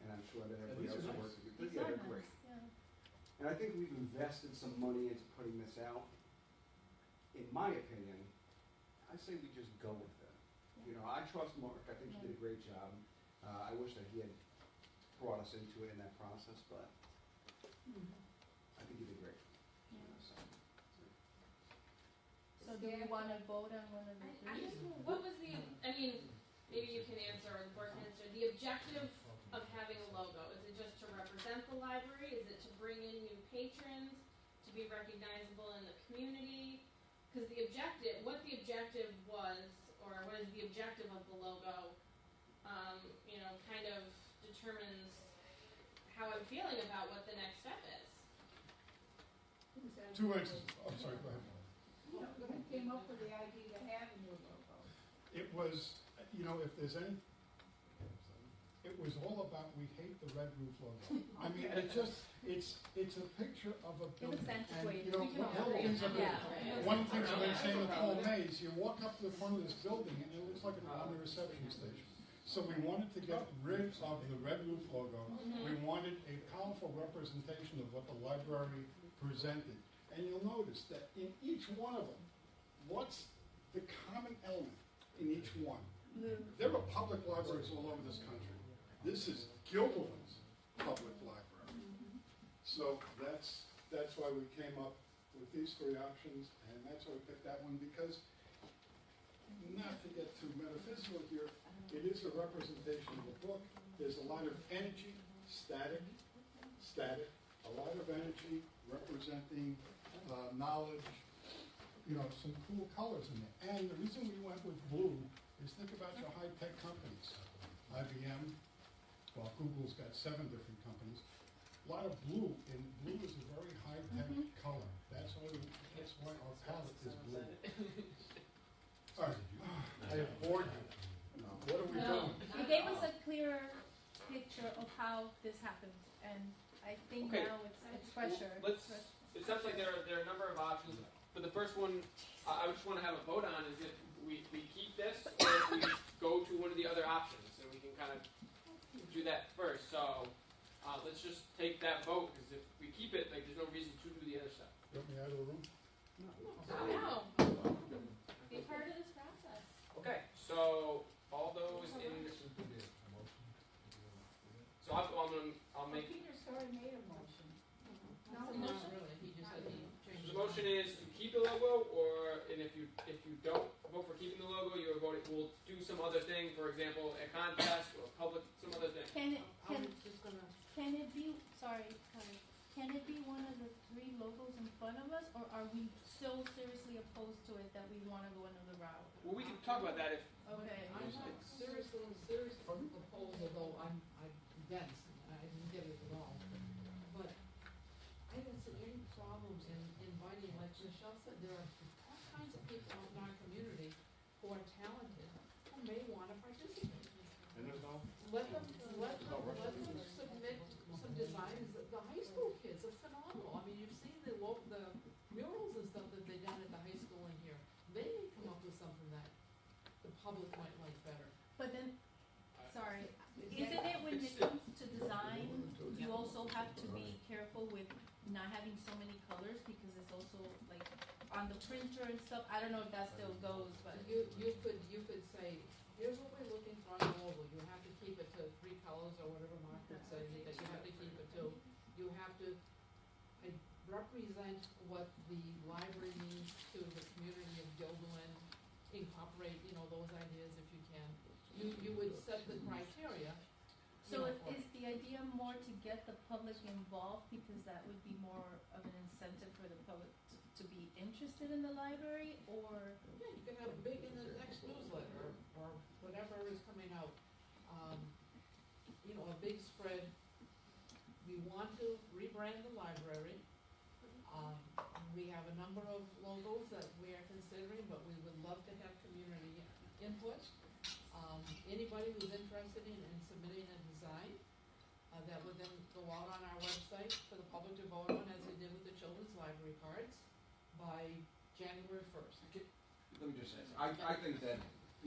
and I'm sure that everybody else is working. These Yeah, are they're great. nice, yeah. And I think we've invested some money into putting this out. In my opinion, I say we just go with it. You know, I trust Mark. I think he did a great job. I wish that he had brought us into it in that process, but I think he did great. You know, so. So do we wanna vote on one of the I three? just, what was the, I mean, maybe you can answer, or the board can answer, the objective of having a logo? Is it just to represent the library? Is it to bring in new patrons, to be recognizable in the community? Because the objective, what the objective was, or what is the objective of the logo, you know, kind of determines how I'm feeling about what the next step is. 2 inches. I'm sorry, go ahead. Who came up with the idea to have a new logo? It was, you know, if there's any, it was all about, we hate the red roof logo. I mean, it's a picture of a It building. looks And, antiquated. you know, We can one all of the agree things on I've that. been- one of the things I've been saying to Paul Mays, you walk up to the front of this building and it looks like on the reception station. So we wanted to get rid of the red roof logo. We wanted a powerful representation of what the library presented. And you'll notice that in each one of them, what's the common element in each one? There are public libraries all over this country. This is Gilderland's public library. So that's why we came up with these 3 options, and that's why we picked that one, because, not to get too metaphysical here, it is a representation of a book. There's a lot of energy, static, a lot of energy representing knowledge, you know, some cool colors in there. And the reason we went with blue is think about your high-tech companies. IBM, well, Google's got 7 different companies. A lot of blue, and blue is a very high-tech color. That's why our palette is blue. All right, I have bored you. What are we No, doing? you gave us a clearer picture of how this happened, and I think Okay. now it's fresher. Let's, it sounds like there are a number of options, but the first one, I just wanna have a vote on is if we keep this, or if we go to one of the other options, and we can kind of do that first, so, let's just take that vote, because if we keep it, like, there's no reason to do the other stuff. You want me out of the room? No. Be part of this process. Okay, so, all those in, I'll make, Peter's already made a motion. Not really, he just said he changed. the motion is to keep the logo, or, and if you don't vote for keeping the logo, you're voting, we'll do some other thing, for example, a contest or public, some other thing. Can it, I was just gonna, can it be, sorry, can it be one of the 3 logos in front of us, or are we so seriously opposed to it that we wanna go another route? Well, we can talk about that if, Okay. I'm not seriously opposed, although I'm dense, I didn't get it at all. But I don't see any problems in inviting, like Michelle said, there are all kinds of people out in our community who are talented, who may wanna participate. And there's no, Let them submit some designs, the high school kids are phenomenal, I mean, you've seen the murals and stuff that they done at the high school in here. They may come up with something that the public might like better. But then, sorry, isn't it when it comes to design, you also have to be careful with not having so many colors, because it's also like on the printer and stuff, I don't know if that still goes, but. You could say, here's what we're looking for on the logo, you have to keep it to 3 colors or whatever Mark would say, that you have to keep it to. You have to represent what the library means to the community of Gilderland, incorporate, those ideas if you can. You would set the criteria. So is the idea more to get the public involved, because that would be more of an incentive for the public to be interested in the library, or? Yeah, you can have a big in the next newsletter, or whatever is coming out, a big spread. We want to rebrand the library. We have a number of logos that we are considering, but we would love to have community input. Anybody who's interested in submitting a design, that would then go out on our website for the public to vote on, as we did with the children's library cards, by January 1st. Let me just say, I think that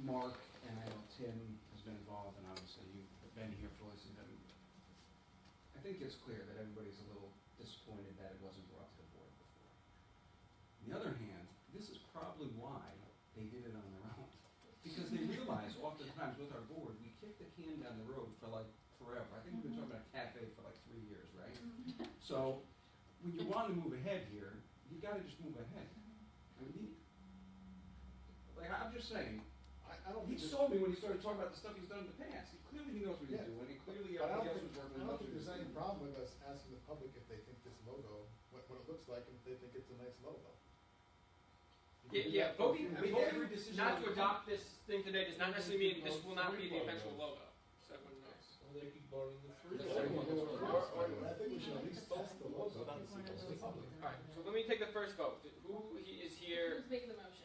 Mark, and I know Tim has been involved, and obviously you've been here for this, and I think it's clear that everybody's a little disappointed that it wasn't brought to the board before. On the other hand, this is probably why they did it on their own. Because they realize oftentimes with our board, we kick the can down the road for like forever. I think we've been talking about a cafe for like 3 years, right? So when you want to move ahead here, you gotta just move ahead. I mean, I'm just saying, I don't he think saw me when he started talking about the stuff he's done in the past. He knows what he's doing, and clearly But I everybody don't else think, was working. I don't think there's any problem with us asking the public if they think this logo, what it looks like, and if they think it's a nice logo. You can do that for voting, free. every decision not on to the adopt this thing today does not necessarily mean this will not be the eventual logo. So everyone knows. Well, they keep voting the three. That's what we do it for. I think we should at least test the logo, not see what's the public. Alright, so let me take the first vote. Who is here? Who's making the motion?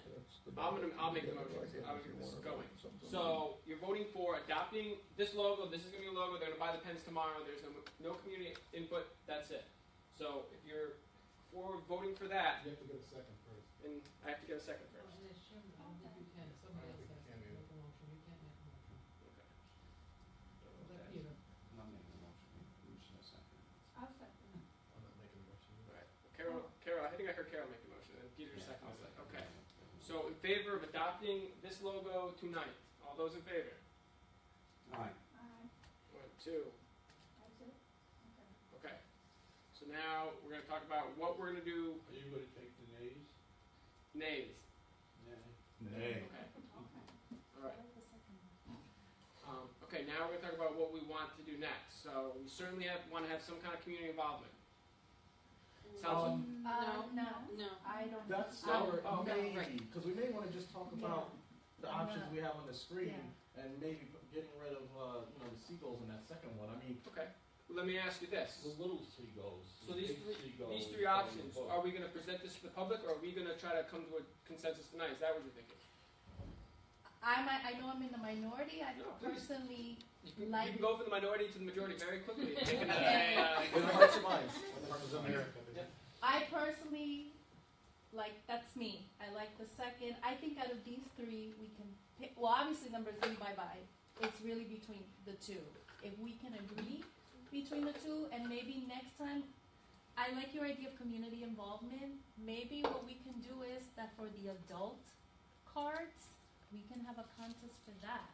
I'll make the motion. I'll get this going. So you're voting for adopting this logo. This is gonna be a logo. They're gonna buy the pens tomorrow. There's no community input. That's it. So if you're for voting for that, You have to get a second first. and I have to get a second first. I don't think you can, somebody else has to make a motion, you can't make a motion. Okay. Is that Peter? I'm not making a motion. We're just gonna second it. I'll second it. I'm not making a motion. Alright. Carol, I think I heard Carol make the motion, and Peter Yeah, seconded I'll it. second Okay. it. So in favor of adopting this logo tonight, all those in favor? Aye. Aye. 1, 2. That's it? Okay. Okay. So now we're gonna talk about what we're gonna do. Are you gonna take the nays? Nays. Nay. Okay. Okay. All right. Okay. Now we're gonna talk about what we want to do next. So we certainly want to have some kind of community involvement. Sounds No, I don't. That's I- our oh, okay, maybe, because we may want to just talk about the I'm options not- we have on the screen, yeah. and maybe getting rid of, the seagulls in that second one. I mean, okay. Let me ask you this. The little seagulls. So the these big seagulls These three are options, the vote. are we going to present this to the public, or are we going to try to come to a consensus tonight? Is that what you're thinking? I know I'm in the minority. I No, please. personally You can like. go from the minority to the majority very quickly. with our hearts and minds. This is America. I personally like, that's me. I like the second. I think out of these 3, we can pick. Well, obviously number 3, bye-bye. It's really between the 2. If we can agree between the 2, and maybe next time, I like your idea of community involvement. Maybe what we can do is that for the adult cards, we can have a contest for that.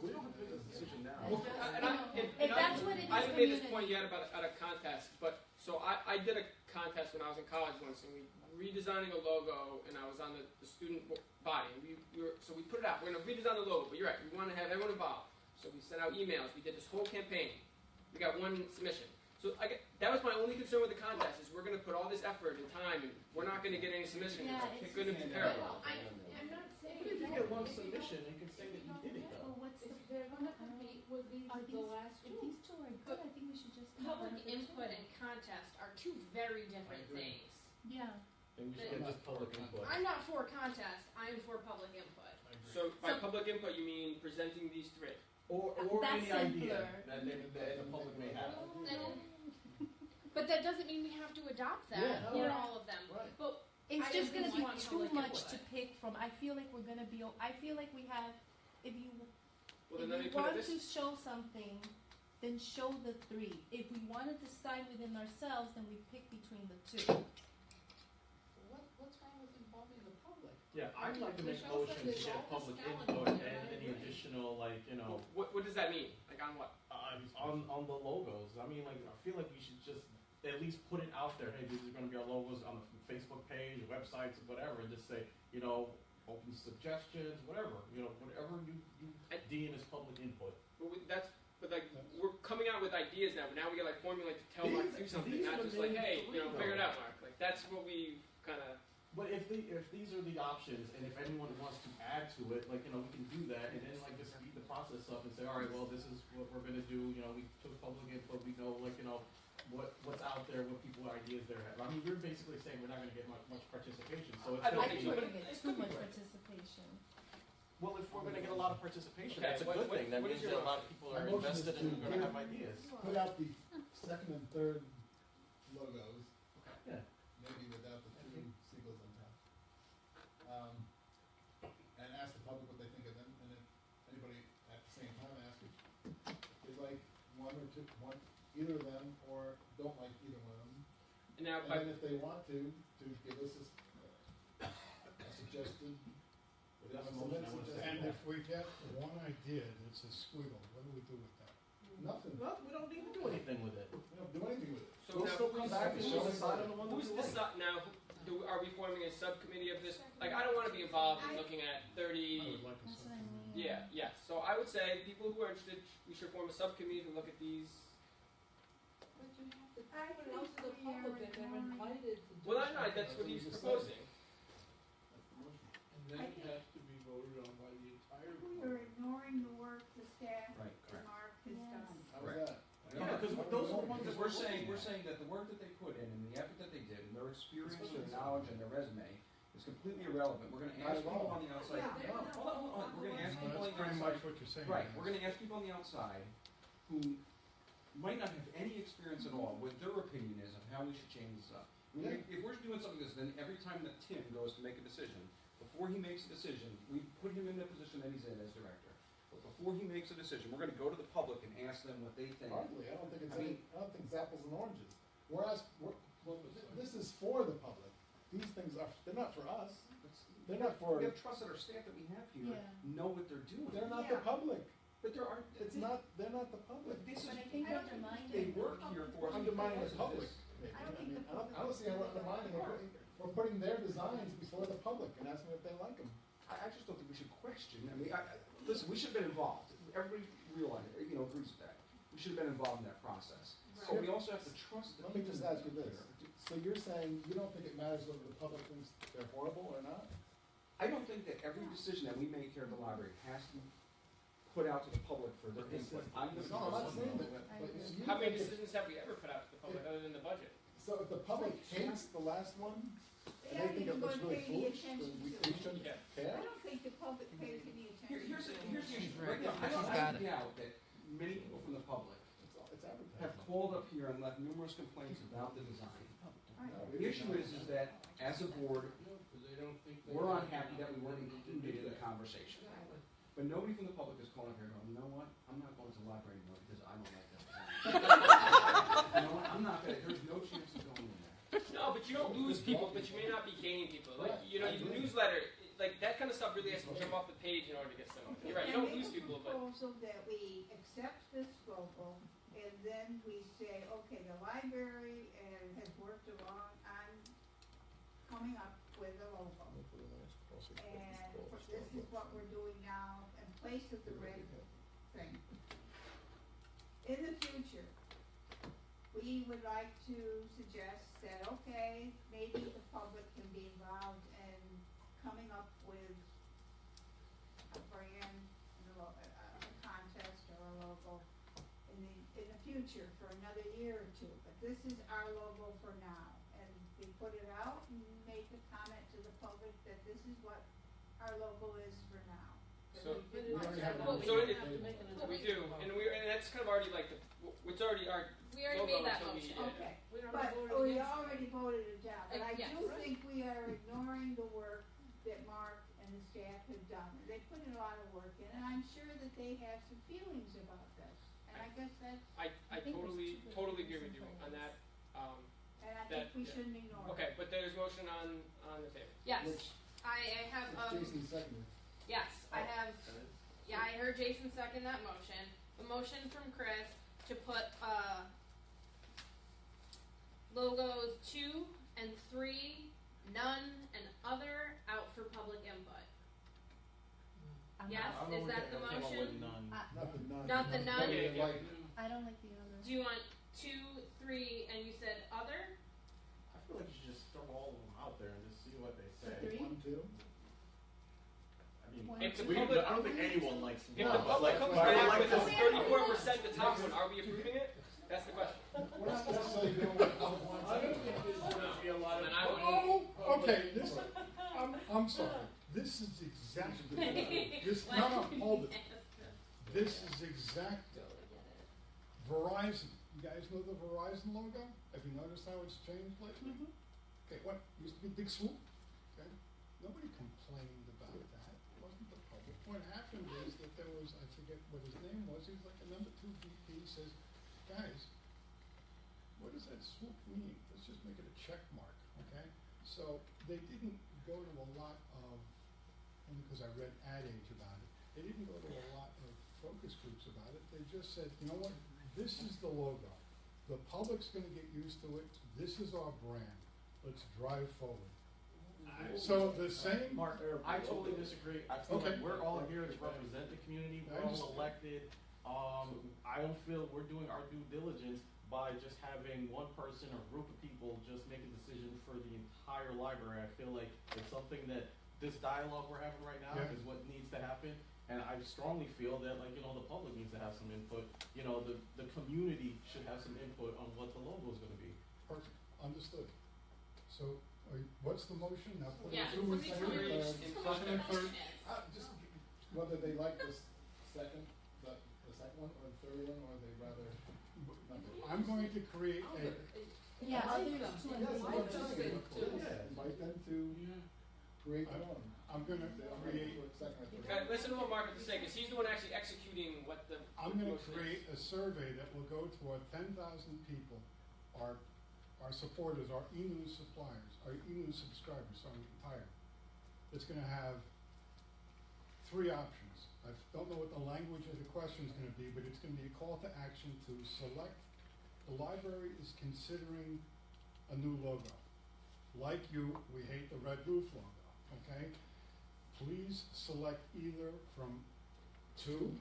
We don't have to make a decision now. And just, and you I- know, and if I- that's what it I haven't made this point yet about at a contest, but so I did a contest when I was in college once, and we redesigning a logo, and I was on the student body. And we put it out. We're gonna redesign the logo, but you're right. We want to have everyone involved. So we sent out emails. We did this whole campaign. We got one submission. So that was my only concern with the contest is we're gonna put all this effort and time, and we're not gonna get any submissions. It's gonna be terrible. I'm not saying. If you get one submission, you can say that you did it though. If they're gonna compete with these, the last If two. these two are good, I think we should just. Public input and contest are two very different things. Yeah. And we should get just public input. I'm not for contest, I'm for public input. So by public input, you mean presenting these three? Or That's any idea simpler. that the public may have. But that doesn't mean we have to adopt that Yeah, for no. all of them. Right. But It's I just don't gonna be want too public much input. to pick from. I feel like we're gonna be. I feel like we have. If you Well, then let me if you put it want this. to show something, then show the three. If we want to decide within ourselves, then we pick between the two. What's wrong with involving the public? Yeah, I'd like to The make show said motions to there's get all public this talent input out there, and I any agree. additional, like, you know, What does that mean? Like on what? on the logos. I mean, like, I feel like we should just at least put it out there. Hey, these are going to be our logos on the Facebook page, websites, whatever. And just say, you know, open suggestions, whatever. You know, whatever you deem as public input. But like we're coming out with ideas now. But now we got like formulate to tell Mark to do something, these not are just the like, main hey, three, figure it though. out, Mark. Like that's what we kind of. But if these are the options, and if anyone wants to add to it, like, you know, we can do that, and then like just speed the process up and say, all right, well, this is what we're gonna do. You know, we took public input. We know, like, you know, what's out there, what people ideas they have. I mean, you're basically saying we're not gonna get much participation. So it's I don't gonna think be- so. We're gonna get it's too gonna much be great. participation. Well, if we're gonna get a lot of participation, Okay, that's a what- good what- thing. That what is means your that a lot of people are My motion is invested and to are gonna have ideas. Put out the second and third logos. Yeah. Maybe without the two seagulls on top. And ask the public what they think of them, and if anybody at the same time ask if they like one or two, either of them, or don't like either one of them. And now, And then if they want to give us a suggested. That's a motion I wanna say. And if we get one idea that's a squiggle, what do we do with that? Nothing. No, we don't need to do anything with it. We don't do anything with it. So We'll now, still come back and show who's us on the one that who's we the like. now? Are we forming a subcommittee of this? Like, I don't want to be involved in looking at 30. I would like to That's see. what I mean. Yeah, yes. So I would say people who are interested, we should form a subcommittee to look at these. But you have to I put it out to the think we are public that they're invited to do Well, I know something. that's what he's That's what we just proposing. That's the motion. And then it has to be voted on by the entire We board. are ignoring the work the staff Right, and correct. Mark has Yes. done. How was that? Yeah, because those are the ones Because that we're saying that the work that they put in and the effort that they did and their experience, their knowledge, and their resume is completely irrelevant. We're gonna Not ask at people all. on the outside. Yeah, they're Hold on, hold on. We're gonna ask Well, people on that's the pretty outside. much what you're saying. Right, yes. we're gonna ask people on the outside who might not have any experience at all, what their opinion is of how we should change this up. I mean, Yeah. if we're doing something this, then every time that Tim goes to make a decision, before he makes a decision, we put him in the position that he's in as director. But before he makes a decision, we're gonna go to the public and ask them what they think. Hardly, I don't think it's I mean- I don't think it's apples and oranges. This is for the public. These things they're not for us. They're not for, We have trust that our staff that we have here Yeah. know what they're doing. they're not the Yeah. public. But there are, They're not the public. but this is, But I think I don't undermining. they work here for us. Undermining the because of public. this. maybe. I don't think the I don't see how we're undermining, we're putting their designs before the public and asking if they like them. I just don't think we should question, listen, we should have been involved. Everybody realized, agrees with that. We should have been involved in that process. So we also have to trust the Let me people just who ask you work this. here. So you're saying you don't think it matters whether the public thinks they're horrible or not? I don't think that every decision that we make here at the library has to be put out to the public for their input. I'm gonna No, I'm not trust saying them. that, but if you How many think it- decisions have we ever put out to the public other than the budget? So if the public hates the last one, They and they haven't think it even looks gonna really pay any foolish, then attention we to it. shouldn't Yeah. care? I don't think the public pays any attention. Here's to the issue. Right. Right now, I don't doubt that many people from the public It's advertising. have called up here and left numerous complaints about the design. No, The issue is that as a board, Because they don't think they. we're unhappy that we weren't included in the conversation. But nobody from the public is calling up here going, you know what, I'm not going to the library anymore because I don't like that design. You know what, I'm not gonna, there's no chance of going in there. No, but you don't lose people, but you may not be gaining people. Like, your newsletter, like that kind of stuff really has to jump off the page in order to get someone. You're right, you don't lose people, but. I make a proposal that we accept this logo and then we say, okay, the library has worked along on coming up with a logo. And this is what we're doing now in place of the red thing. In the future, we would like to suggest that, okay, maybe the public can be involved in coming up with a brand, a contest or a logo in the future for another year or two. But this is our logo for now, and we put it out and make a comment to the public that this is what our logo is for now. So, We already have so a- it, we do, and that's kind of already like it's already our We already logo made that until we motion. did it. Okay, We already but voted we against it. already voted it down, but I Yes. do think we are ignoring the work that Mark and the staff have done. They put in a lot of work in, and I'm sure that they have some feelings about this, and I guess that's, I think there's totally two agree with reasons you for on that. and I That- think we shouldn't ignore it. Okay, but there's motion on the table. Yes, Which- I have, Jason seconded. yes, I have, yeah, I heard Jason second that motion. The motion from Chris to put, logos 2 and 3, none, and other out for public input. Yes, is that the motion? Not the none. Not the none? They like- I don't like the other. Do you want 2, 3, and you said other? I feel like you should just throw all of them out there and just see what they say. Three? 1, 2. I mean, If the we, public- I don't think anyone likes If one, the but public like, comes but I back like with this. this 34%, the top one, are we approving it? That's the question. We're not necessarily doing what the public wants. I don't think there's gonna be a lot of. And I would- Oh, okay, this, I'm sorry, this is exactly, this, no, hold it. This is exactly, Verizon, you guys know the Verizon logo? Have you noticed how it's changed lately? Okay, what, used to be Big Swoop, okay? Nobody complained about that, it wasn't the public. What happened is that there was, I forget what his name was, he was like a number 2 VP, says, guys, what does that swoop mean? Let's just make it a check mark, okay? So they didn't go to a lot of, only because I read Ad Age about it, they didn't go to a lot of focus groups about it. They just said, you know what, this is the logo. The public's gonna get used to it. This is our brand. Let's drive forward. So the same, Mark, I totally disagree. I feel Okay. like we're all here to represent the community. We're all understand. elected. I don't feel we're doing our due diligence by just having one person or group of people just make a decision for the entire library. I feel like it's something that this dialogue we're having right now Yeah. is what needs to happen. And I strongly feel that, like, you know, the public needs to have some input. You know, the community should have some input on what the logo is gonna be. perfect, understood. So, what's the motion now? Put it Yeah, to somebody second, tell me third, what second the and third. motion is. Just whether they like this second, the second one, or the third one, or they rather. I'm going to create a, Yeah, I others think too. so. and Yeah, this I one. just think too. Yeah, invite them to create their own. I'm gonna They don't create, have to put second or third. Okay, listen to what Mark has to say, because he's the one actually executing what the. I'm gonna motion is. create a survey that will go to our 10,000 people, our supporters, our e-news suppliers, our e-news subscribers, so I'm tired. It's gonna have 3 options. I don't know what the language of the question is gonna be, but it's gonna be a call to action to select. The library is considering a new logo. Like you, we hate the red roof logo, okay? Please select either from 2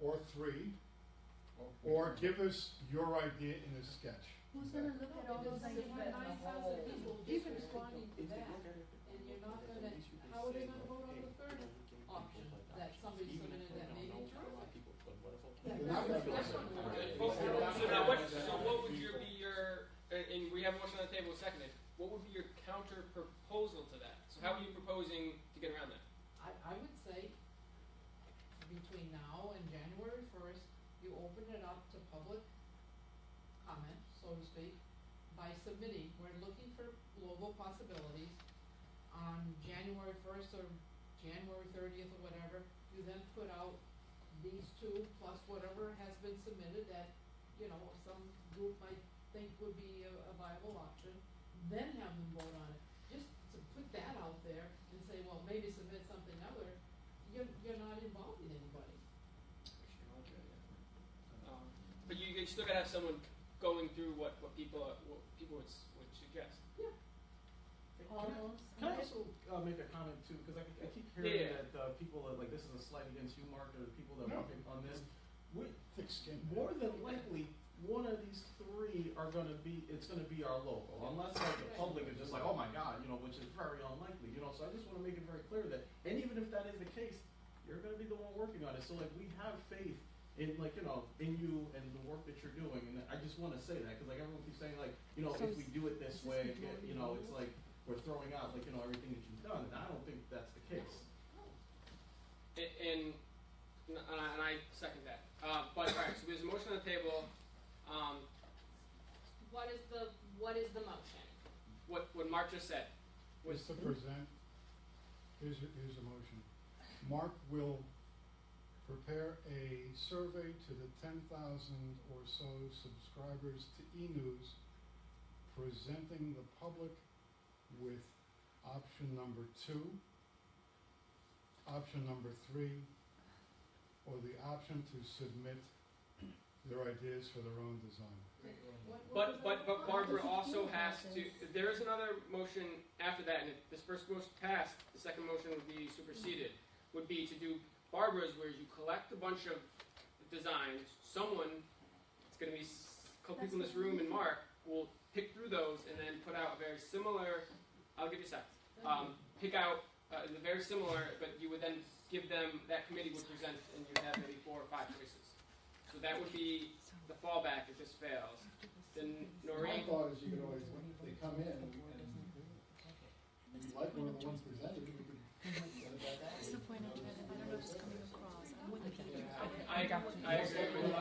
or 3, or give us your idea in a sketch. Who's gonna look at all those Because ideas? if 9,000 people just responding to that, and you're not gonna, how are they gonna vote on the third option that somebody submitted that may be terrific? They're not gonna feel That's certain. what we're Okay, doing. so now what would be your, and we have a motion on the table, seconded, what would be your counter proposal to that? So how are you proposing to get around that? I would say, between now and January 1st, you open it up to public comment, so to speak, by submitting, we're looking for logo possibilities. On January 1st or January 30th or whatever, you then put out these 2 plus whatever has been submitted that, you know, some group might think would be a viable option, then have them vote on it. Just to put that out there and say, well, maybe submit something other, you're not involving anybody. But you still gotta have someone going through what people would suggest. Almost. Can I also make a comment too? Because I keep hearing that people are like, this is a slight against you, Mark, or the people that are working on this. Thick skin. More than likely, one of these three are going to be, it's going to be our logo. Unless like the public is just like, oh my God, which is very unlikely, So I just want to make it very clear that, and even if that is the case, you're going to be the one working on it. So like we have faith in in you and the work that you're doing. And I just want to say that because like everyone keeps saying like, if we do it this way, it's like we're throwing out everything that you've done. And I don't think that's the case. And I second that. But all right, so there's a motion on the table. What is the motion? What Mark just said was to present. Here's a motion. Mark will prepare a survey to the 10,000 or so subscribers to e-news, presenting the public with option number 2, option number 3, or the option to submit their ideas for their own design. But Barbara also has to, there is another motion after that, and if this first motion passed, the second motion would be superseded, would be to do Barbara's, where you collect a bunch of designs, someone, it's going to be a couple people in this room and Mark, will pick through those and then put out a very similar, I'll give you a sec, pick out the very similar, but you would then give them, that committee would present, and you'd have maybe 4 or 5 choices. So that would be the fallback if this fails. Then My Noreen. thought is you could always, when they come in, and you like one of the ones presented, we could send it back out. What's the point of that? I don't know if it's coming across. I'm with you. I agree with you.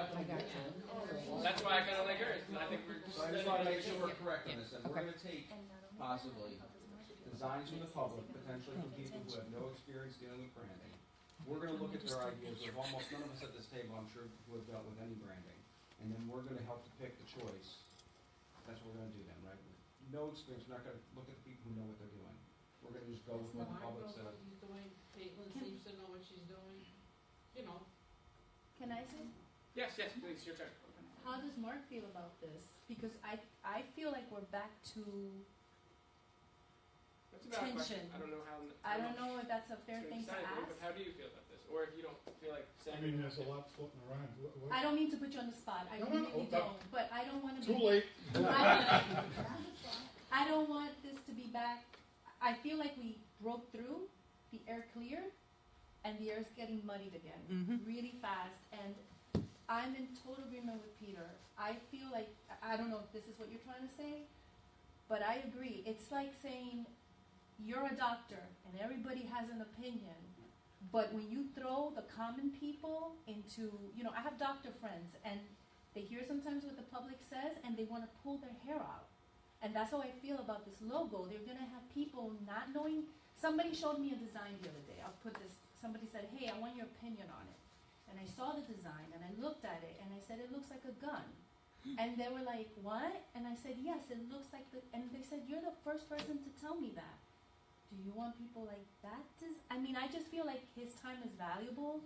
That's why I kind of like hers, because I think we're just. So I just want to make sure we're correct on this, and we're gonna take possibly designs from the public, potentially from people who have no experience dealing with branding. We're gonna look at their ideas, of almost none of us at this table, I'm sure, who have dealt with any branding. And then we're gonna help to pick the choice. That's what we're gonna do then, right? No experience, we're not gonna look at the people who know what they're doing. We're gonna just go with what the public said. Mark knows what he's doing, Caitlin seems to know what she's doing, Can I say? Yes, please, your turn. How does Mark feel about this? Because I feel like we're back to That's a valid question. tension. I don't know how. I don't know if that's a fair it's thing to decided, ask. But how do you feel about this? Or if you don't feel like saying. I mean, there's a lot floating around. I don't mean to put you on the spot. I No, really no, don't. But I don't want to Too be. late. I don't want this to be back. I feel like we broke through, the air cleared, and the air's getting muddied again really fast. And I'm in total agreement with Peter. I feel like, I don't know if this is what you're trying to say, but I agree. It's like saying you're a doctor and everybody has an opinion, but when you throw the common people into, I have doctor friends and they hear sometimes what the public says and they want to pull their hair out. And that's how I feel about this logo. They're going to have people not knowing. Somebody showed me a design the other day. I'll put this, somebody said, hey, I want your opinion on it. And I saw the design and I looked at it and I said, it looks like a gun. And they were like, what? And I said, yes, it looks like and they said, you're the first person to tell me that. Do you want people like that? I just feel like his time is valuable.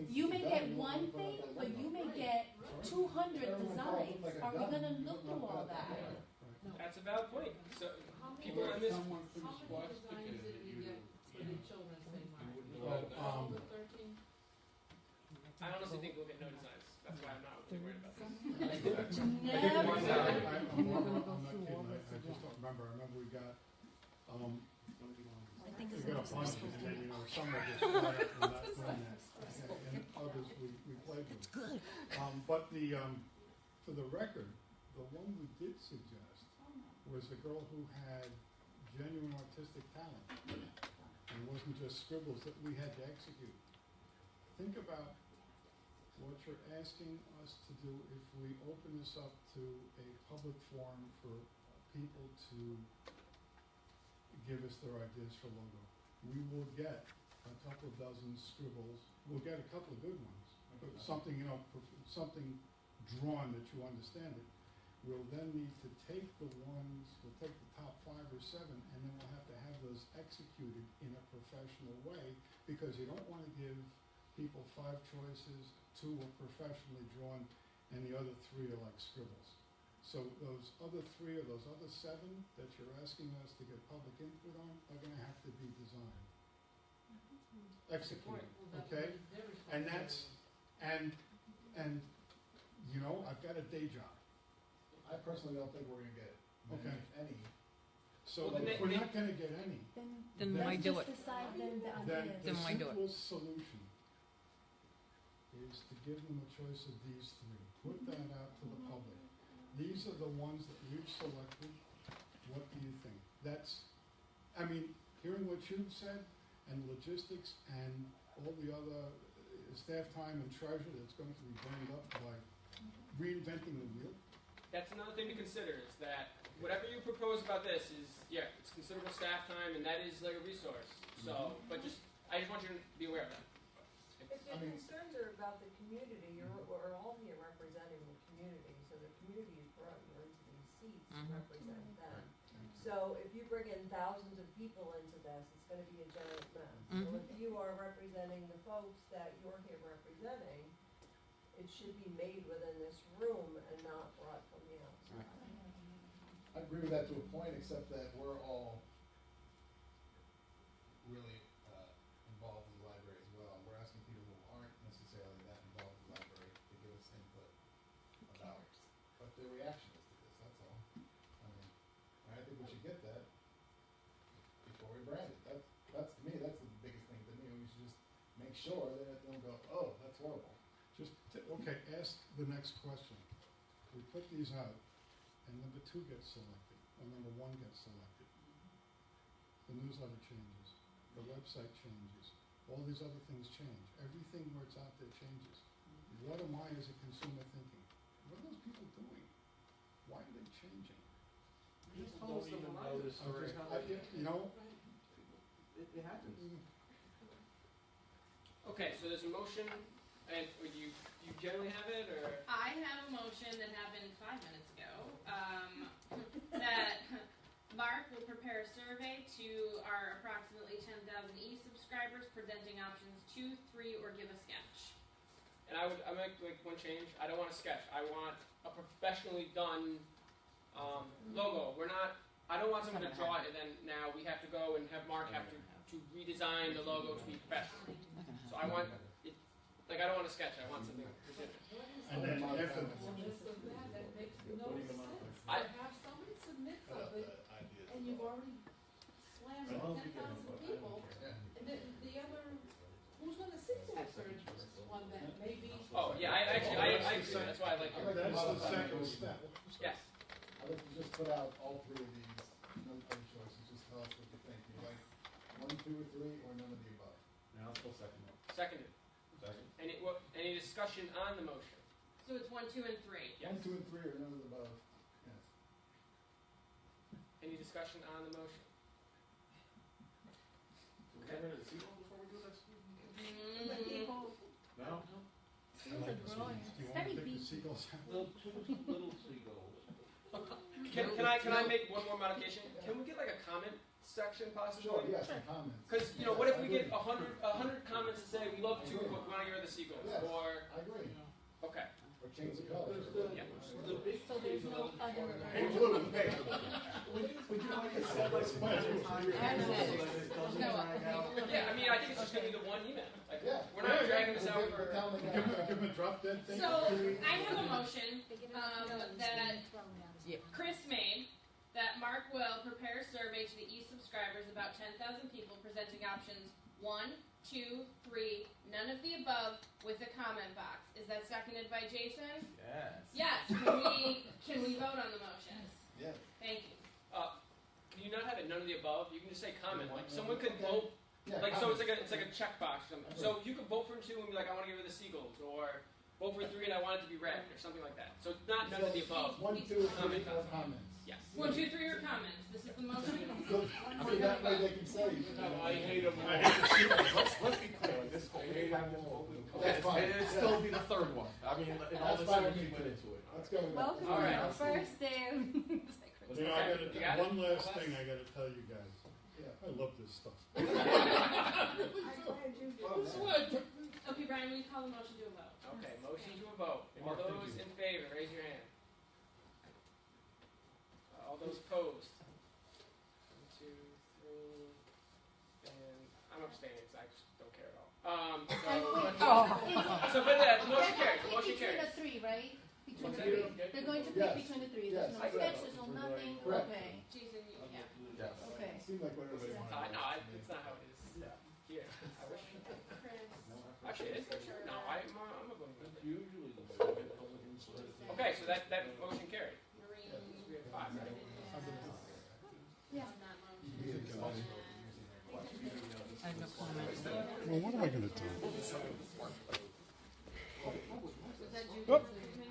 You may get one thing, but you may get 200 designs. Are we going to look through all that? That's a valid point. So people in this. How many designs did we get for the children's thing, Mark? Well, The 13? I honestly think we'll get no designs. That's why I'm not really worried about this. Never. I'm not kidding. I just don't remember. I remember we got we got a bunch, and then some of us not doing that, and others we played with. Good. But for the record, the one we did suggest was a girl who had genuine artistic talent, and it wasn't just scribbles that we had to execute. Think about what you're asking us to do if we open this up to a public forum for people to give us their ideas for logo. We will get a couple of dozen scribbles. We'll get a couple of good ones, but something, something drawn that you understand it. We'll then need to take we'll take the top 5 or 7, and then we'll have to have those executed in a professional way, because you don't want to give people 5 choices, 2 are professionally drawn, and the other 3 are like scribbles. So those other 3 or those other 7 that you're asking us to get public input on are gonna have to be designed, executed, okay? And that's, and, you know, I've got a day job. I personally don't think we're gonna get many, Okay. if any. So Well, then if we're not gonna get any, Then why do it? Decide then then the why do it? simplest solution is to give them a choice of these 3. Put that out to the public. These are the ones that you've selected. What do you think? That's, I mean, hearing what you've said and logistics and all the other staff time and treasure that's going to be burned up by reinventing the wheel. That's another thing to consider, is that whatever you propose about this is, yeah, it's considerable staff time, and that is like a resource. So, but I just want you to be aware of that. If your concerns are about the community, we're all here representing the community, so the community has brought you into these seats to represent them. So if you bring in thousands of people into this, it's gonna be a giant mess. So if you are representing the folks that you're here representing, it should be made within this room and not brought from the outside. I agree with that to a point, except that we're all really involved in the library as well. We're asking people who aren't necessarily that involved in the library to give us input about what their reaction is to this, that's all. I mean, I think we should get that before we brand it. That's to me, that's the biggest thing to me. We should just make sure that they don't go, oh, that's horrible. Okay, ask the next question. We put these out, and number 2 gets selected, or number 1 gets selected. The newsletter changes, the website changes, all these other things change. Everything where it's out there changes. What am I as a consumer thinking? What are those people doing? Why are they changing? People don't even notice or You know, it happens. Okay, so there's a motion, and you generally have it, or? I have a motion that happened 5 minutes ago, that Mark will prepare a survey to our approximately 10,000 e-subscribers, presenting options 2, 3, or give a sketch. And I make like one change. I don't want a sketch. I want a professionally done logo. I don't want someone to draw it and then now we have to go and have Mark have to redesign the logo to be professional. So I want it, like I don't want a sketch. I want something legitimate. and then after, That makes no sense. To have somebody submit something, and you've already slammed 10,000 people, and then the other, who's gonna see that third one that maybe? Oh yeah, I agree. That's why I like it. that's the second step. Yes. I'd like to just put out all 3 of these, no other choices, just tell us what you think. You like 1, 2, or 3, or none of the above? Now I'll still second it. Seconded. Second. Any discussion on the motion? So it's 1, 2, and 3. Yes. 1, 2, and 3, or none of the above? Yes. Any discussion on the motion? Do we get rid of the sequel before we do this? No? Seagulls are growing. Do you want Steady to take the beat. seagulls out? Little seagulls. Can I make one more modification? Can we get like a comment section possibly? Sure, yes, some comments. Because Yes, what if I we agree. get 100 comments that say we love to, but we want to hear the seagulls? Yes. Or I agree. okay, Or change the color. yeah. The big So there's no other. Hey, blue, hey. Would you like a step by step time so that it doesn't drag out? Yeah, I mean, I think it's just gonna be the one email. Like, Yeah. we're not dragging this out We'll for. tell them Give again. them a drop dead thing. So I have a motion that Chris made, that Mark will prepare a survey to the e-subscribers, about 10,000 people, presenting options 1, 2, 3, none of the above, with a comment box. Is that seconded by Jason? Yes. Yes. Can we vote on the motion? Yes. Thank you. Can you not have it none of the above? You can just say comment. Like someone could vote. Yeah, Like so, comments. it's like a checkbox or something. So you could vote for 2 and be like, I want to give her the seagulls, or vote for 3 and I want it to be red, or something like that. So it's not none of the above. 1, 2, or 3, Comment. or comments. Yes. 1, 2, 3 are comments. This is the motion. So, I mean, that way they can say. I hate them all. I hate the seagulls. Let's be clear, this whole thing happened. That's fine. And it'd still be the third one. I mean, and all That's this fine energy with me put too. into it. Let's go with that. Welcome All to right. the first day of You know, I You got gotta, it? one last thing I gotta tell you guys. Yeah. I love this stuff. I'm glad you did. Okay, Brian, will you call the motion to a vote? Okay, motion to a vote. All Mark, thank those you. in favor, raise your hand. All those opposed? 1, 2, 3, and I'm abstaining, so I just don't care at all. So, but the motion carries, the motion Between carries. the three, right? Between What's the that? three. They're going to Yes. pick between the three. Yes. There's no extensions, no nothing. Correct. Okay. Jason, you, yeah. Yes. Okay. Seemed like what everybody wanted. No, it's not how it is here. I wish. Chris. Actually, it is true. No, I'm a voting member. Usually the public input. Okay, so that motion carried. Maureen. We have 5, right? Yeah. On that motion. I have no comment. Well, what am I gonna do? Was that Judy? Oop. I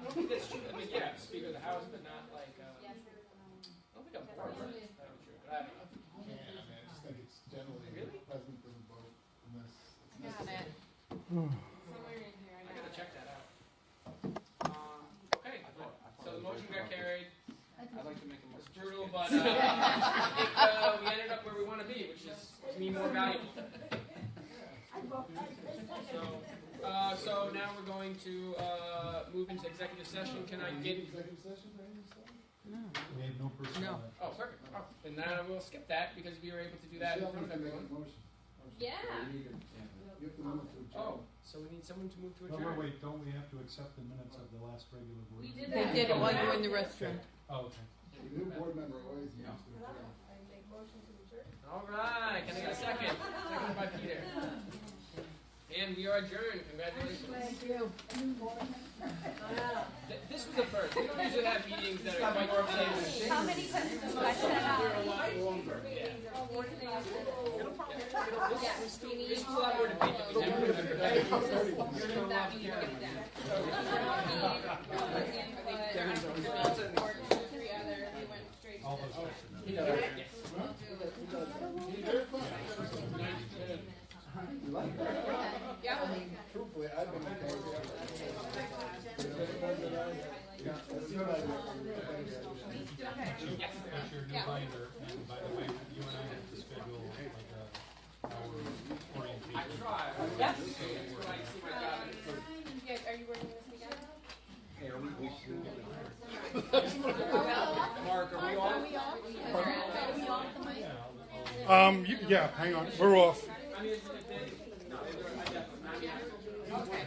don't think that's true. I mean, yeah, Speaker of the House, but not like, I don't think I'm part of it. That'd be true, but I don't know. Can't, I mean, I just think it's generally, Really? the president doesn't vote unless it's Got necessary. it. Somewhere in here, I gotta check that out. Okay, so the motion got carried. I'd like to make a It was motion. brutal, but I think we ended up where we want to be, which is to me more valuable. So now we're going to move into executive session. Can I get? Executive session for any stuff? We have no personnel. Oh, perfect. Oh, and now we'll skip that because we were able to do that in front of everyone. Yeah. You have to move to adjourn. Oh, so we need someone to move to No, adjourn. wait, don't we have to accept the minutes of the last regular board? We meeting? did that. They did it while you were in the restroom. Oh, okay. The new board member always moves to adjourn. I make motion to adjourn. All right. Can I get a second? Second by Peter. And we are adjourned. Congratulations. Thank you. This was the first. We don't usually have meetings that are quite organized. How many questions do I have? This was a lot more debate than we never remember. That means get it down. Three other, we went straight to All this. those questions. Yes. You like that? Yeah. I mean, truthfully, I've been okay with it. Yeah, that's a good idea. That's your new binder, and by the way, you and I have to schedule like our orientation. I try. Yes. That's what I see my job is. Yes, are you working this weekend? Mark, are we on? Yeah, hang on, we're off. I mean, if they, no, I definitely. Okay.